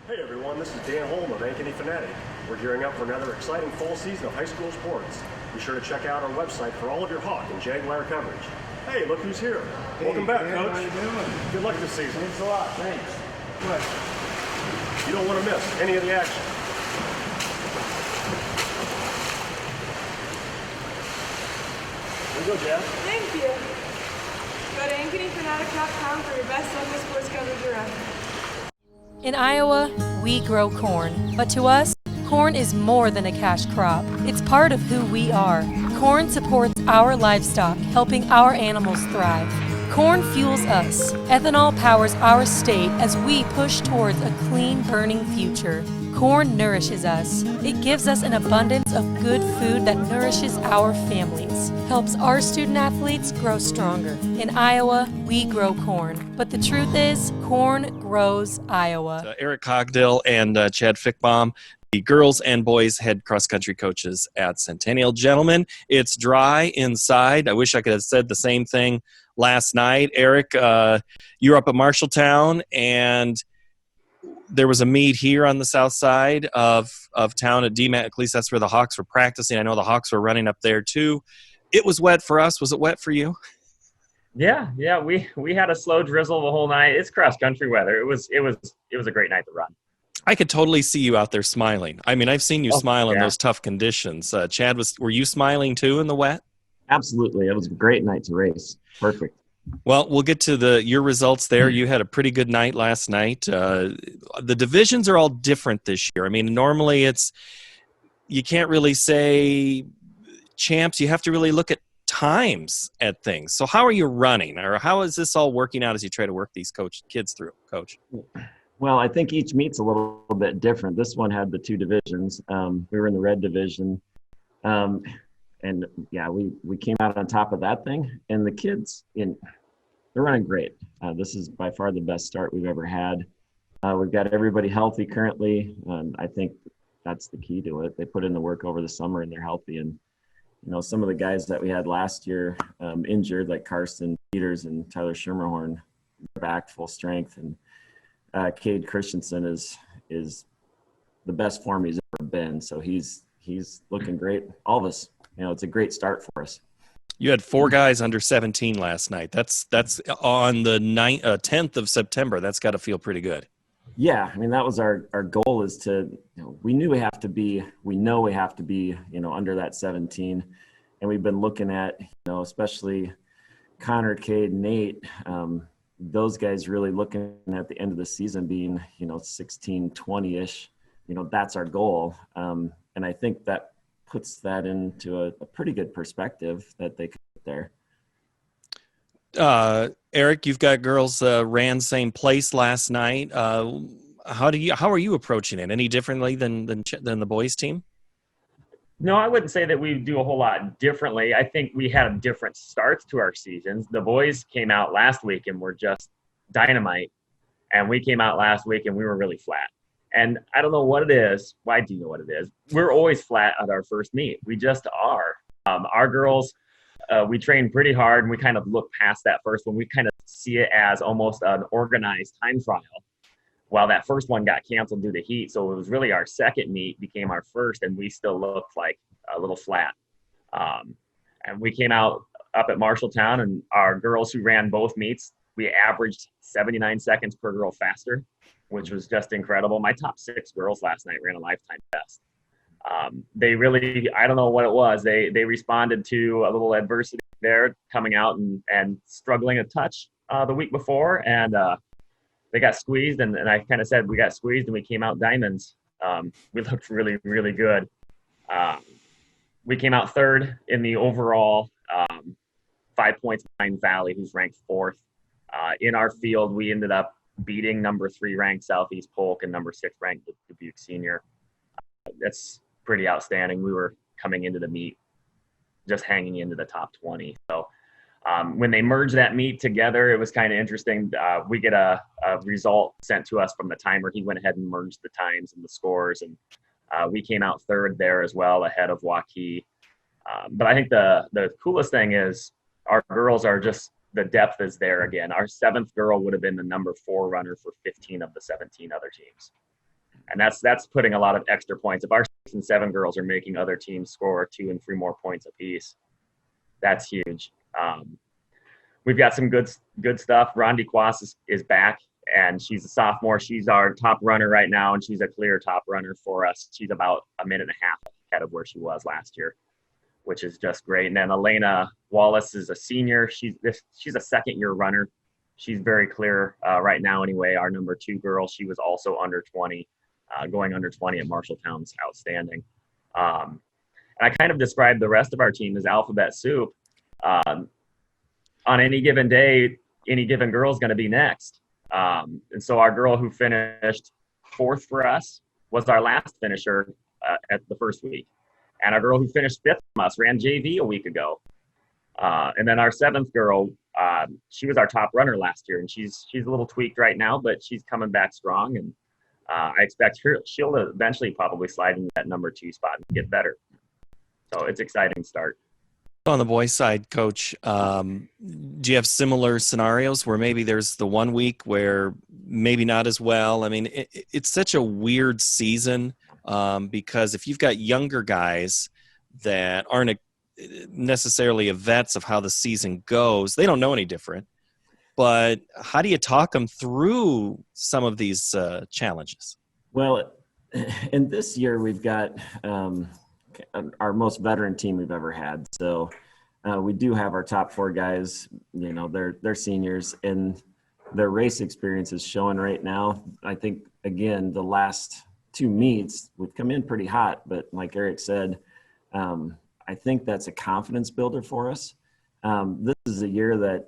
Hey everyone, this is Dan Holm of Ankeny Fanatic. We're gearing up for another exciting fall season of high school sports. Be sure to check out our website for all of your Hawk and Jaguar coverage. Hey, look who's here. Welcome back, Coach. How you doing? Good luck this season. Thanks a lot. Thanks. What? You don't want to miss any of the action. Here you go, Jeff. Thank you. Go to AnkenyFanatic.com for your best local sports coverage around. In Iowa, we grow corn, but to us, corn is more than a cash crop. It's part of who we are. Corn supports our livestock, helping our animals thrive. Corn fuels us. Ethanol powers our state as we push towards a clean, burning future. Corn nourishes us. It gives us an abundance of good food that nourishes our families, helps our student athletes grow stronger. In Iowa, we grow corn, but the truth is, corn grows Iowa. Eric Cogdill and Chad Fickbaum, the girls and boys head cross-country coaches at Centennial. Gentlemen, it's dry inside. I wish I could have said the same thing last night. Eric, you were up at Marshalltown, and there was a meet here on the south side of town at DMAT. At least that's where the Hawks were practicing. I know the Hawks were running up there too. It was wet for us. Was it wet for you? Yeah. We had a slow drizzle the whole night. It's cross-country weather. It was a great night to run. I could totally see you out there smiling. I mean, I've seen you smile in those tough conditions. Chad, were you smiling too in the wet? Absolutely. It was a great night to race. Perfect. Well, we'll get to your results there. You had a pretty good night last night. The divisions are all different this year. I mean, normally you can't really say champs. You have to really look at times at things. So how are you running, or how is this all working out as you try to work these kids through, Coach? Well, I think each meet's a little bit different. This one had the two divisions. We were in the red division. And yeah, we came out on top of that thing. And the kids, they're running great. This is by far the best start we've ever had. We've got everybody healthy currently. I think that's the key to it. They put in the work over the summer and they're healthy. And, some of the guys that we had last year injured, like Carson Peters and Tyler Schermerhorn, back full strength. And Cade Christensen is the best form he's ever been. So he's looking great. All of us, it's a great start for us. You had 4 guys under 17 last night. That's on the 10th of September. That's got to feel pretty good. Yeah, I mean, that was our goal, is to, we know we have to be under that 17. And we've been looking at, especially Connor, Cade, Nate, those guys really looking at the end of the season being, 16, 20-ish, that's our goal. And I think that puts that into a pretty good perspective that they could get there. Eric, you've got girls ran same place last night. How are you approaching it? Any differently than the boys team? No, I wouldn't say that we do a whole lot differently. I think we had different starts to our seasons. The boys came out last week and were just dynamite, and we came out last week and we were really flat. And I don't know what it is. Why do you know what it is? We're always flat at our first meet. We just are. Our girls, we train pretty hard, and we kind of look past that first one. We kind of see it as almost an organized time trial. While that first one got canceled due to heat, so it was really our second meet became our first, and we still looked like a little flat. And we came out up at Marshalltown, and our girls who ran both meets, we averaged 79 seconds per girl faster, which was just incredible. My top 6 girls last night ran a lifetime best. They really, I don't know what it was. They responded to a little adversity there, coming out and struggling a touch the week before, and they got squeezed, and I kind of said we got squeezed and we came out diamonds. We looked really, really good. We came out 3rd in the overall, 5 points behind Valley, who's ranked 4th. In our field, we ended up beating number 3 ranked Southeast Polk and number 6 ranked Dubuque Senior. That's pretty outstanding. We were coming into the meet just hanging into the top 20. So when they merged that meet together, it was kind of interesting. We get a result sent to us from the timer. He went ahead and merged the times and the scores, and we came out 3rd there as well, ahead of Waukee. But I think the coolest thing is our girls are just, the depth is there again. Our 7th girl would have been the number 4 runner for 15 of the 17 other teams. And that's putting a lot of extra points. If our 6 and 7 girls are making other teams score 2 and 3 more points apiece, that's huge. We've got some good stuff. Rondi Quas is back, and she's a sophomore. She's our top runner right now, and she's a clear top runner for us. She's about a minute and a half ahead of where she was last year, which is just great. And then Elena Wallace is a senior. She's a second-year runner. She's very clear right now anyway. Our number 2 girl, she was also under 20, going under 20 at Marshalltown's outstanding. And I kind of described the rest of our team as alphabet soup. On any given day, any given girl is going to be next. And so our girl who finished 4th for us was our last finisher at the first week. And our girl who finished 5th from us ran JV a week ago. And then our 7th girl, she was our top runner last year, and she's a little tweaked right now, but she's coming back strong. And I expect she'll eventually probably slide into that number 2 spot and get better. So it's an exciting start. On the boys' side, Coach, do you have similar scenarios where maybe there's the one week where maybe not as well? I mean, it's such a weird season because if you've got younger guys that aren't necessarily vets of how the season goes, they don't know any different. But how do you talk them through some of these challenges? Well, in this year, we've got our most veteran team we've ever had. So we do have our top 4 guys, they're seniors, and their race experience is showing right now. I think, again, the last 2 meets, we've come in pretty hot, but like Eric said, I think that's a confidence builder for us. This is a year that,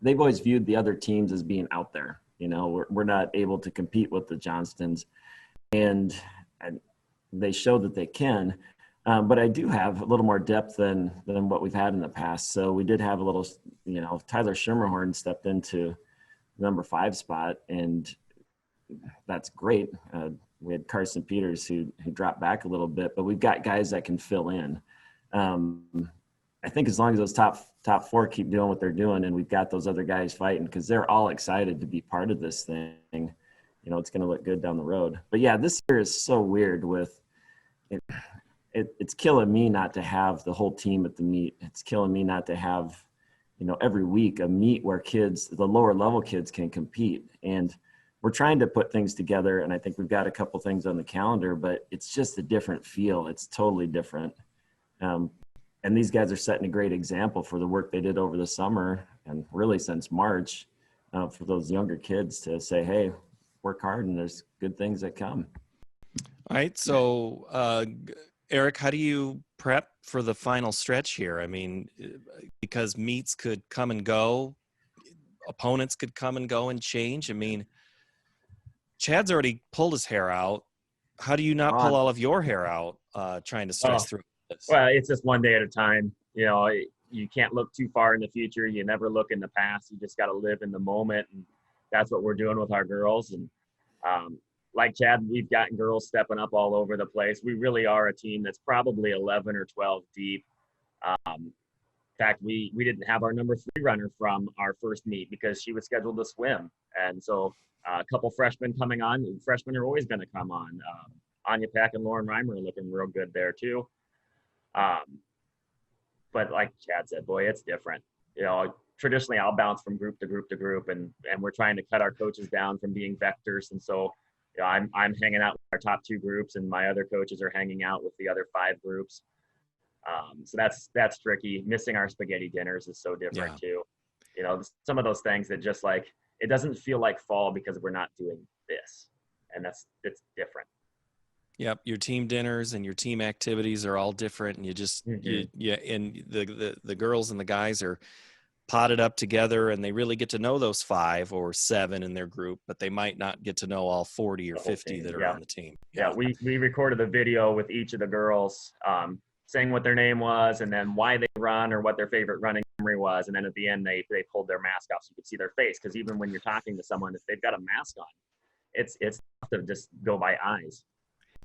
they've always viewed the other teams as being out there. We're not able to compete with the Johnstons, and they show that they can. But I do have a little more depth than what we've had in the past. So we did have a little, Tyler Schermerhorn stepped into the number 5 spot, and that's great. We had Carson Peters who dropped back a little bit, but we've got guys that can fill in. I think as long as those top 4 keep doing what they're doing, and we've got those other guys fighting, because they're all excited to be part of this thing, it's going to look good down the road. But yeah, this year is so weird with it. It's killing me not to have the whole team at the meet. It's killing me not to have, every week a meet where the lower level kids can compete. And we're trying to put things together, and I think we've got a couple things on the calendar, but it's just a different feel. It's totally different. And these guys are setting a great example for the work they did over the summer and really since March, for those younger kids to say, hey, work hard and there's good things that come. All right. So, Eric, how do you prep for the final stretch here? I mean, because meets could come and go, opponents could come and go and change. I mean, Chad's already pulled his hair out. How do you not pull all of your hair out trying to stress through this? Well, it's just one day at a time. You can't look too far in the future. You never look in the past. You just got to live in the moment. And that's what we're doing with our girls. And like Chad, we've gotten girls stepping up all over the place. We really are a team that's probably 11 or 12 deep. In fact, we didn't have our number 3 runner from our first meet because she was scheduled to swim. And so a couple freshmen coming on. Freshmen are always going to come on. Anya Pack and Lauren Reimer are looking real good there too. But like Chad said, boy, it's different. Traditionally I'll bounce from group to group to group, and we're trying to cut our coaches down from being vectors. And so I'm hanging out with our top 2 groups, and my other coaches are hanging out with the other 5 groups. So that's tricky. Missing our spaghetti dinners is so different too. Some of those things that just like, it doesn't feel like fall because we're not doing this, and it's different. Yep, your team dinners and your team activities are all different, and you just and the girls and the guys are potted up together, and they really get to know those 5 or 7 in their group, but they might not get to know all 40 or 50 that are on the team. Yeah, we recorded a video with each of the girls, saying what their name was and then why they run or what their favorite running memory was, and then at the end they pulled their mask off so you could see their face, because even when you're talking to someone, if they've got a mask on, it's tough to just go by eyes.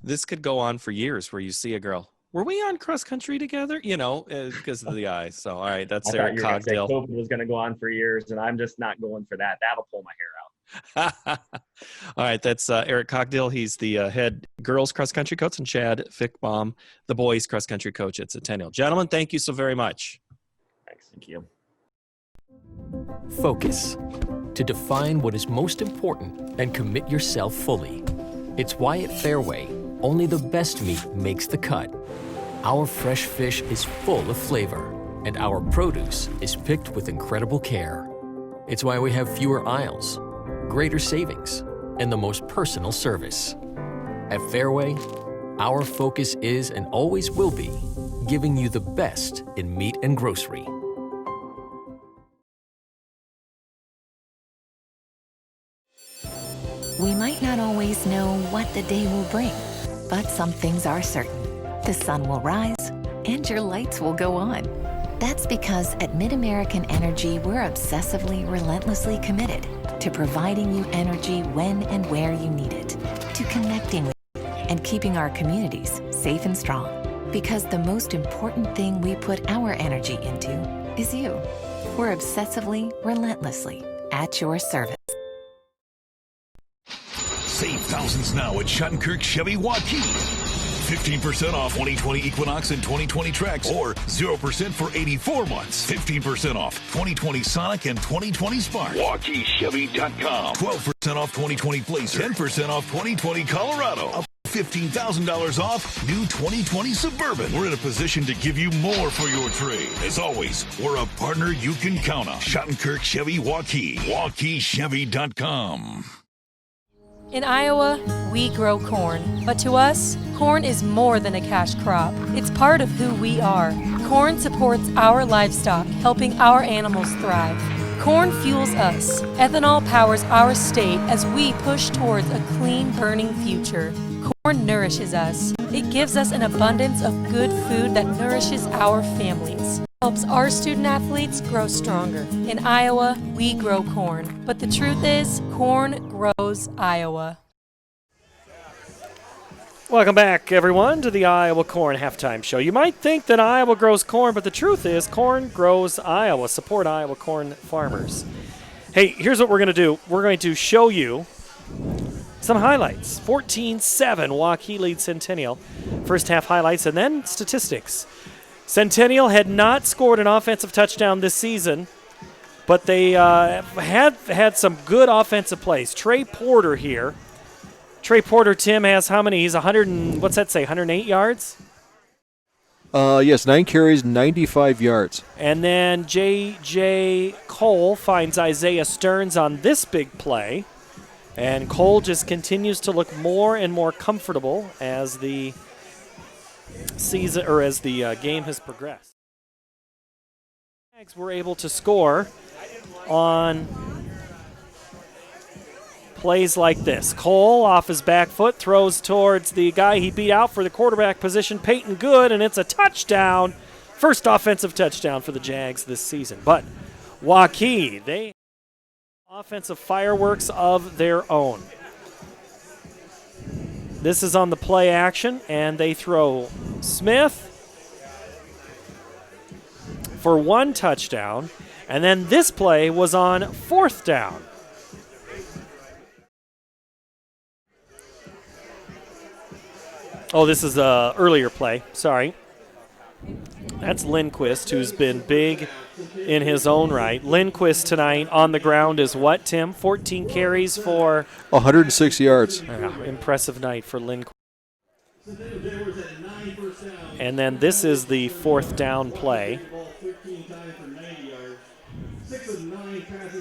This could go on for years, where you see a girl, were we on cross country together? Because of the eyes. So, all right, that's Eric Cogdill. COVID was going to go on for years, and I'm just not going for that. That'll pull my hair out. All right, that's Eric Cogdill. He's the head girls cross country coach, and Chad Fickbaum, the boys cross country coach at Centennial. Gentlemen, thank you so very much. Thanks. Thank you. Focus. To define what is most important and commit yourself fully. It's why at Fairway, only the best meat makes the cut. Our fresh fish is full of flavor, and our produce is picked with incredible care. It's why we have fewer aisles, greater savings, and the most personal service. At Fairway, our focus is and always will be giving you the best in meat and grocery. We might not always know what the day will bring, but some things are certain. The sun will rise and your lights will go on. That's because at MidAmerican Energy, we're obsessively, relentlessly committed to providing you energy when and where you need it, to connecting with you and keeping our communities safe and strong. Because the most important thing we put our energy into is you. We're obsessively, relentlessly at your service. Save thousands now at Schottenkirk Chevy Waukee. 15% off 2020 Equinox and 2020 Trax, or 0% for 84 months. 15% off 2020 Sonic and 2020 Spark. WaukeeChevy.com. 12% off 2020 Blazer. 10% off 2020 Colorado. Up $15,000 off new 2020 Suburban. We're in a position to give you more for your trade. As always, we're a partner you can count on. Schottenkirk Chevy Waukee. WaukeeChevy.com. In Iowa, we grow corn, but to us, corn is more than a cash crop. It's part of who we are. Corn supports our livestock, helping our animals thrive. Corn fuels us. Ethanol powers our state as we push towards a clean, burning future. Corn nourishes us. It gives us an abundance of good food that nourishes our families. Helps our student athletes grow stronger. In Iowa, we grow corn. But the truth is, corn grows Iowa. Welcome back, everyone, to the Iowa Corn Halftime Show. You might think that Iowa grows corn, but the truth is corn grows Iowa. Support Iowa corn farmers. Hey, here's what we're going to do. We're going to show you some highlights. 14-7, Waukee leads Centennial. First half highlights and then statistics. Centennial had not scored an offensive touchdown this season, but they had some good offensive plays. Trey Porter here. Trey Porter, Tim, has how many? He's 108 yards? Yes, 9 carries, 95 yards. And then J.J. Cole finds Isaiah Stearns on this big play. And Cole just continues to look more and more comfortable as the season, or as the game has progressed. Jags were able to score on plays like this. Cole off his back foot throws towards the guy he beat out for the quarterback position, Peyton Good, and it's a touchdown. First offensive touchdown for the Jags this season. But Waukee, they have offensive fireworks of their own. This is on the play action, and they throw Smith for 1 touchdown, and then this play was on 4th down. Oh, this is an earlier play. Sorry. That's Lindquist, who's been big in his own right. Lindquist tonight on the ground is what, Tim? 14 carries for 106 yards. Impressive night for Lindquist. And then this is the 4th down play.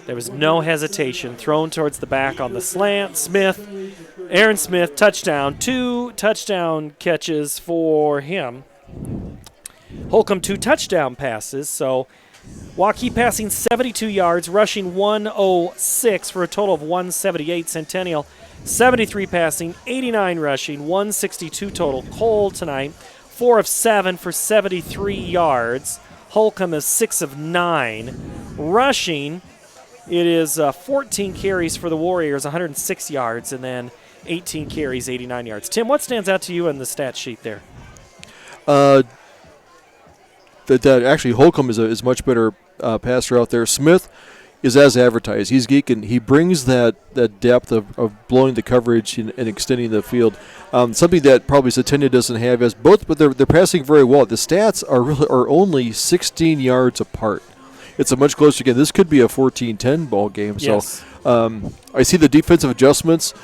There was no hesitation. Thrown towards the back on the slant. Aaron Smith, touchdown. 2 touchdown catches for him. Holcomb 2 touchdown passes. So Waukee passing 72 yards, rushing 106 for a total of 178. Centennial 73 passing, 89 rushing, 162 total. Cole tonight 4 of 7 for 73 yards. Holcomb is 6 of 9. Rushing, it is 14 carries for the Warriors, 106 yards, and then 18 carries, 89 yards. Tim, what stands out to you in the stat sheet there? That actually Holcomb is much better passer out there. Smith is as advertised. He's geeking. He brings that depth of blowing the coverage and extending the field. Something that probably Centennial doesn't have as both, but they're passing very well. The stats are only 16 yards apart. It's a much closer game. This could be a 14-10 ball game. Yes. So I see the defensive adjustments.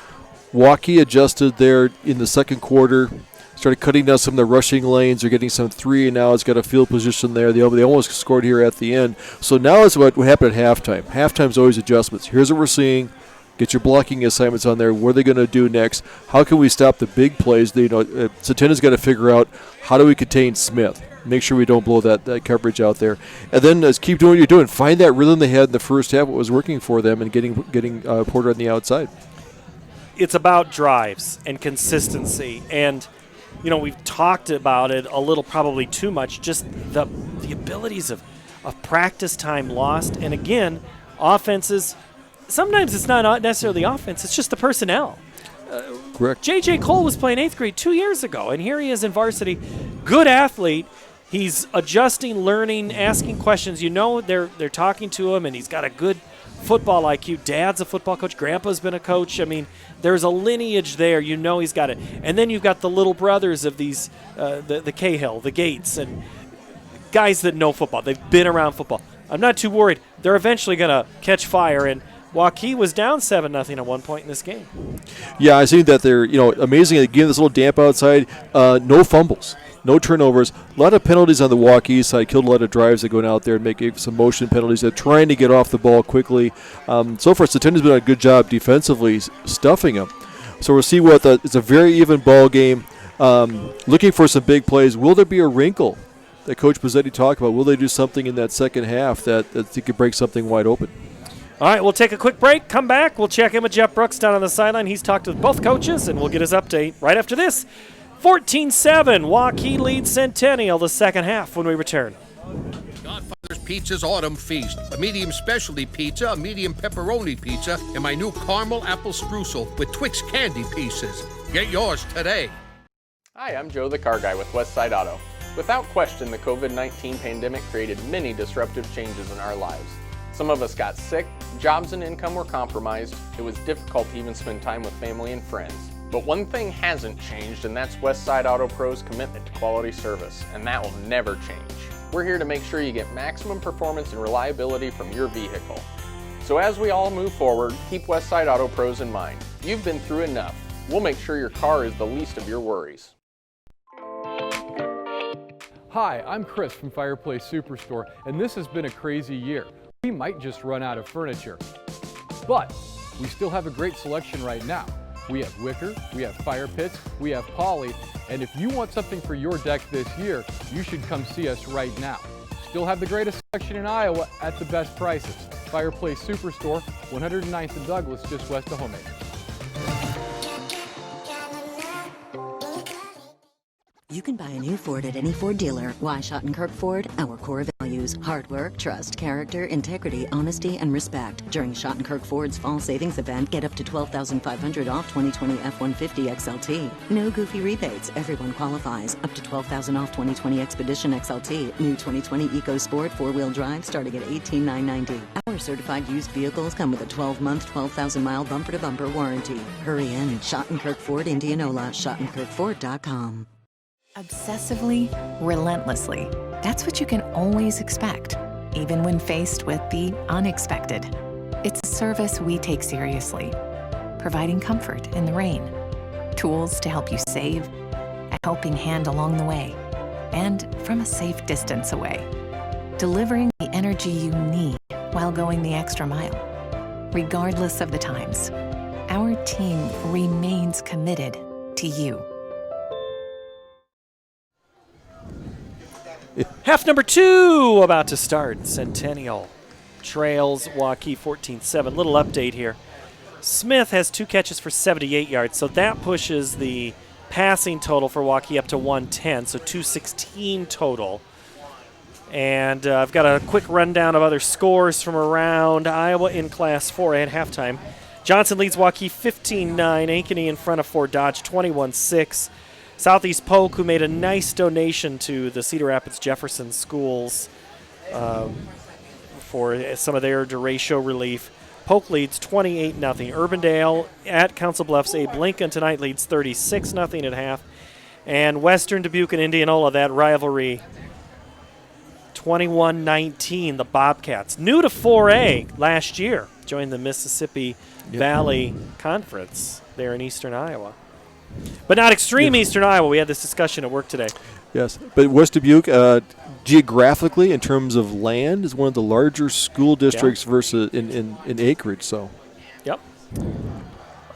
Waukee adjusted there in the second quarter. Started cutting down some of the rushing lanes. They're getting some 3 and now. It's got a field position there. They almost scored here at the end. So now is what happened at halftime. Halftime's always adjustments. Here's what we're seeing. Get your blocking assignments on there. What are they going to do next? How can we stop the big plays? Centennial's got to figure out how do we contain Smith. Make sure we don't blow that coverage out there. And then keep doing what you're doing. Find that rhythm they had in the first half, what was working for them, and getting Porter on the outside. It's about drives and consistency. And, we've talked about it a little, probably too much, just the abilities of practice time lost. And, again, offenses, sometimes it's not necessarily the offense, it's just the personnel. Correct. J.J. Cole was playing 8th grade 2 years ago, and here he is in varsity. Good athlete. He's adjusting, learning, asking questions. They're talking to him, and he's got a good football IQ. Dad's a football coach. Grandpa's been a coach. I mean, there's a lineage there. He's got it. And then you've got the little brothers of these, the Cahill, the Gates, and guys that know football. They've been around football. I'm not too worried. They're eventually going to catch fire, and Waukee was down 7-0 at one point in this game. Yeah, I see that they're amazing. Again, this little damp outside. No fumbles, no turnovers. A lot of penalties on the Waukee side. Killed a lot of drives that go out there and make some motion penalties. They're trying to get off the ball quickly. So far, Centennial's been a good job defensively stuffing them. So we'll see it's a very even ball game. Looking for some big plays. Will there be a wrinkle Coach Pizzetti talked about. Will they do something in that second half that they could break something wide open? All right, we'll take a quick break, come back. We'll check in with Jeff Brooks down on the sideline. He's talked with both coaches, and we'll get his update right after this. 14-7, Waukee leads Centennial the second half when we return. Godfather's Pizza's Autumn Feast. A medium specialty pizza, a medium pepperoni pizza, and my new caramel apple streusel with Twix candy pieces. Get yours today. Hi, I'm Joe the Car Guy with Westside Auto. Without question, the COVID-19 pandemic created many disruptive changes in our lives. Some of us got sick, jobs and income were compromised, it was difficult to even spend time with family and friends. But one thing hasn't changed, and that's Westside Auto Pro's commitment to quality service, and that will never change. We're here to make sure you get maximum performance and reliability from your vehicle. So as we all move forward, keep Westside Auto Pros in mind. You've been through enough. We'll make sure your car is the least of your worries. Hi, I'm Chris from Fireplace Superstore, and this has been a crazy year. We might just run out of furniture, but we still have a great selection right now. We have wicker, we have fire pits, we have poly, and if you want something for your deck this year, you should come see us right now. Still have the greatest selection in Iowa at the best prices. Fireplace Superstore, 109th and Douglas, just west of Homemakers. You can buy a new Ford at any Ford dealer. Why Schottenkirk Ford? Our core values: hard work, trust, character, integrity, honesty, and respect. During Schottenkirk Ford's fall savings event, get up to $12,500 off 2020 F-150 XLT. No goofy rebates. Everyone qualifies. Up to $12,000 off 2020 Expedition XLT. New 2020 EcoSport 4-wheel drive starting at $18,990. Our certified used vehicles come with a 12-month, 12,000-mile bumper-to-bumper warranty. Hurry in. Schottenkirk Ford, Indianola. SchottenkirkFord.com. Obsessively, relentlessly. That's what you can always expect, even when faced with the unexpected. It's a service we take seriously, providing comfort in the rain, tools to help you save, a helping hand along the way, and from a safe distance away. Delivering the energy you need while going the extra mile. Regardless of the times, our team remains committed to you. Half number 2 about to start. Centennial trails Waukee 14-7. Little update here. Smith has 2 catches for 78 yards, so that pushes the passing total for Waukee up to 110, so 216 total. And I've got a quick rundown of other scores from around Iowa in Class 4 at halftime. Johnson leads Waukee 15-9. Ankeny in front of Fort Dodge 21-6. Southeast Polk, who made a nice donation to the Cedar Rapids Jefferson schools for some of their derecho relief. Polk leads 28-0. Urbandale at Council Bluffs, Abe Lincoln tonight leads 36-0 at half. And Western Dubuque and Indianola, that rivalry, 21-19, the Bobcats. New to 4A last year, joined the Mississippi Valley Conference there in eastern Iowa. But not extreme Eastern Iowa. We had this discussion at work today. Yes, but West Dubuque, geographically, in terms of land, is one of the larger school districts versus in acreage. So, yep.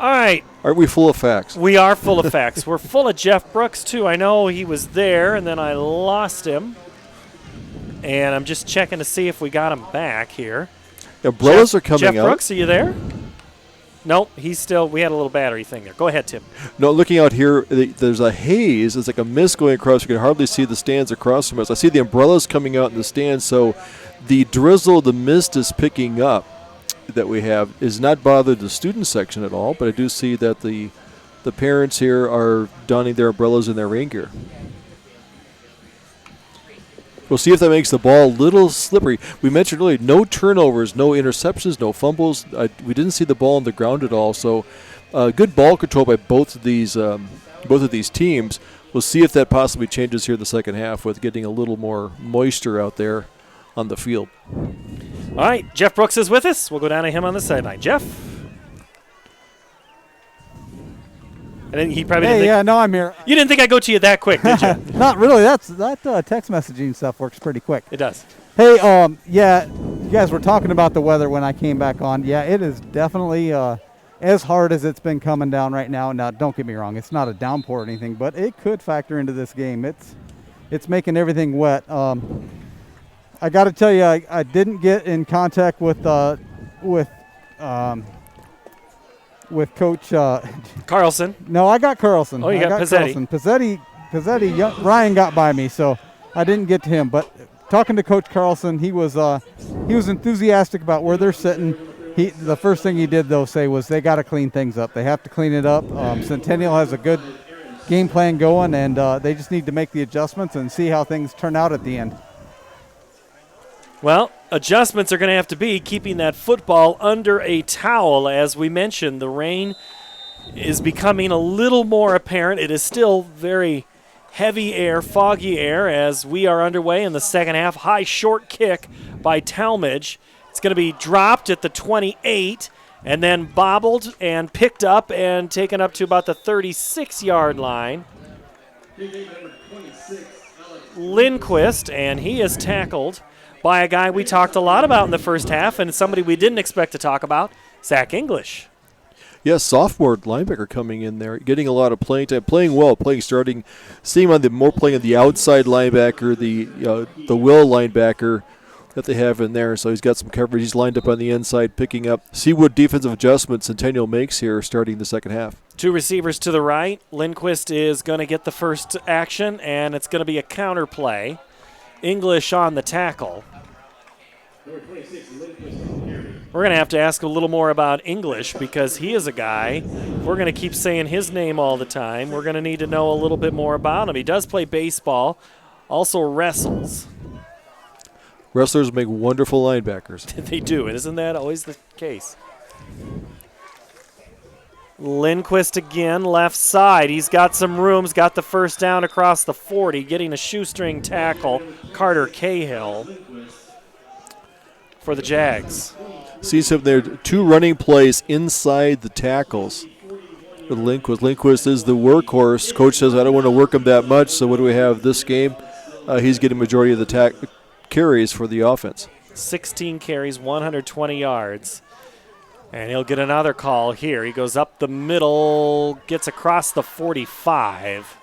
All right. Aren't we full of facts? We are full of facts. We're full of Jeff Brooks too. I know he was there, and then I lost him. And I'm just checking to see if we got him back here. Umbrellas are coming out. Jeff Brooks, are you there? Nope, he's still. We had a little battery thing there. Go ahead, Tim. No, looking out here, there's a haze. It's like a mist going across. You can hardly see the stands across from us. I see the umbrellas coming out in the stands. So the drizzle, the mist is picking up that we have is not bothered the student section at all. But I do see that the parents here are donning their umbrellas and their rain gear. We'll see if that makes the ball a little slippery. We mentioned earlier, no turnovers, no interceptions, no fumbles. We didn't see the ball on the ground at all. So good ball control by both of these teams. We'll see if that possibly changes here in the second half with getting a little more moisture out there on the field. All right, Jeff Brooks is with us. We'll go down to him on the sideline. Jeff? And he probably didn't think, yeah, no, I'm here. You didn't think I'd go to you that quick, did you? Not really. That text messaging stuff works pretty quick. It does. Hey, yeah, you guys were talking about the weather when I came back on. Yeah, it is definitely as hard as it's been coming down right now. Now, don't get me wrong, it's not a downpour or anything, but it could factor into this game. it's making everything wet. I got to tell you, I didn't get in contact with Coach Carlson. No, I got Carlson. Oh, you got Pizzetti. Pizzetti, Ryan got by me, so I didn't get to him. But talking to Coach Carlson, he was enthusiastic about where they're sitting. The first thing he did, though, say was they got to clean things up. They have to clean it up. Centennial has a good game plan going, and they just need to make the adjustments and see how things turn out at the end. Well, adjustments are going to have to be keeping that football under a towel. As we mentioned, the rain is becoming a little more apparent. It is still very heavy air, foggy air, as we are underway in the second half. High short kick by Talmadge. It's going to be dropped at the 28 and then bobbled and picked up and taken up to about the 36-yard line. Lindquist, and he is tackled by a guy we talked a lot about in the first half and somebody we didn't expect to talk about, Zach English. Yes, sophomore linebacker coming in there, getting a lot of playing time, playing well, playing starting. Seeing on the more playing on the outside linebacker, the will linebacker that they have in there. So he's got some coverage. He's lined up on the inside, picking up. See what defensive adjustments Centennial makes here starting the second half. Two receivers to the right. Lindquist is going to get the first action, and it's going to be a counter play. English on the tackle. We're going to have to ask a little more about English because he is a guy. We're going to keep saying his name all the time. We're going to need to know a little bit more about him. He does play baseball, also wrestles. Wrestlers make wonderful linebackers. They do, and isn't that always the case? Lindquist again, left side. He's got some room, got the first down across the 40, getting a shoestring tackle. Carter Cahill for the Jags. See something there, two running plays inside the tackles. Lindquist is the workhorse. Coach says, I don't want to work him that much, so what do we have this game? He's getting majority of the carries for the offense. 16 carries, 120 yards. And he'll get another call here. He goes up the middle, gets across the 45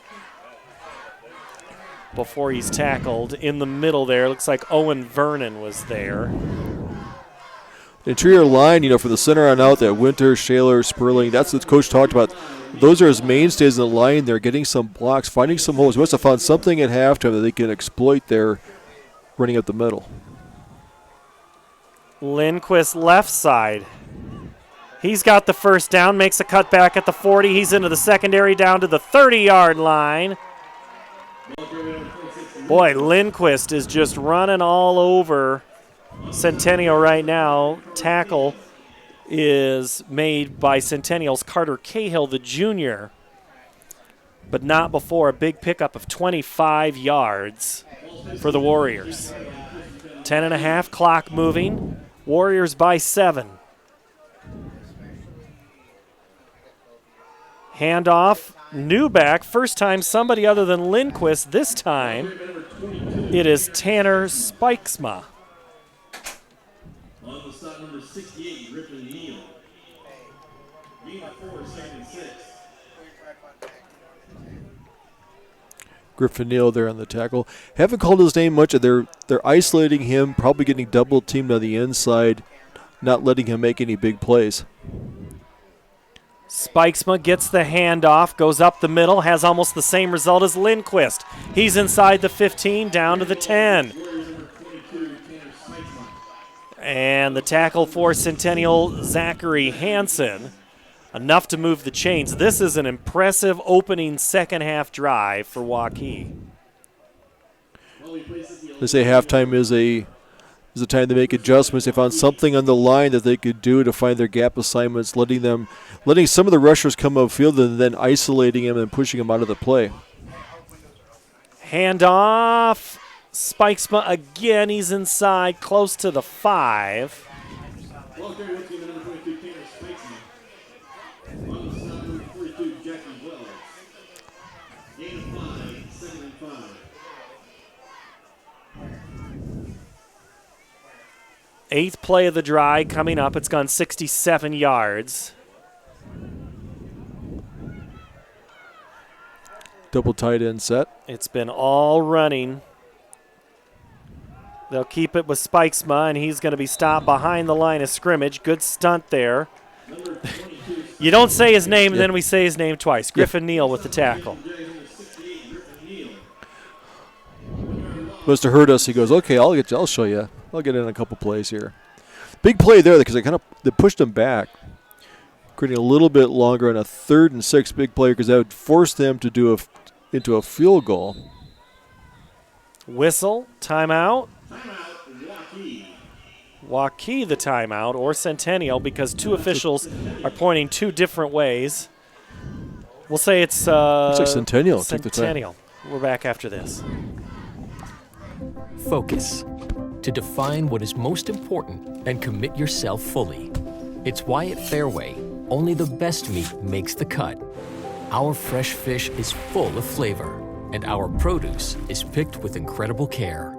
before he's tackled. In the middle there, looks like Owen Vernon was there. Interior line, for the center on out, that Winter, Shaler, Sperling, that's what Coach talked about. Those are his mainstays in the line. They're getting some blocks, finding some holes. He must have found something at halftime that they can exploit there running up the middle. Lindquist left side. He's got the first down, makes a cut back at the 40. He's into the secondary down to the 30-yard line. Boy, Lindquist is just running all over Centennial right now. Tackle is made by Centennial's Carter Cahill, the junior, but not before a big pickup of 25 yards for the Warriors. 10.5, clock moving. Warriors by 7. Handoff, new back. First time somebody other than Lindquist. This time it is Tanner Spikesma. On the stop, number 68, Griffin Neal. Gain of 4, second and 6. Griffin Neal there on the tackle. Haven't called his name much. They're isolating him, probably getting double teamed on the inside, not letting him make any big plays. Spikesma gets the handoff, goes up the middle, has almost the same result as Lindquist. He's inside the 15, down to the 10. And the tackle for Centennial, Zachary Hansen. Enough to move the chains. This is an impressive opening second half drive for Waukee. They say halftime is a time to make adjustments. They found something on the line that they could do to find their gap assignments, letting some of the rushers come upfield and then isolating them and pushing them out of the play. Handoff. Spikesma again. He's inside, close to the 5. Eighth play of the drive coming up. It's gone 67 yards. Double tight end set. It's been all running. They'll keep it with Spikesma, and he's going to be stopped behind the line of scrimmage. Good stunt there. You don't say his name, and then we say his name twice. Griffin Neal with the tackle. Must have heard us. He goes, okay, I'll show you. I'll get in a couple plays here. Big play there because they pushed him back, creating a little bit longer on a 3rd and 6 big play because that would force them to do into a field goal. Whistle, timeout. Waukee the timeout, or Centennial, because two officials are pointing 2 different ways. We'll say it's looks like Centennial. Centennial. We're back after this. Focus. To define what is most important and commit yourself fully. It's why at Fairway, only the best meat makes the cut. Our fresh fish is full of flavor, and our produce is picked with incredible care.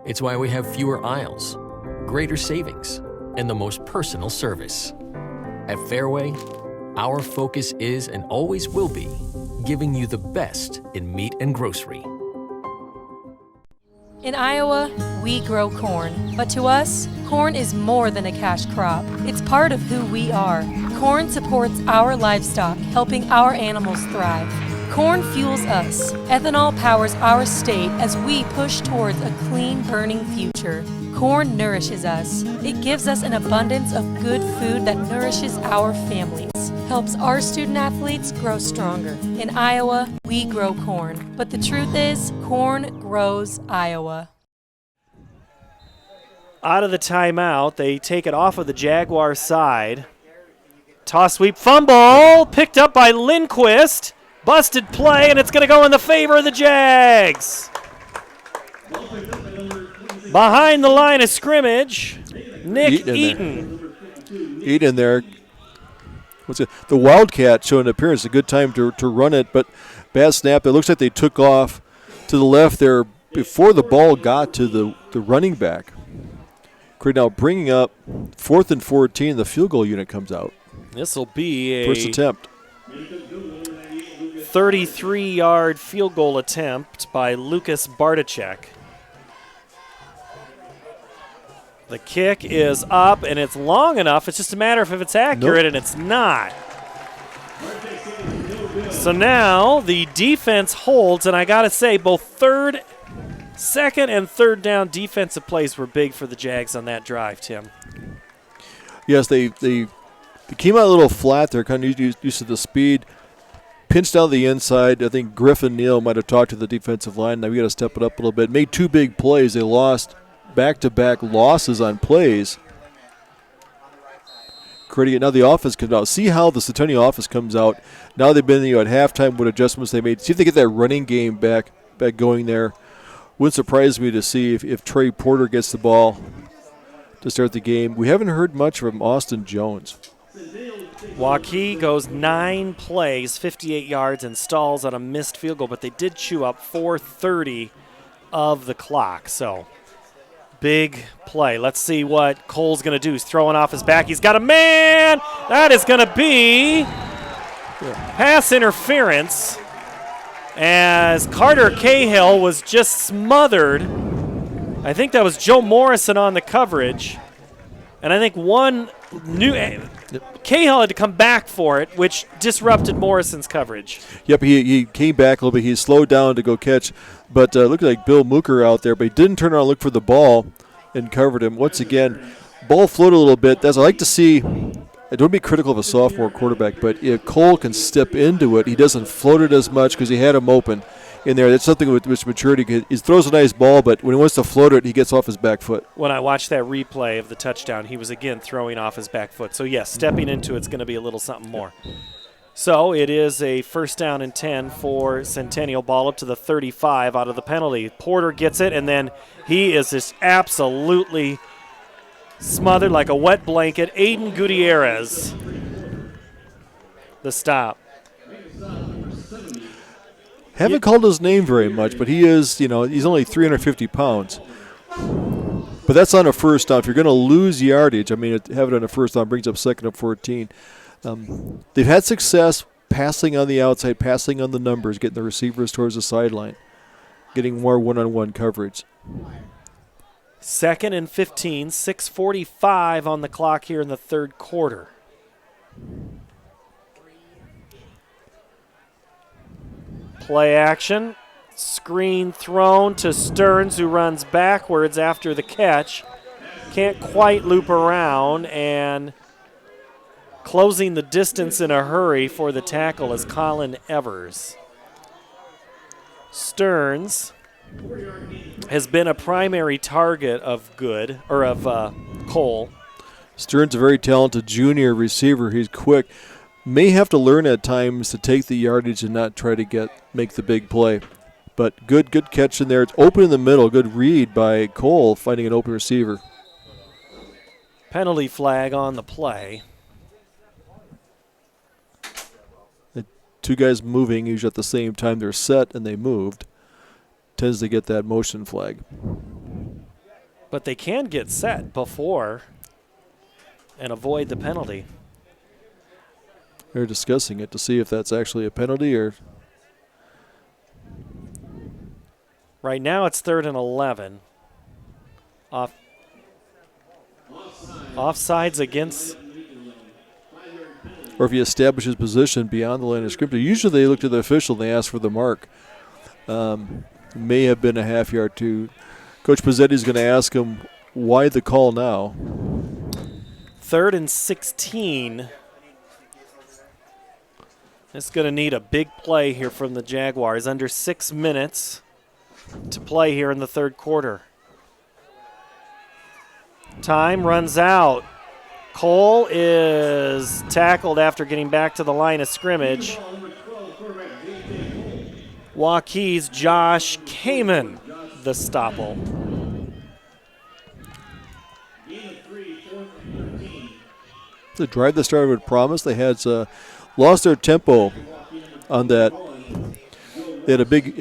It's why we have fewer aisles, greater savings, and the most personal service. At Fairway, our focus is and always will be giving you the best in meat and grocery. In Iowa, we grow corn, but to us, corn is more than a cash crop. It's part of who we are. Corn supports our livestock, helping our animals thrive. Corn fuels us. Ethanol powers our state as we push towards a clean, burning future. Corn nourishes us. It gives us an abundance of good food that nourishes our families, helps our student athletes grow stronger. In Iowa, we grow corn. But the truth is, corn grows Iowa. Out of the timeout, they take it off of the Jaguar side. Toss sweep fumble, picked up by Lindquist. Busted play, and it's going to go in the favor of the Jags. Behind the line of scrimmage, Nick Eaton. Eaton there. The Wildcat showing an appearance. A good time to run it, but bad snap. It looks like they took off to the left there before the ball got to the running back. Now bringing up 4th and 14. The field goal unit comes out. This will be a first attempt. 33-yard field goal attempt by Lucas Bartacek. The kick is up, and it's long enough. It's just a matter of if it's accurate, and it's not. So now the defense holds, and I got to say both second and third down defensive plays were big for the Jags on that drive, Tim. Yes, they came out a little flat. They're kind of used to the speed. Pinched down the inside. I think Griffin Neal might have talked to the defensive line. Now we got to step it up a little bit. Made 2 big plays. They lost back-to-back losses on plays. Creating it. Now the offense comes out. See how the Centennial offense comes out. Now they've been at halftime with adjustments they made. See if they get that running game back going there. Wouldn't surprise me to see if Trey Porter gets the ball to start the game. We haven't heard much from Austin Jones. Waukee goes 9 plays, 58 yards, and stalls on a missed field goal, but they did chew up 4:30 of the clock. So, big play. Let's see what Cole's going to do. He's throwing off his back. He's got a man. That is going to be pass interference as Carter Cahill was just smothered. I think that was Joe Morrison on the coverage. And I think Cahill had to come back for it, which disrupted Morrison's coverage. Yep, he came back a little bit. He slowed down to go catch, but looked like Bill Mooker out there, but he didn't turn around and look for the ball and covered him. Once again, ball floated a little bit. That's I like to see. I don't want to be critical of a sophomore quarterback, but if Cole can step into it, he doesn't float it as much because he had him open in there. That's something with which maturity. He throws a nice ball, but when he wants to float it, he gets off his back foot. When I watched that replay of the touchdown, he was again throwing off his back foot. So, yes, stepping into it's going to be a little something more. So it is a 1st down and 10 for Centennial. Ball up to the 35 out of the penalty. Porter gets it, and then he is just absolutely smothered like a wet blanket. Aiden Gutierrez, the stop. Haven't called his name very much, but he is, he's only 350 pounds. But that's on a first down. If you're going to lose yardage, have it on a first down brings up 2nd and 14. They've had success passing on the outside, passing on the numbers, getting the receivers towards the sideline, getting more one-on-one coverage. 2nd and 15, 6:45 on the clock here in the third quarter. Play action. Screen thrown to Stearns, who runs backwards after the catch. Can't quite loop around, and closing the distance in a hurry for the tackle is Colin Evers. Stearns has been a primary target of Cole. Stearns, a very talented junior receiver. He's quick. May have to learn at times to take the yardage and not try to make the big play. But good catch in there. It's open in the middle. Good read by Cole, finding an open receiver. Penalty flag on the play. The two guys moving usually at the same time. They're set and they moved. Tends to get that motion flag. But they can get set before and avoid the penalty. They're discussing it to see if that's actually a penalty or... Right now it's 3rd and 11. Offsides against... Or if he establishes position beyond the line of scrimmage. Usually they look to the official and they ask for the mark. May have been a half yard too. Coach Pizzetti's going to ask him why the call now. 3rd and 16. It's going to need a big play here from the Jaguars. Under 6 minutes to play here in the third quarter. Time runs out. Cole is tackled after getting back to the line of scrimmage. Waukee's Josh Kamen, the stopple. The drive that started with promise, they had lost their tempo on that. They had a big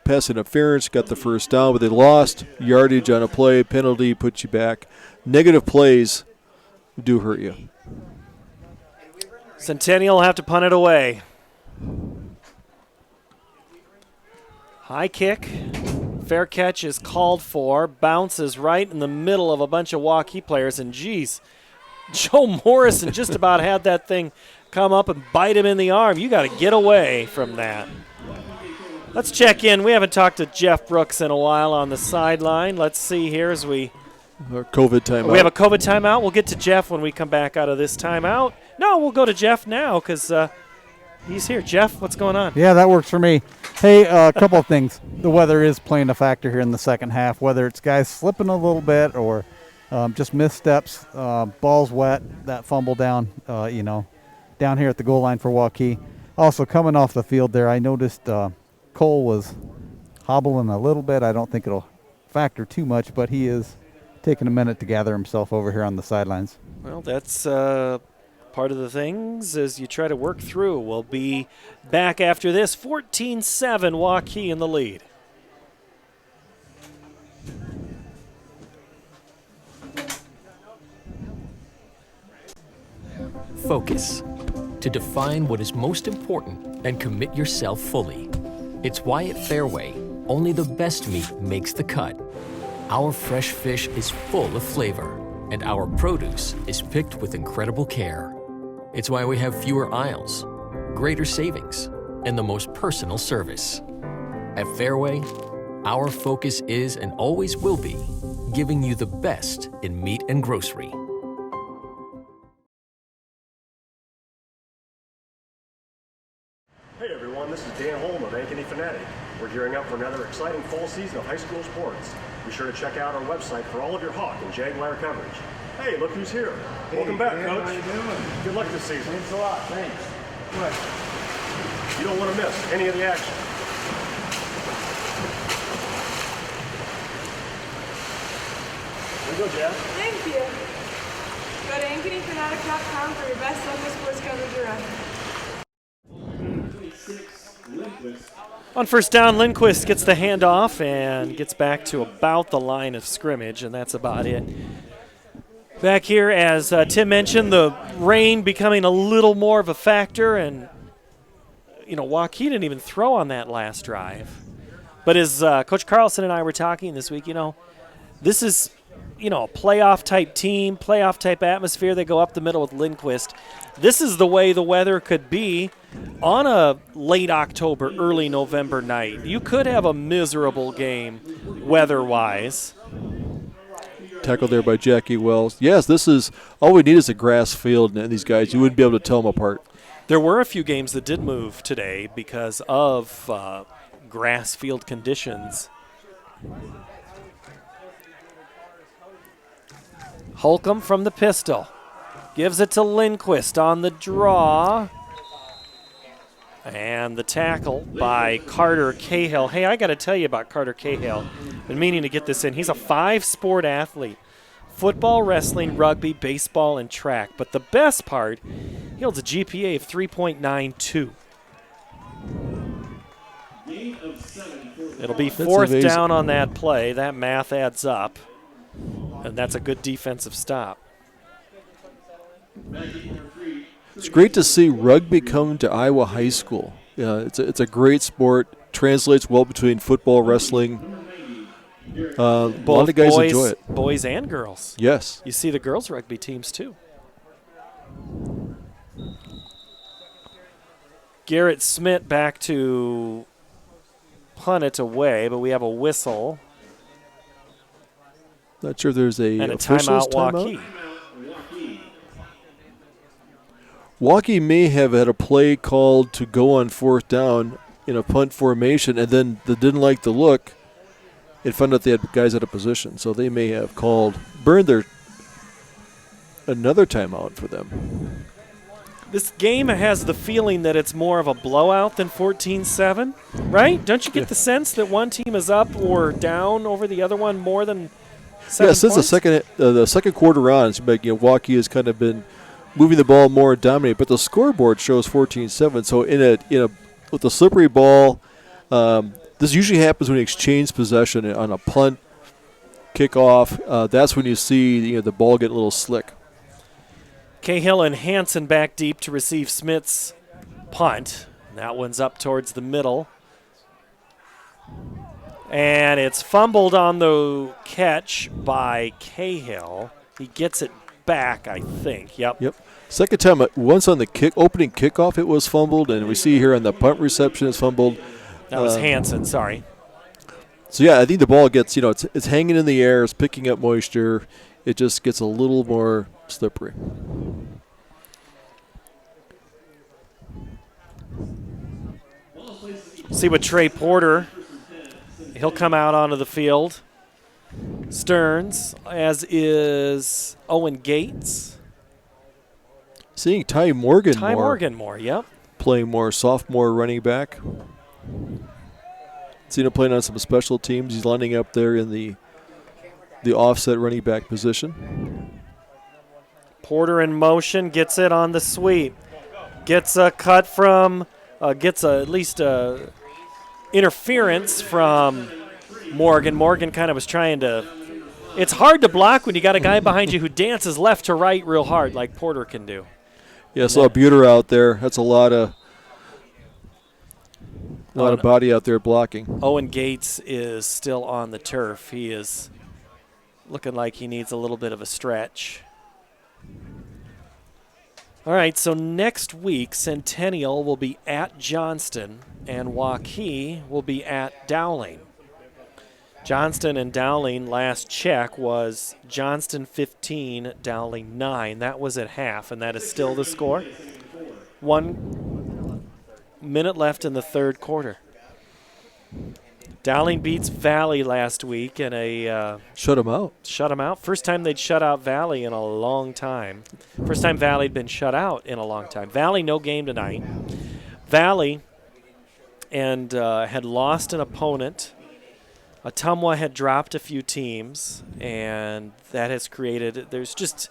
pass interference, got the first down, but they lost yardage on a play. Penalty puts you back. Negative plays do hurt you. Centennial will have to punt it away. High kick. Fair catch is called for. Bounces right in the middle of a bunch of Waukee players. And, geez, Joe Morrison just about had that thing come up and bite him in the arm. You got to get away from that. Let's check in. We haven't talked to Jeff Brooks in a while on the sideline. Let's see here as we... Our COVID timeout. We have a COVID timeout. We'll get to Jeff when we come back out of this timeout. No, we'll go to Jeff now because he's here. Jeff, what's going on? Yeah, that works for me. Hey, a couple of things. The weather is playing a factor here in the second half, whether it's guys slipping a little bit or just missteps, ball's wet, that fumble down, down here at the goal line for Waukee. Also, coming off the field there, I noticed Cole was hobbling a little bit. I don't think it'll factor too much, but he is taking a minute to gather himself over here on the sidelines. Well, that's part of the things as you try to work through. We'll be back after this. 14-7, Waukee in the lead. Focus. To define what is most important and commit yourself fully. It's why at Fairway, only the best meat makes the cut. Our fresh fish is full of flavor, and our produce is picked with incredible care. It's why we have fewer aisles, greater savings, and the most personal service. At Fairway, our focus is and always will be giving you the best in meat and grocery. Hey everyone, this is Dan Holm of Ankeny Fanatic. We're gearing up for another exciting fall season of high school sports. Be sure to check out our website for all of your Hawk and Jaguar coverage. Hey, look who's here. Hey, welcome back, Dan, Coach. how you doing? Good luck this season. Thanks a lot, thanks. What? You don't want to miss any of the action. Here we go, Jeff. Thank you. Go to AnkenyFanatic.com for your best local sports coverage around. On first down, Lindquist gets the handoff and gets back to about the line of scrimmage, and that's about it. Back here, as Tim mentioned, the rain becoming a little more of a factor, and Waukee didn't even throw on that last drive. But as Coach Carlson and I were talking this week, this is a playoff-type team, playoff-type atmosphere. They go up the middle with Lindquist. This is the way the weather could be on a late October, early November night. You could have a miserable game weather-wise. Tackled there by Jackie Wells. Yes, this is all we need is a grass field, and these guys, you wouldn't be able to tell them apart. There were a few games that did move today because of grass field conditions. Holcomb from the pistol. Gives it to Lindquist on the draw. And the tackle by Carter Cahill. Hey, I got to tell you about Carter Cahill. Been meaning to get this in. He's a 5-sport athlete. Football, wrestling, rugby, baseball, and track. But the best part, he holds a GPA of 3.92. It'll be fourth down on that play. That math adds up. And that's a good defensive stop. It's great to see rugby come to Iowa High School. It's a great sport. Translates well between football, wrestling. A lot of guys enjoy it. Boys and girls. Yes. You see the girls' rugby teams too. Garrett Smith back to punt it away, but we have a whistle. Not sure if there's and a timeout. Waukee. Waukee may have had a play called to go on fourth down in a punt formation, and then they didn't like the look and found out they had guys out of position. So they may have burned another timeout for them. This game has the feeling that it's more of a blowout than 14-7, right? Don't you get the sense that one team is up or down over the other one more than 7 since points? the second quarter on, it's like, Waukee has kind of been moving the ball more and dominate, but the scoreboard shows 14-7. So with the slippery ball, this usually happens when you exchange possession on a punt, kickoff. That's when you see the ball get a little slick. Cahill and Hansen back deep to receive Smith's punt. That one's up towards the middle. And it's fumbled on the catch by Cahill. He gets it back, I think. Yep. Second time, once on the opening kickoff, it was fumbled, and we see here on the punt reception it's fumbled. That was Hansen, sorry. So, yeah, I think the ball gets, it's hanging in the air, it's picking up moisture. It just gets a little more slippery. See what Trey Porter, he'll come out onto the field. Stearns, as is Owen Gates. Seeing Ty Morgan more, yep. Playing more sophomore running back. Seen him playing on some special teams. He's lining up there in the offset running back position. Porter in motion, gets it on the sweep. Gets a cut from, at least interference from Morgan. Morgan kind of was trying to, it's hard to block when you got a guy behind you who dances left to right real hard like Porter can do. Yeah, saw Buter out there. That's a lot of body out there blocking. Owen Gates is still on the turf. He is looking like he needs a little bit of a stretch. All right, so next week, Centennial will be at Johnston, and Waukee will be at Dowling. Johnston and Dowling, last check, was Johnston 15, Dowling 9. That was at half, and that is still the score. 1 minute left in the third quarter. Dowling beats Valley last week in a shut them out. Shut them out. First time they'd shut out Valley in a long time. First time Valley had been shut out in a long time. Valley no game tonight. Valley and had lost an opponent. Ottumwa had dropped a few teams, and that has created. There's just,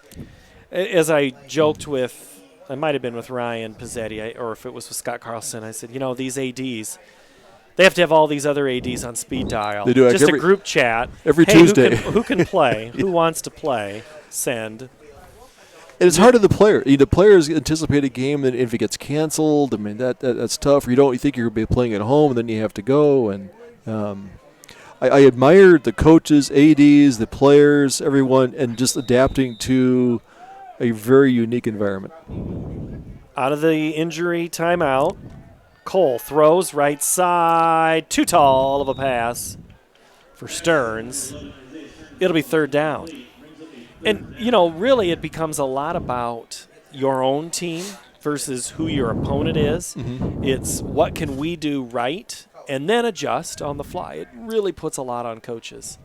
as I joked with, I might have been with Ryan Pizzetti, or if it was with Scott Carlson, I said, these ADs. They have to have all these other ADs on speed dial. They do. Just a group chat. Every hey, Tuesday. Who can play? Who wants to play? Send. And it's hard to the player. The players anticipate a game, and if it gets canceled, I mean that's tough. You think you're going to be playing at home, and then you have to go. And I admire the coaches, ADs, the players, everyone, and just adapting to a very unique environment. Out of the injury timeout, Cole throws right side. Too tall of a pass for Stearns. It'll be third down. And, really it becomes a lot about your own team versus who your opponent is. Mm-hmm. It's what can we do right and then adjust on the fly. It really puts a lot on coaches.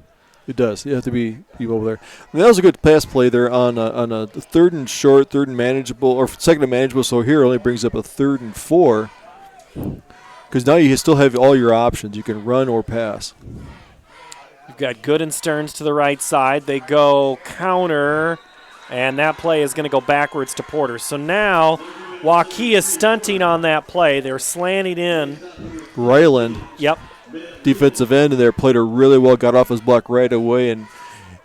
It does. You have to be over there. I mean, that was a good pass play there on a third and short, third and manageable, or second and manageable. So here it only brings up a 3rd and 4. Because now you still have all your options. You can run or pass. You've got Good and Stearns to the right side. They go counter, and that play is going to go backwards to Porter. So now Waukee is stunting on that play. They're slanting in. Ryland. Yep. Defensive end, and there played her really well, got off his block right away,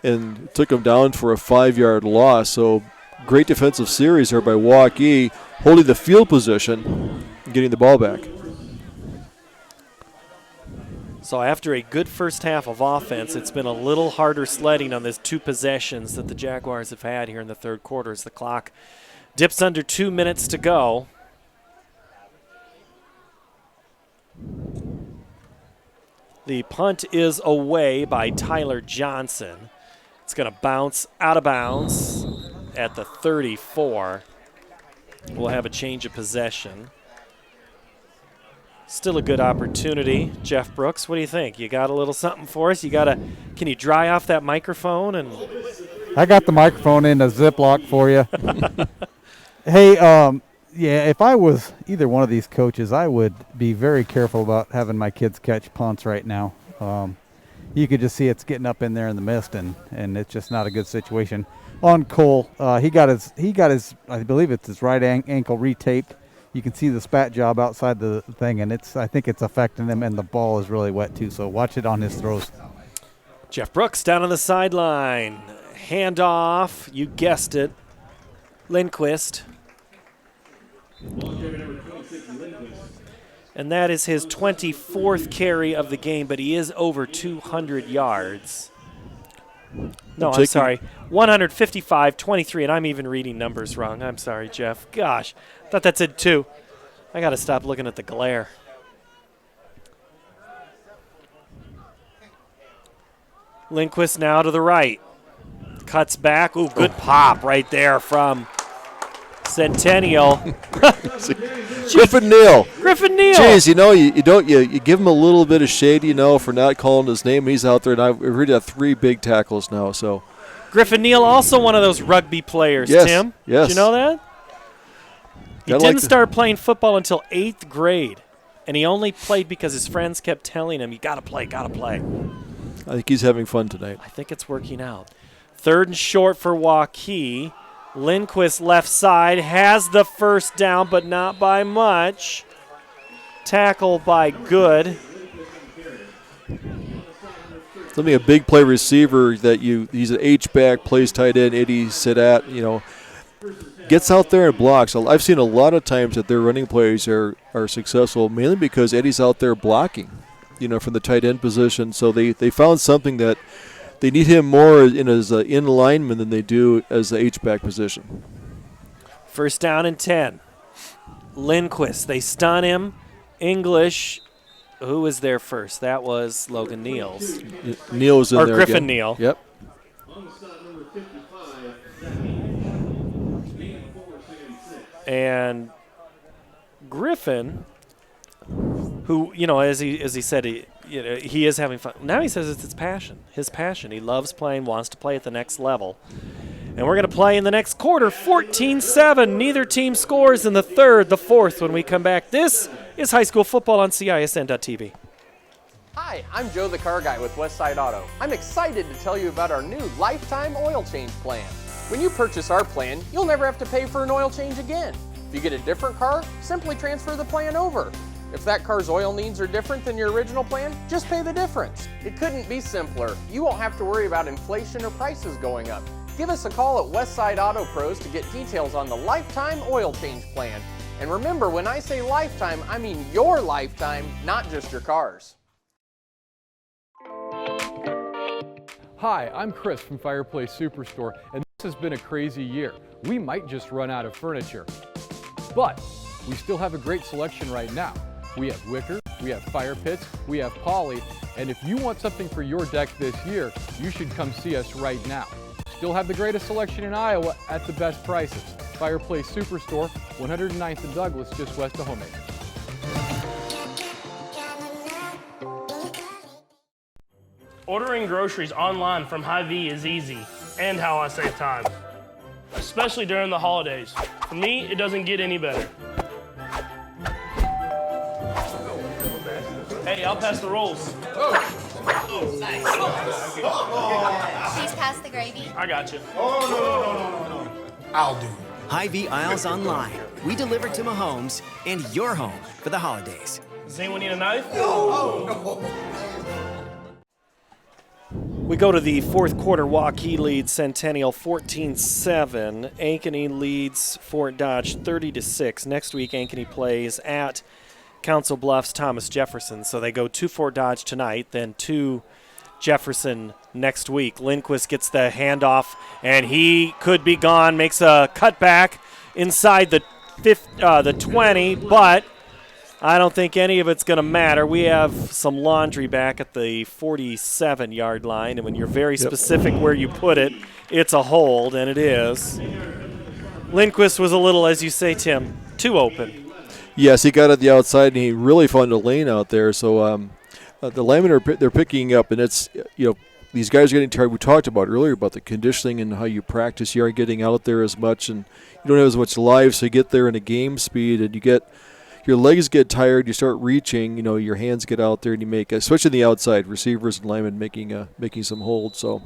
and took him down for a 5-yard loss. So great defensive series here by Waukee, holding the field position and getting the ball back. So after a good first half of offense, it's been a little harder sledding on these 2 possessions that the Jaguars have had here in the third quarter as the clock dips under 2 minutes to go. The punt is away by Tyler Johnson. It's going to bounce out of bounds at the 34. We'll have a change of possession. Still a good opportunity. Jeff Brooks, what do you think? You got a little something for us? Can you dry off that microphone? And I got the microphone in a Ziploc for you. Hey, if I was either one of these coaches, I would be very careful about having my kids catch punts right now. You could just see it's getting up in there in the mist, and it's just not a good situation. On Cole, he got his I believe it's his right ankle retaped. You can see the spat job outside the thing, and I think it's affecting him, and the ball is really wet too, so watch it on his throws. Jeff Brooks down on the sideline. Handoff, you guessed it. Lindquist. And that is his 24th carry of the game, but he is over 200 yards. No, I'm sorry. 155, 23, and I'm even reading numbers wrong. I'm sorry, Jeff. Gosh, I thought that said 2. I got to stop looking at the glare. Lindquist now to the right. Cuts back. Ooh, good pop right there from Centennial. Griffin Neal. Griffin Neal. Jeez, you give him a little bit of shade, for not calling his name. He's out there, and I've already got 3 big tackles now. So Griffin Neal, also one of those rugby players, yes, Tim. Yes. Did you know that? He didn't start playing football until 8th grade, and he only played because his friends kept telling him, you got to play, got to play. I think he's having fun tonight. I think it's working out. 3rd and short for Waukee. Lindquist left side has the first down, but not by much. Tackle by Good. Something a big play receiver that he's an H-back, plays tight end, Eddie Sidat, gets out there and blocks. I've seen a lot of times that their running plays are successful, mainly because Eddie's out there blocking, from the tight end position. So they found something that they need him more in as in lineman than they do as the H-back position. First down and 10. Lindquist, they stun him. English, who was there first? That was Logan Neals. Neal was in there Griffin again. Neal. Yep. And Griffin, who, as he said, he is having fun. Now he says it's his passion. He loves playing, wants to play at the next level. And we're going to play in the next quarter, 14-7. Neither team scores in the third, the fourth when we come back. This is high school football on CISN.TV. Hi, I'm Joe the Car Guy with Westside Auto. I'm excited to tell you about our new lifetime oil change plan. When you purchase our plan, you'll never have to pay for an oil change again. If you get a different car, simply transfer the plan over. If that car's oil needs are different than your original plan, just pay the difference. It couldn't be simpler. You won't have to worry about inflation or prices going up. Give us a call at Westside Auto Pros to get details on the lifetime oil change plan. And remember, when I say lifetime, I mean your lifetime, not just your car's. Hi, I'm Chris from Fireplace Superstore, and this has been a crazy year. We might just run out of furniture, but we still have a great selection right now. We have wicker, we have fire pits, we have poly, and if you want something for your deck this year, you should come see us right now. Still have the greatest selection in Iowa at the best prices. Fireplace Superstore, 109th and Douglas, just west of Homemaker. Ordering groceries online from Hy-Vee is easy, and how I save time, especially during the holidays. For me, it doesn't get any better. Hey, I'll pass the rolls. Oh, nice. Please pass the gravy. I got you. Oh, no. I'll do it. Hy-Vee Aisles Online. We deliver to Mahomes and your home for the holidays. Does anyone need a knife? No. We go to the fourth quarter. Waukee leads Centennial 14-7. Ankeny leads Fort Dodge 30-6. Next week, Ankeny plays at Council Bluffs Thomas Jefferson. So they go to Fort Dodge tonight, then to Jefferson next week. Lindquist gets the handoff, and he could be gone. Makes a cutback inside the 20, but I don't think any of it's going to matter. We have some laundry back at the 47-yard line, and when you're very specific where you put it, it's a hold, and it is. Lindquist was a little, as you say, Tim, too open. Yes, he got at the outside, and he really found a lane out there. So the linemen they're picking up, and it's these guys are getting tired. We talked about earlier about the conditioning and how you practice. You aren't getting out there as much, and you don't have as much life, so you get there in a game speed, and your legs get tired. You start reaching. Your hands get out there, and you make, especially the outside receivers and linemen making some holds. So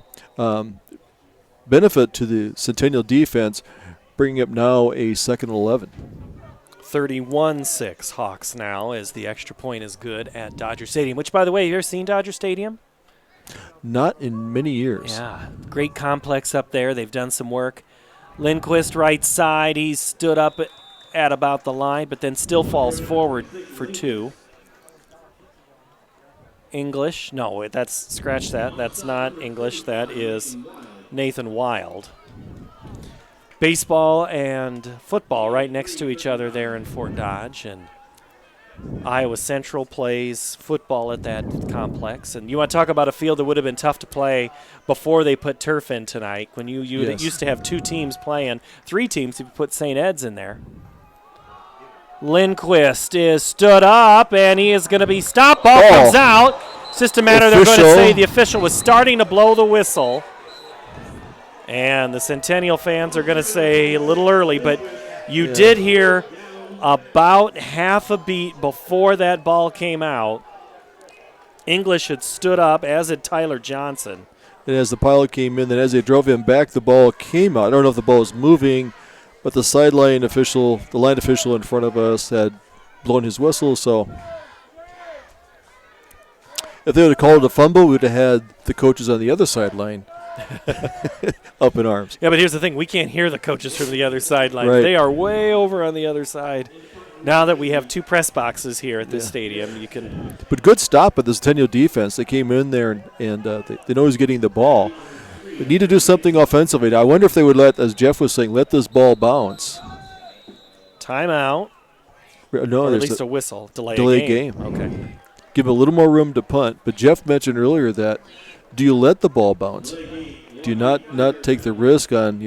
benefit to the Centennial defense, bringing up now a 2nd and 11. 31-6 Hawks now, as the extra point is good at Dodger Stadium, which, by the way, have you ever seen Dodger Stadium? Not in many years. Yeah, great complex up there. They've done some work. Lindquist right side. He's stood up at about the line, but then still falls forward for 2. English. No, scratch that. That's not English. That is Nathan Wild. Baseball and football right next to each other there in Fort Dodge, and Iowa Central plays football at that complex. And you want to talk about a field that would have been tough to play before they put turf in tonight, when you used to have 2 teams playing, 3 teams if you put St. Ed's in there. Lindquist is stood up, and he is going to be stopped. Ball comes out. It's just a matter they're going to say the official was starting to blow the whistle. And the Centennial fans are going to say a little early, but you did hear about half a beat before that ball came out. English had stood up, as had Tyler Johnson. And as the pilot came in, then as they drove him back, the ball came out. I don't know if the ball was moving, but the line official in front of us had blown his whistle. So if they would have called it a fumble, we would have had the coaches on the other sideline up in arms. Yeah, but here's the thing. We can't hear the coaches from the other sideline. Right. They are way over on the other side. Now that we have 2 press boxes here at this stadium, you can. But good stop at the Centennial defense. They came in there, and they know he's getting the ball. They need to do something offensively. I wonder if they would as Jeff was saying, let this ball bounce. Timeout. No, or at least a whistle. Delay game. Okay. Give him a little more room to punt. But Jeff mentioned earlier that, do you let the ball bounce? Do you not take the risk on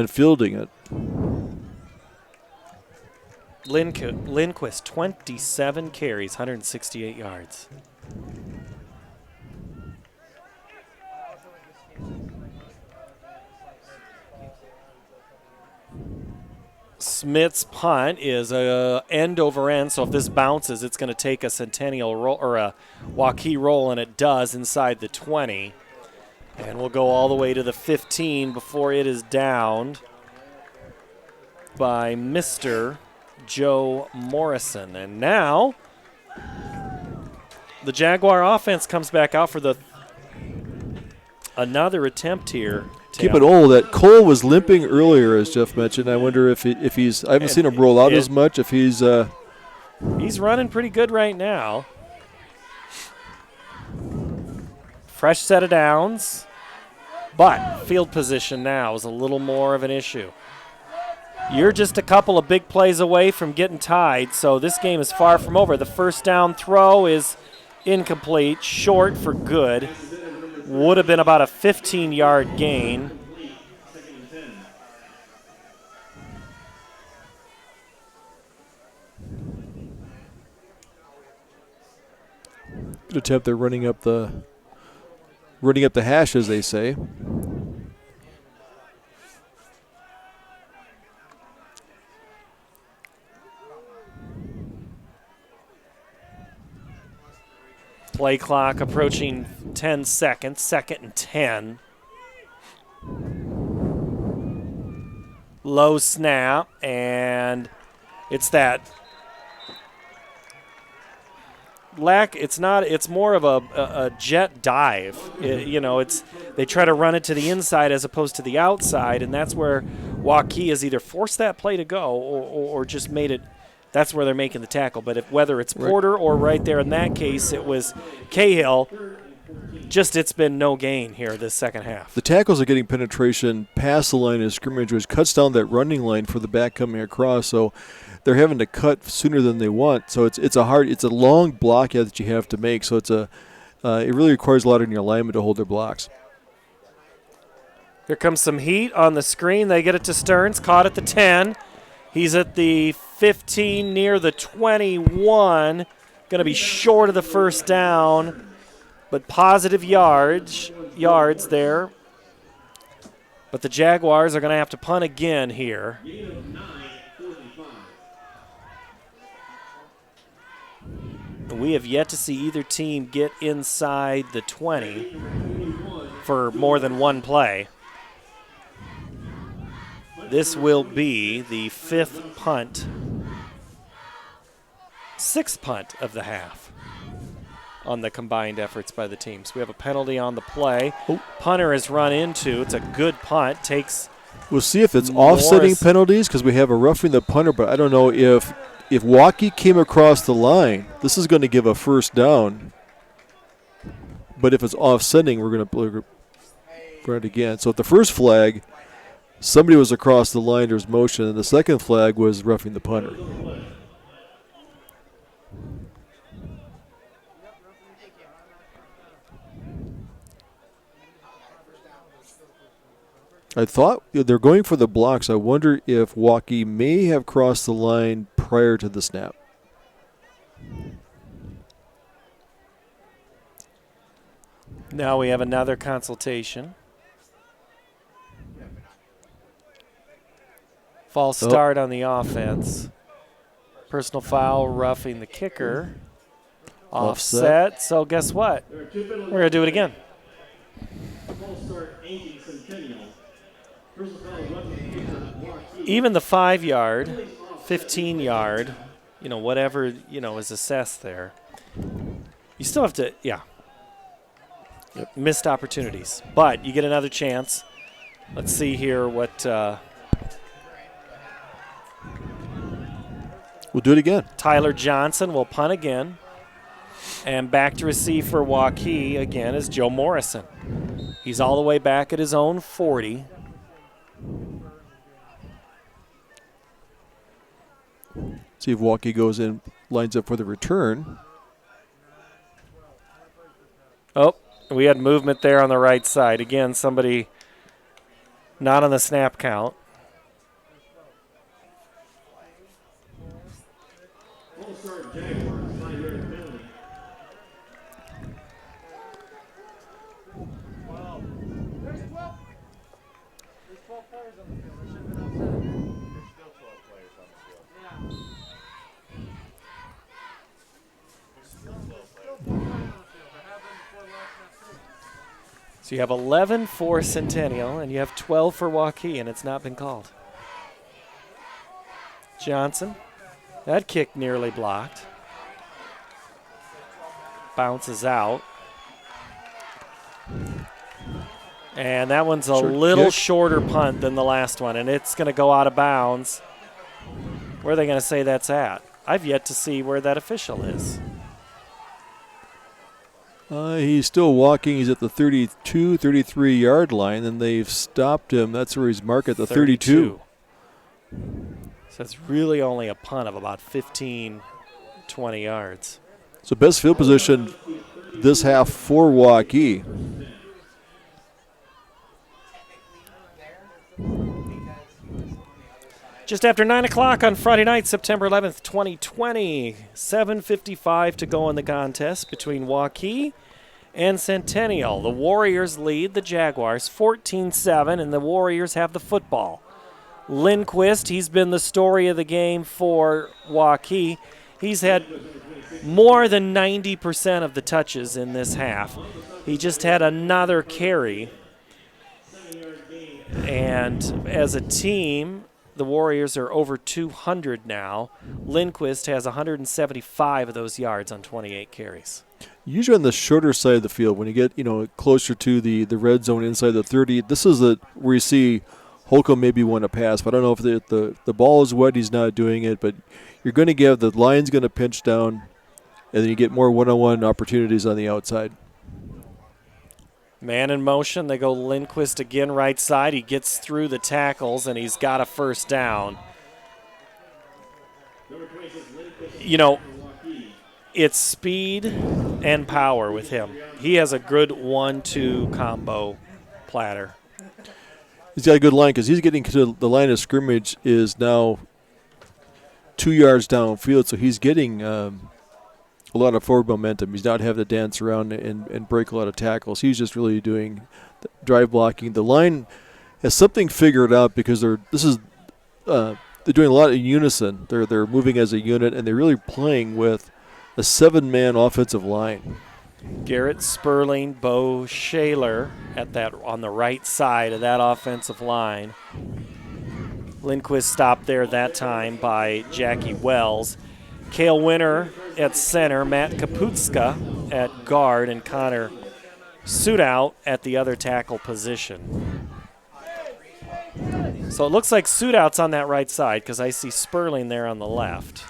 fielding it? Lindquist, 27 carries, 168 yards. Smith's punt is a end over end, so if this bounces, it's going to take a Centennial roll or a Waukee roll, and it does inside the 20. And we'll go all the way to the 15 before it is downed by Mr. Joe Morrison. And now the Jaguar offense comes back out for another attempt here. Keep it all that Cole was limping earlier, as Jeff mentioned. I wonder if he's. I haven't seen him roll out as much. If he's running pretty good right now. Fresh set of downs, but field position now is a little more of an issue. You're just a couple of big plays away from getting tied, so this game is far from over. The first down throw is incomplete, short for good. Would have been about a 15-yard gain. Good attempt. They're running up the hash, as they say. Play clock approaching 10 seconds, 2nd and 10. Low snap, and it's that it's more of a jet dive. They try to run it to the inside as opposed to the outside, and that's where Waukee has either forced that play to go or just made it. That's where they're making the tackle. But whether it's Porter or right there in that case, it was Cahill, it's been no gain here this second half. The tackles are getting penetration past the line of scrimmage, which cuts down that running line for the back coming across. So they're having to cut sooner than they want. So it's a long block that you have to make. So it really requires a lot in your alignment to hold their blocks. Here comes some heat on the screen. They get it to Stearns, caught at the 10. He's at the 15, near the 21. Going to be short of the first down, but positive yards there. But the Jaguars are going to have to punt again here. We have yet to see either team get inside the 20 for more than one play. This will be the 6th punt of the half on the combined efforts by the teams. We have a penalty on the play. Punter is run into. It's a good punt. We'll see if it's offsetting penalties because we have a roughing the punter, but I don't know if Waukee came across the line, this is going to give a first down. But if it's offsetting, we're going to run it again. So at the first flag, somebody was across the line, there's motion, and the second flag was roughing the punter. I thought they're going for the blocks. I wonder if Waukee may have crossed the line prior to the snap. Now we have another consultation. False start on the offense. Personal foul, roughing the kicker. Offset. So guess what? We're going to do it again. Even the 5-yard, 15-yard, whatever, is assessed there. You still have to, missed opportunities. But you get another chance. Let's see here what. We'll do it again. Tyler Johnson will punt again. And back to receive for Waukee again is Joe Morrison. He's all the way back at his own 40. See if Waukee goes in, lines up for the return. Oh, we had movement there on the right side. Again, somebody not on the snap count. So you have 11 for Centennial, and you have 12 for Waukee, and it's not been called. Johnson That kick nearly blocked. Bounces out. And that one's a little shorter punt than the last one, and it's going to go out of bounds. Where are they going to say that's at? I've yet to see where that official is. He's still walking. He's at the 32, 33-yard line, and they've stopped him. That's where he's marked at the 32. So it's really only a punt of about 15, 20 yards. So best field position this half for Waukee. Just after 9 o'clock on Friday night, September 11th, 2020. 7:55 to go in the contest between Waukee and Centennial. The Warriors lead the Jaguars 14-7, and the Warriors have the football. Lindquist, he's been the story of the game for Waukee. He's had more than 90% of the touches in this half. He just had another carry. And as a team, the Warriors are over 200 now. Lindquist has 175 of those yards on 28 carries. Usually on the shorter side of the field, when you get closer to the red zone inside the 30, this is where you see Holcomb maybe want to pass. But I don't know if the ball is wet, he's not doing it. But you're going to give the line's going to pinch down, and then you get more one-on-one opportunities on the outside. Man in motion, they go Lindquist again right side. He gets through the tackles, and he's got a first down. It's speed and power with him. He has a good 1-2 combo platter. He's got a good line because he's getting to the line of scrimmage is now 2 yards downfield, so he's getting a lot of forward momentum. He's not having to dance around and break a lot of tackles. He's just really doing drive blocking. The line has something figured out because they're doing a lot in unison. They're moving as a unit, and they're really playing with a 7-man offensive line. Garrett Sperling, Bo Shaler on the right side of that offensive line. Lindquist stopped there that time by Jackie Wells. Cale Winter at center, Matt Kaputska at guard, and Connor Suitout at the other tackle position. So it looks like Suitout's on that right side because I see Sperling there on the left.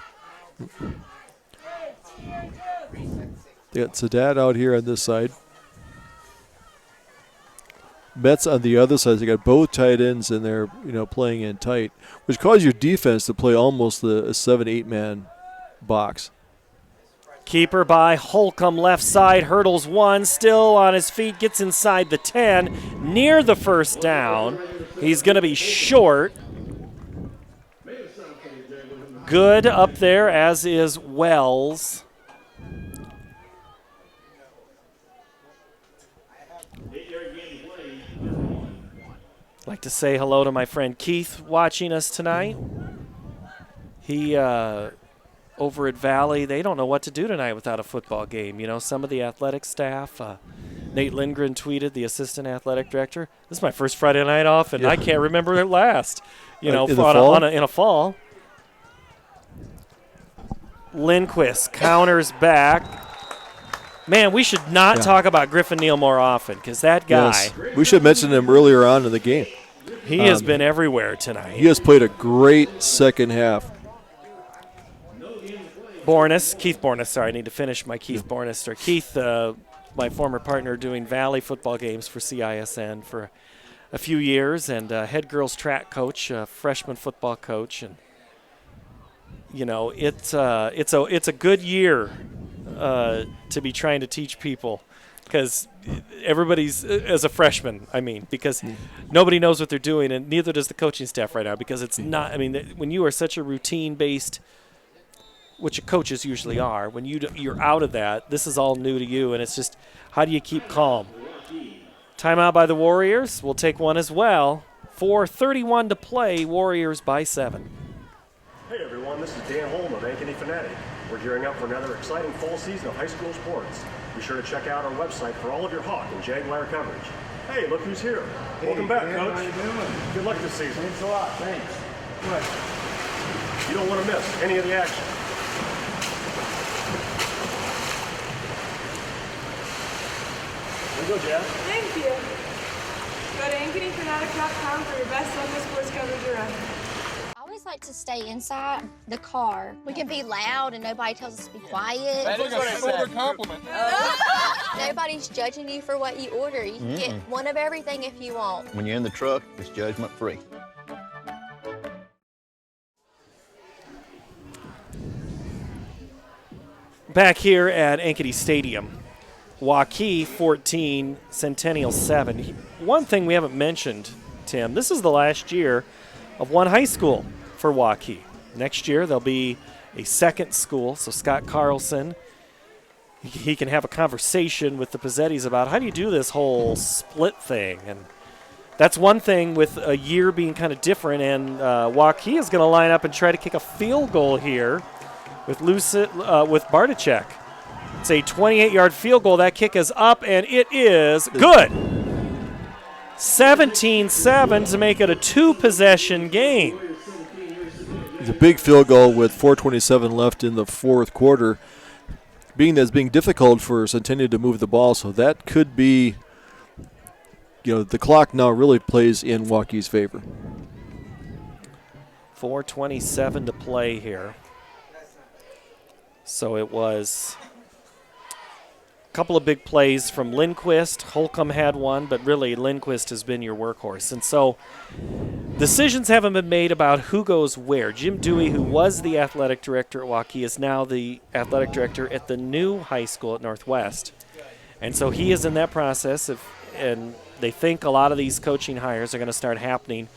They got Sadat out here on this side. Metz on the other side. They got both tight ends in there, playing in tight, which causes your defense to play almost a 7-8 man box. Keeper by Holcomb, left side, hurdles one, still on his feet, gets inside the 10, near the first down. He's going to be short. Good up there, as is Wells. I'd like to say hello to my friend Keith watching us tonight. He over at Valley, they don't know what to do tonight without a football game. Some of the athletic staff, Nate Lindgren tweeted, the assistant athletic director, this is my first Friday night off, and I can't remember it last. In a fall. Lindquist counters back. Man, we should not talk about Griffin Neal more often because that guy. Yes. We should mention him earlier on in the game. He has been everywhere tonight. He has played a great second half. Keith Bornes, sorry, I need to finish my Keith Bornes. Keith, my former partner doing Valley football games for CISN for a few years, and head girls track coach, freshman football coach, and it's a good year to be trying to teach people because everybody's as a freshman. Because nobody knows what they're doing, and neither does the coaching staff right now because it's not. When you are such a routine-based, which coaches usually are, when you're out of that, this is all new to you, and it's just how do you keep calm? Timeout by the Warriors. We'll take one as well. 4:31 to play. Warriors by 7. Hey everyone, this is Dan Holm of Ankeny Fanatic. We're gearing up for another exciting fall season of high school sports. Be sure to check out our website for all of your Hawk and Jaguar coverage. Hey, look who's here. Welcome back, Coach. How you doing? Good luck this season. Thanks a lot. Thanks. What? You don't want to miss any of the action. There you go, Jazz. Thank you. Go to AnkenyFanatic.com for your best local sports coverage around. I always like to stay inside the car. We can be loud and nobody tells us to be quiet. That is a shoulder compliment. Nobody's judging you for what you order. You can get one of everything if you want. When you're in the truck, it's judgment free. Back here at Ankeny Stadium, Waukee 14, Centennial 7. One thing we haven't mentioned, Tim, this is the last year of one high school for Waukee. Next year there'll be a second school, so Scott Carlson, he can have a conversation with the Pizzettis about how do you do this whole split thing. And that's one thing with a year being kind of different, and Waukee is going to line up and try to kick a field goal here with Bartachek. It's a 28-yard field goal. That kick is up, and it is good. 17-7 to make it a two-possession game. It's a big field goal with 4:27 left in the fourth quarter, being difficult for Centennial to move the ball, so that could be, the clock now really plays in Waukee's favor. 4:27 to play here. So it was a couple of big plays from Lindquist. Holcomb had one, but really Lindquist has been your workhorse. And so decisions haven't been made about who goes where. Jim Dewey, who was the athletic director at Waukee, is now the athletic director at the new high school at Northwest. And so he is in that process, and they think a lot of these coaching hires are going to start happening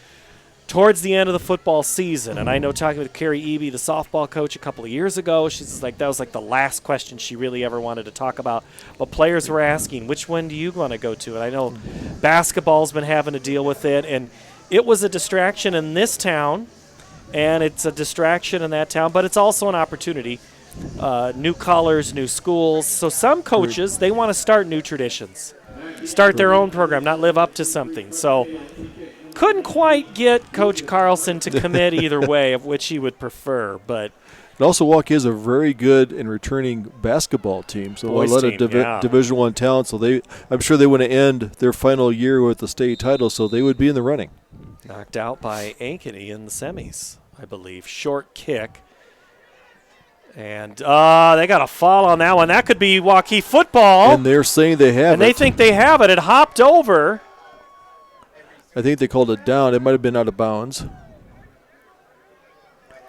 towards the end of the football season. And I know talking with Carrie Eby, the softball coach, a couple of years ago, she's like, that was like the last question she really ever wanted to talk about. But players were asking, which one do you want to go to? And I know basketball's been having to deal with it. And it was a distraction in this town, and it's a distraction in that town, but it's also an opportunity. New colors, new schools. So some coaches, they want to start new traditions, start their own program, not live up to something. So couldn't quite get Coach Carlson to commit either way of which he would prefer. But also, Waukee is a very good and returning basketball team. So a lot of Division I talent. So I'm sure they want to end their final year with the state title, so they would be in the running. Knocked out by Ankeny in the semis, I believe. Short kick. And they got a foul on that one. That could be Waukee football. And they're saying they have it. And they think they have it. It hopped over. I think they called it down. It might have been out of bounds.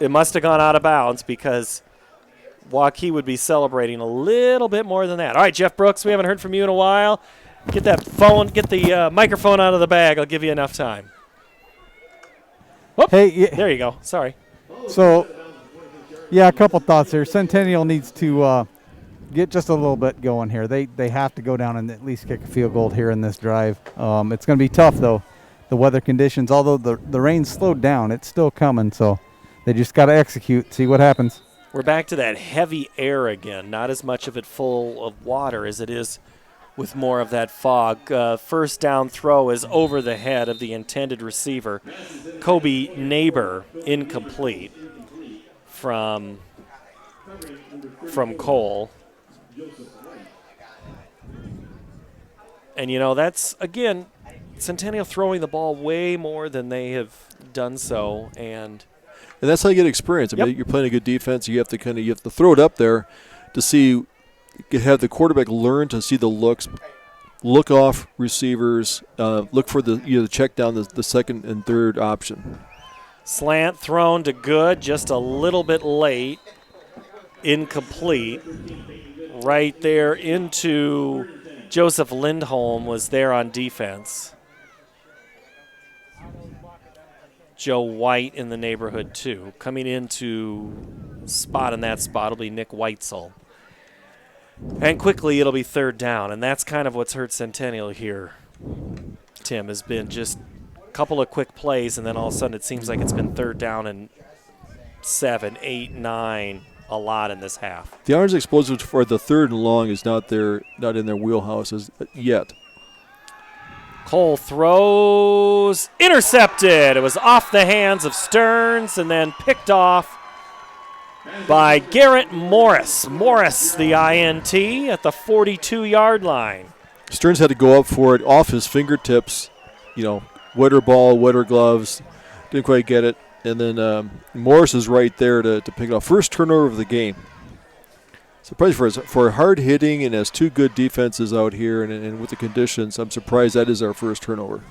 It must have gone out of bounds because Waukee would be celebrating a little bit more than that. All right, Jeff Brooks, we haven't heard from you in a while. Get that phone, get the microphone out of the bag. I'll give you enough time. Whoop, hey, there you go. Sorry. So, a couple thoughts here. Centennial needs to get just a little bit going here. They have to go down and at least kick a field goal here in this drive. It's going to be tough, though. The weather conditions, although the rain slowed down, it's still coming, so they just got to execute, see what happens. We're back to that heavy air again, not as much of it full of water as it is with more of that fog. First down throw is over the head of the intended receiver. Kobe Neighbor, incomplete from Cole. And, that's, again, Centennial throwing the ball way more than they have done so, and that's how you get experience. I mean, you're playing a good defense. You have to throw it up there to see, have the quarterback learn to see the looks, look off receivers, look for the check down the second and third option. Slant thrown to good, just a little bit late, incomplete. Right there into Joseph Lindholm was there on defense. Joe White in the neighborhood, too. Coming into spot in that spot will be Nick Weitzel. And quickly it'll be third down, and that's kind of what's hurt Centennial here, Tim, has been just a couple of quick plays, and then all of a sudden it seems like it's been third down and 7, 8, 9, a lot in this half. The orange explosive for the third and long is not in their wheelhouses yet. Cole throws, intercepted. It was off the hands of Stearns and then picked off by Garrett Morris. Morris, the INT, at the 42-yard line. Stearns had to go up for it off his fingertips, wetter ball, wetter gloves. Didn't quite get it. And then Morris is right there to pick it off. First turnover of the game. Surprised for hard hitting and has two good defenses out here, and with the conditions, I'm surprised that is our first turnover.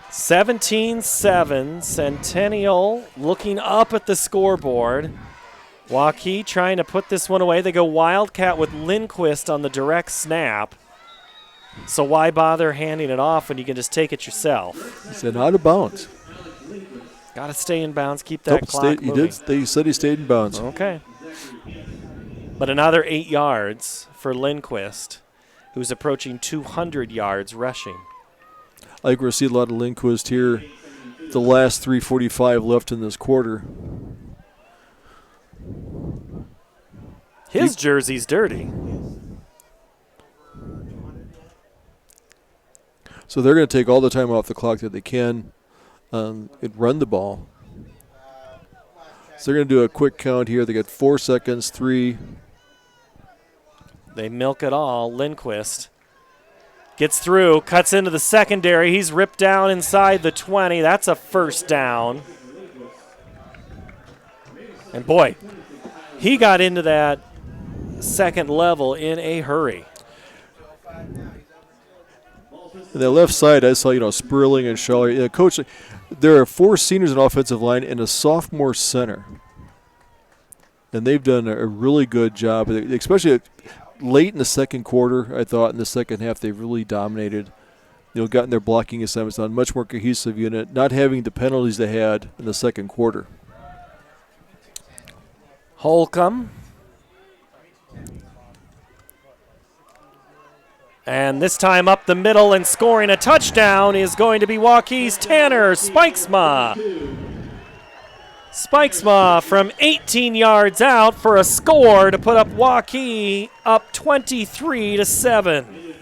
17-7, Centennial looking up at the scoreboard. Waukee trying to put this one away. They go Wildcat with Lindquist on the direct snap. So why bother handing it off when you can just take it yourself? He said out of bounds. Got to stay in bounds, keep that clock moving. He said he stayed in bounds. Okay. But another 8 yards for Lindquist, who's approaching 200 yards rushing. I think we're going to see a lot of Lindquist here. The last 3:45 left in this quarter. His jersey's dirty. So they're going to take all the time off the clock that they can and run the ball. So they're going to do a quick count here. They got 4 seconds, 3. They milk it all. Lindquist gets through, cuts into the secondary. He's ripped down inside the 20. That's a first down. And boy, he got into that second level in a hurry. On the left side, I saw, Sperling and Schaller. Coach, there are 4 seniors in offensive line and a sophomore center. And they've done a really good job, especially late in the second quarter. I thought in the second half they've really dominated. Gotten their blocking assignments on, much more cohesive unit, not having the penalties they had in the second quarter. Holcomb. And this time up the middle and scoring a touchdown is going to be Waukee's Tanner Spikesma. Spikesma from 18 yards out for a score to put up Waukee up 23-7.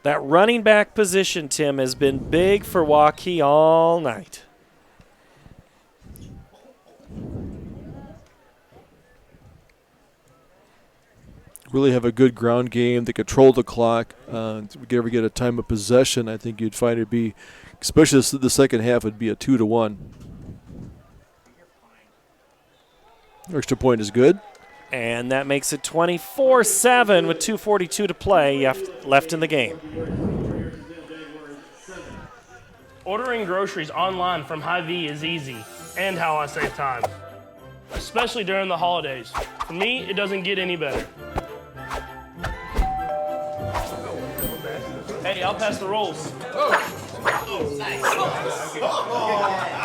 That running back position, Tim, has been big for Waukee all night. Really have a good ground game. They control the clock. If we ever get a time of possession, I think you'd find it'd be, especially the second half, it'd be a 2-1. Extra point is good. And that makes it 24-7 with 2:42 to play left in the game. Ordering groceries online from Hy-Vee is easy, and how I save time, especially during the holidays. For me, it doesn't get any better. Hey, I'll pass the rolls. Nice.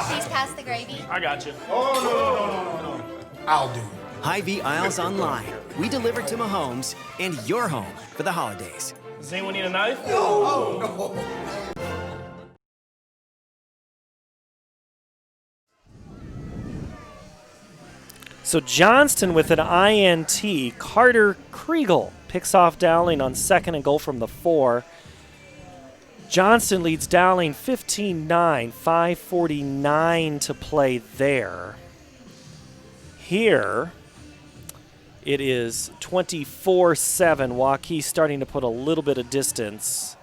Please pass the gravy. I got you. No. I'll do it. Hy-Vee Aisles Online. We deliver to Mahomes and your home for the holidays. Does anyone need a knife? No. So Johnston with an INT. Carter Kriegel picks off Dowling on 2nd and goal from the 4. Johnston leads Dowling 15-9, 5:49 to play there. Here, it is 24-7. Waukee starting to put a little bit of distance.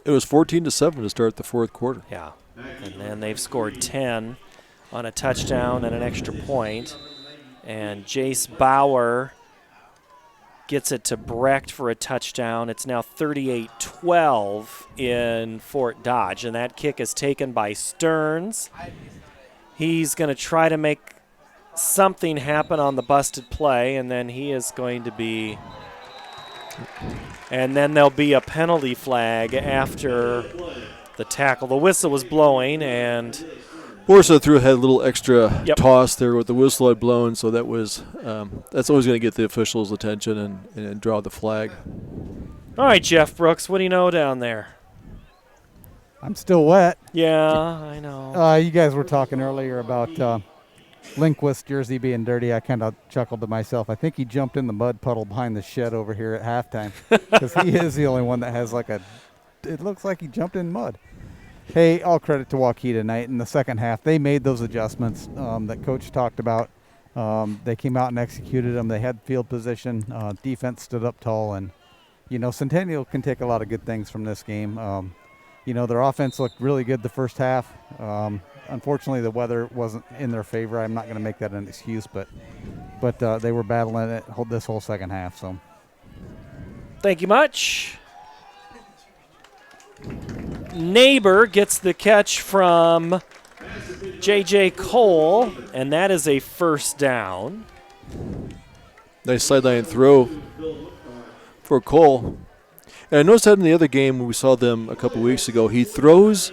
It was 14-7 to start the fourth quarter. Yeah, and then they've scored 10 on a touchdown and an extra point. And Jace Bauer gets it to Brecht for a touchdown. It's now 38-12 in Fort Dodge, and that kick is taken by Stearns. He's going to try to make something happen on the busted play, and then he is going to be – and then there'll be a penalty flag after the tackle. The whistle was blowing, and Borsa had a little extra toss there with the whistle had blown, so that was that's always going to get the officials' attention and draw the flag. All right, Jeff Brooks, what do you know down there? I'm still wet. Yeah, I know. You guys were talking earlier about Lindquist jersey being dirty, I kind of chuckled to myself. I think he jumped in the mud puddle behind the shed over here at halftime because he is the only one that has it looks like he jumped in mud. Hey, all credit to Waukee tonight. In the second half, they made those adjustments that Coach talked about. They came out and executed them. They had field position. Defense stood up tall. And, Centennial can take a lot of good things from this game. Their offense looked really good the first half. Unfortunately, the weather wasn't in their favor. I'm not going to make that an excuse, but they were battling it this whole second half. So, thank you much. Neighbor gets the catch from J.J. Cole, and that is a first down. Nice sideline throw for Cole. And I noticed that in the other game when we saw them a couple weeks ago, he throws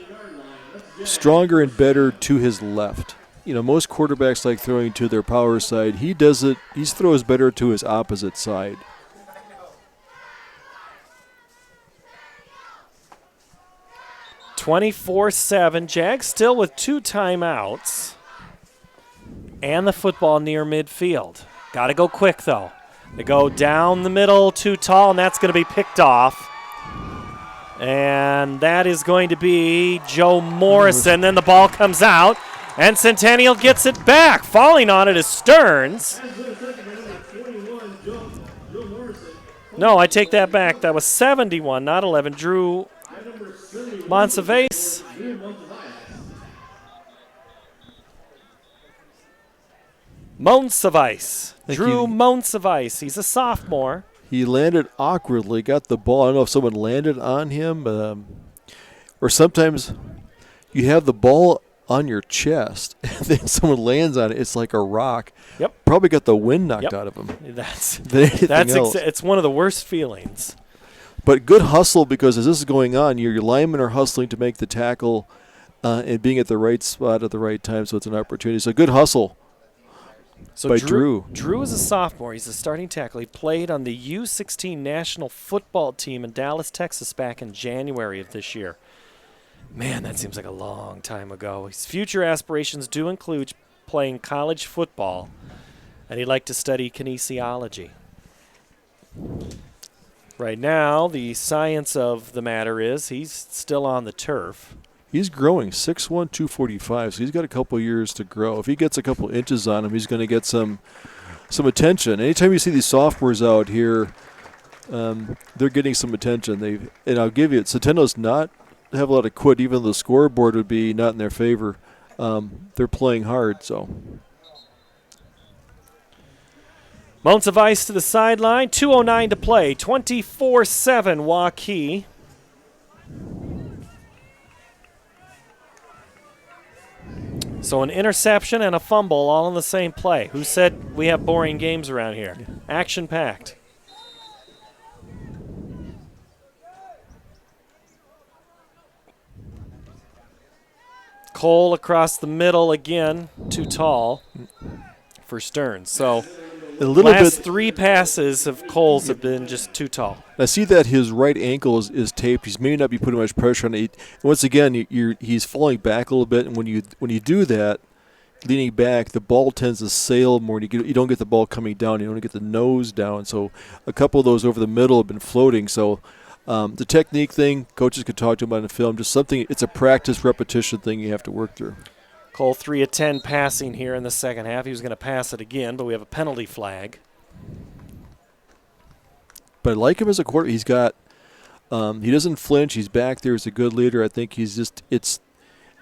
stronger and better to his left. Most quarterbacks like throwing to their power side. He throws better to his opposite side. (24-7). Jags still with 2 timeouts and the football near midfield. Got to go quick, though. They go down the middle, too tall, and that's going to be picked off. And that is going to be Joe Morrison. Then the ball comes out, and Centennial gets it back. Falling on it is Stearns. No, I take that back. That was 71, not 11. Drew Monsivais. Drew Monsivais. He's a sophomore. He landed awkwardly, got the ball. I don't know if someone landed on him, or sometimes you have the ball on your chest, and then someone lands on it. It's like a rock. Yep. Probably got the wind knocked out of him. It's one of the worst feelings. But good hustle, because as this is going on, your linemen are hustling to make the tackle and being at the right spot at the right time, so it's an opportunity. So good hustle by Drew. Drew is a sophomore. He's a starting tackle. He played on the U16 national football team in Dallas, Texas back in January of this year. Man, that seems like a long time ago. His future aspirations do include playing college football, and he'd like to study kinesiology. Right now, the science of the matter is he's still on the turf. He's growing, 6'1", 245, so he's got a couple years to grow. If he gets a couple inches on him, he's going to get some attention. Anytime you see these sophomores out here, they're getting some attention. And I'll give you it, Centennial's not have a lot of quit, even though the scoreboard would be not in their favor. They're playing hard, so. Monsivais to the sideline, 2:09 to play, 24-7 Waukee. So an interception and a fumble all in the same play. Who said we have boring games around here? Action-packed. Cole across the middle again, too tall for Stearns. So last 3 passes of Cole's have been just too tall. I see that his right ankle is taped. He's maybe not be putting much pressure on it. Once again, he's falling back a little bit, and when you do that, leaning back, the ball tends to sail more. You don't get the ball coming down. You don't get the nose down. So a couple of those over the middle have been floating. So the technique thing, coaches could talk to him about in the film. Just something. It's a practice repetition thing you have to work through. Cole 3 of 10 passing here in the second half. He was going to pass it again, but we have a penalty flag. But I like him as a quarterback. He's got he doesn't flinch. He's back there. He's a good leader. I think it's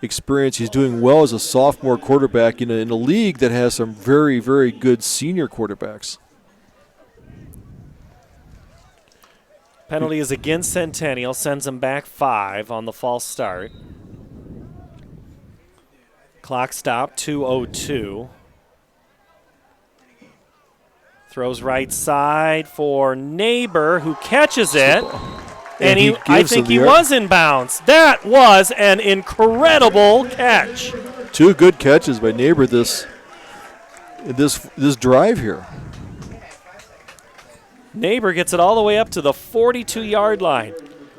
experience. He's doing well as a sophomore quarterback in a league that has some very, very good senior quarterbacks. Penalty is against Centennial. Sends him back 5 on the false start. Clock stop, 2:02. Throws right side for Neighbor, who catches it. And I think he was in bounds. That was an incredible catch. 2 good catches by Neighbor this drive here. Neighbor gets it all the way up to the 42-yard line.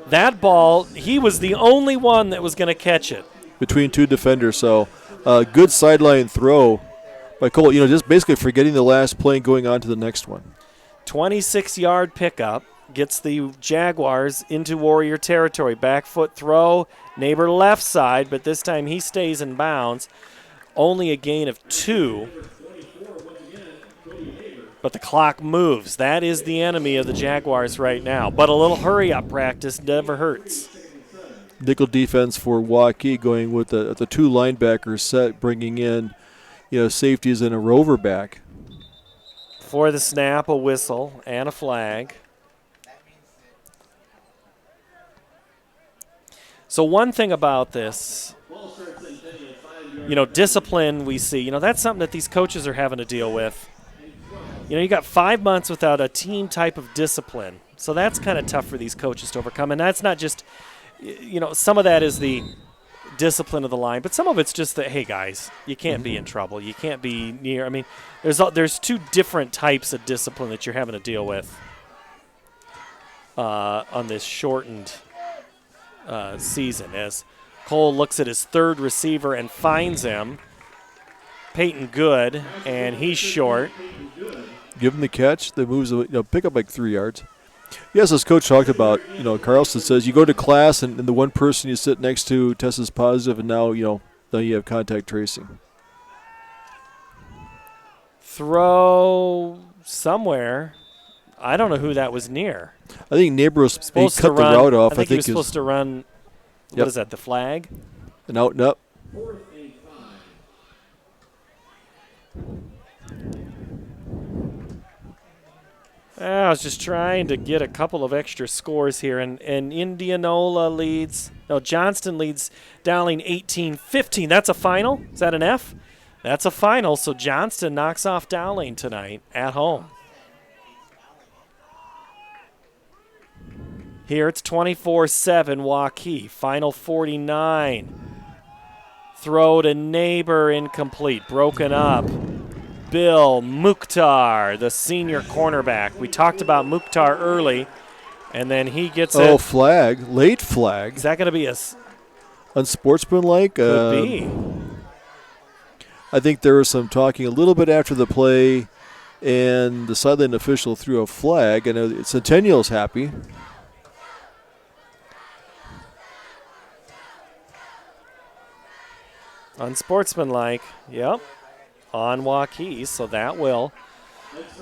That ball, he was the only one that was going to catch it. Between 2 defenders, so good sideline throw by Cole. Just basically forgetting the last play and going on to the next one. 26-yard pickup gets the Jaguars into Warrior territory. Back foot throw, neighbor left side, but this time he stays in bounds. Only a gain of 2. But the clock moves. That is the enemy of the Jaguars right now. But a little hurry-up practice never hurts. Nickel defense for Waukee going with the 2 linebacker set, bringing in, safeties and a rover back. For the snap, a whistle and a flag. So one thing about this, discipline we see, that's something that these coaches are having to deal with. You got 5 months without a team type of discipline. So that's kind of tough for these coaches to overcome. And that's not just, some of that is the discipline of the line, but some of it's just that, hey, guys, you can't be in trouble. You can't be near. I mean, there's 2 different types of discipline that you're having to deal with on this shortened season. As Cole looks at his 3rd receiver and finds him, Peyton Good, and he's short. Give him the catch. That moves, pick up like 3 yards. Yes, as Coach talked about, Carlson says you go to class and the one person you sit next to tests positive, and now you have contact tracing. Throw somewhere. I don't know who that was near. I think neighbor was supposed to cut the route off. I think he was supposed to run. What is that? The flag? An out and up. I was just trying to get a couple of extra scores here, and Johnston leads Dowling 18-15. That's a final? Is that an F? That's a final, so Johnston knocks off Dowling tonight at home. Here it's 24-7 Waukee. Final 49. Throw to neighbor, incomplete. Broken up. Bill Mukhtar, the senior cornerback. We talked about Mukhtar early, and then he gets a flag, late flag. Is that going to be unsportsmanlike? Could be. I think there was some talking a little bit after the play, and the sideline official threw a flag. I know Centennial's happy. Unsportsmanlike, yep. On Waukee, so that will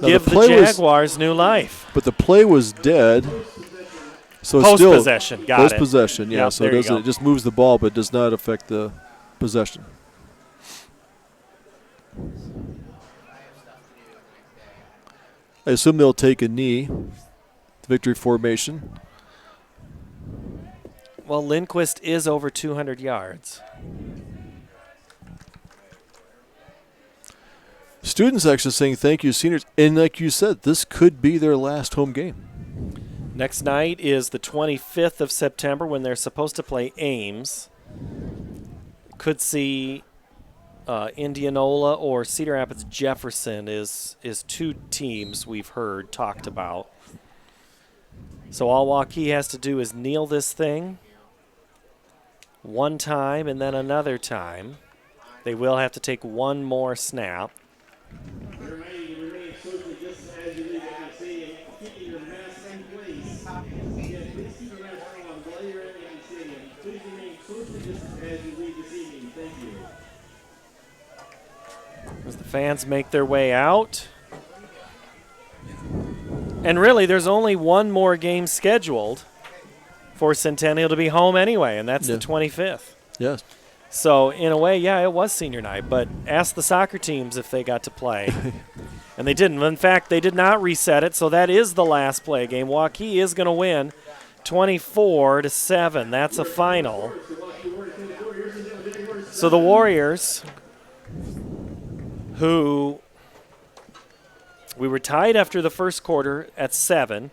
give the Jaguars new life. But the play was dead. So post-possession, got it. Post-possession, yeah. Yep, So it just moves the ball, but does not affect the possession. I assume they'll take a knee. The victory formation. Well, Lindquist is over 200 yards. Students actually saying thank you, seniors. And like you said, this could be their last home game. Next night is the 25th of September when they're supposed to play Ames. Could see Indianola or Cedar Rapids Jefferson is 2 teams we've heard talked about. So all Waukee has to do is kneel this thing one time and then another time. They will have to take one more snap. As the fans make their way out. And really, there's only one more game scheduled for Centennial to be home anyway, and that's the 25th. Yes. So, in a way, yeah, it was senior night, but ask the soccer teams if they got to play. And they didn't. In fact, they did not reset it, so that is the last play game. Waukee is going to win 24-7. That's a final. So the Warriors, who we were tied after the first quarter at 7,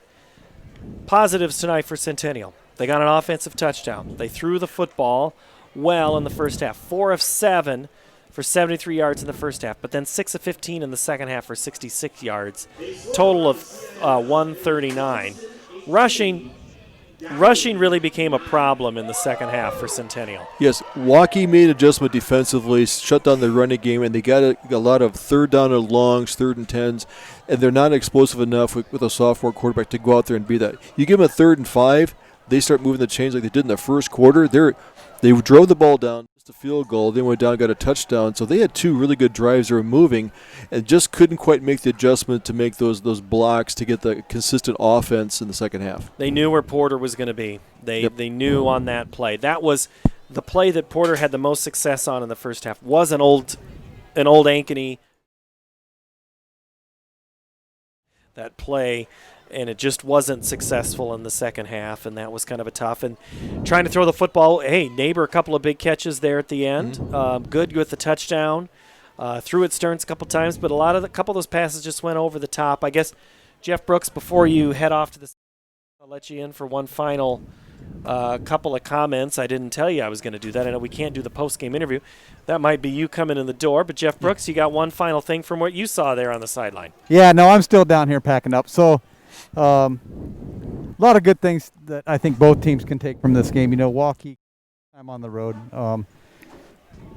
positives tonight for Centennial. They got an offensive touchdown. They threw the football well in the first half. 4 of 7 for 73 yards in the first half, but then 6 of 15 in the second half for 66 yards. Total of 139. Rushing, rushing really became a problem in the second half for Centennial. Yes, Waukee made an adjustment defensively, shut down the running game, and they got a lot of third down and longs, 3rd and 10s, and they're not explosive enough with a sophomore quarterback to go out there and be that. You give them a 3rd and 5, they start moving the chains like they did in the first quarter. They drove the ball down, just a field goal, then went down and got a touchdown. So they had 2 really good drives that were moving and just couldn't quite make the adjustment to make those blocks to get the consistent offense in the second half. They knew where Porter was going to be. They knew on that play. That was the play that Porter had the most success on in the first half. Was an old Ankeny. That play, and it just wasn't successful in the second half, and that was kind of a tough. And trying to throw the football, Neighbor, a couple of big catches there at the end. Good with the touchdown. Threw at Stearns a couple times, but a couple of those passes just went over the top. I guess, Jeff Brooks, before you head off to the, I'll let you in for one final couple of comments. I didn't tell you I was going to do that. I know we can't do the post-game interview. That might be you coming in the door. But, Jeff Brooks, you got one final thing from what you saw there on the sideline. Yeah, no, I'm still down here packing up. So a lot of good things that I think both teams can take from this game. Waukee, I'm on the road.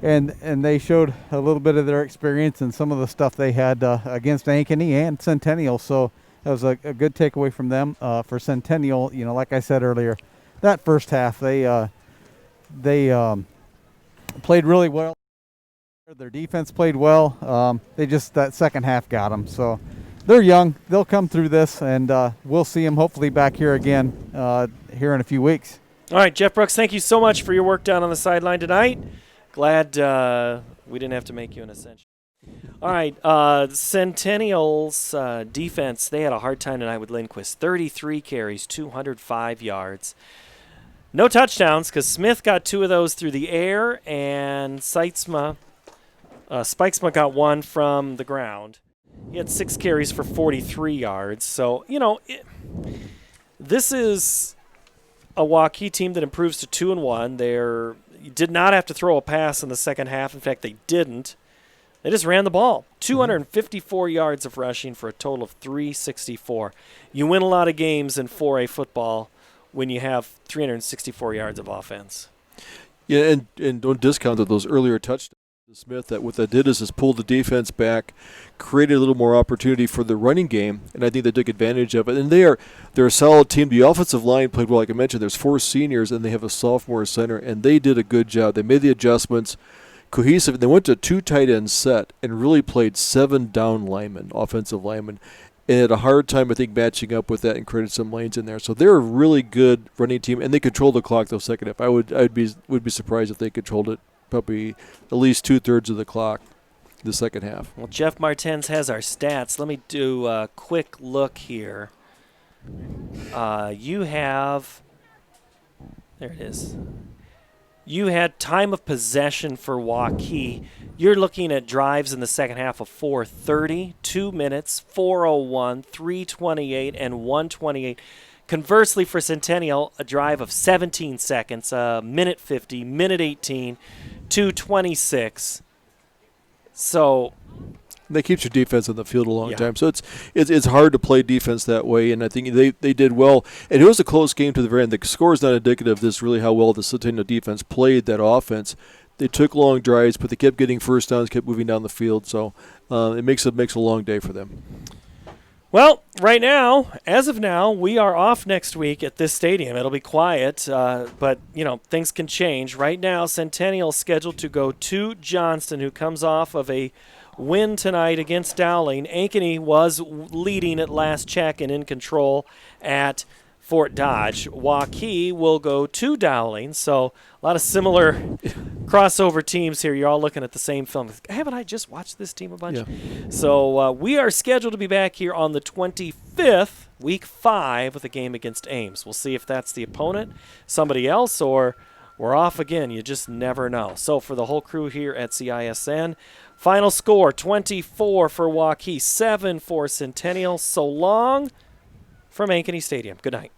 And they showed a little bit of their experience and some of the stuff they had against Ankeny and Centennial. So that was a good takeaway from them. For Centennial, like I said earlier, that first half they played really well. Their defense played well. That second half got them. So they're young. They'll come through this, and we'll see them hopefully back here again here in a few weeks. All right, Jeff Brooks, thank you so much for your work down on the sideline tonight. Glad we didn't have to make you an essential. All right, Centennial's defense, they had a hard time tonight with Lindquist. 33 carries, 205 yards. No touchdowns because Smith got 2 of those through the air, and Spikesma got 1 from the ground. He had 6 carries for 43 yards. So, this is a Waukee team that improves to 2-1. They did not have to throw a pass in the second half. In fact, they didn't. They just ran the ball. 254 yards of rushing for a total of 364. You win a lot of games in 4A football when you have 364 yards of offense. Yeah, and don't discount that those earlier touchdowns. Smith, that what that did is pull the defense back, created a little more opportunity for the running game, and I think they took advantage of it. And they're a solid team. The offensive line played well, like I mentioned. There's 4 seniors, and they have a sophomore center, and they did a good job. They made the adjustments, cohesive. They went to 2 tight end set and really played 7 down linemen, offensive linemen, and had a hard time, I think, matching up with that and created some lanes in there. So they're a really good running team, and they controlled the clock the second half. I would be surprised if they controlled it probably at least 2/3 of the clock the second half. Well, Jeff Martens has our stats. Let me do a quick look here. You have, there it is. You had time of possession for Waukee. You're looking at drives in the second half of 4:30, 2 minutes, 4:01, 3:28, and 1:28. Conversely, for Centennial, a drive of 17 seconds, minute 50, minute 18, 2:26. So that keeps your defense on the field a long time. So it's hard to play defense that way, and I think they did well. And it was a close game to the very end. The score is not indicative of this really how well the Centennial defense played that offense. They took long drives, but they kept getting first downs, kept moving down the field. So it makes a long day for them. Well, right now, as of now, we are off next week at this stadium. It'll be quiet, but, things can change. Right now, Centennial scheduled to go to Johnston, who comes off of a win tonight against Dowling. Ankeny was leading at last check and in control at Fort Dodge. Waukee will go to Dowling, so a lot of similar crossover teams here. You're all looking at the same film. Haven't I just watched this team a bunch? Yeah. So we are scheduled to be back here on the 25th, week 5, with a game against Ames. We'll see if that's the opponent, somebody else, or we're off again. You just never know. So for the whole crew here at CISN, final score, 24 for Waukee, 7 for Centennial. So long from Ankeny Stadium. Good night.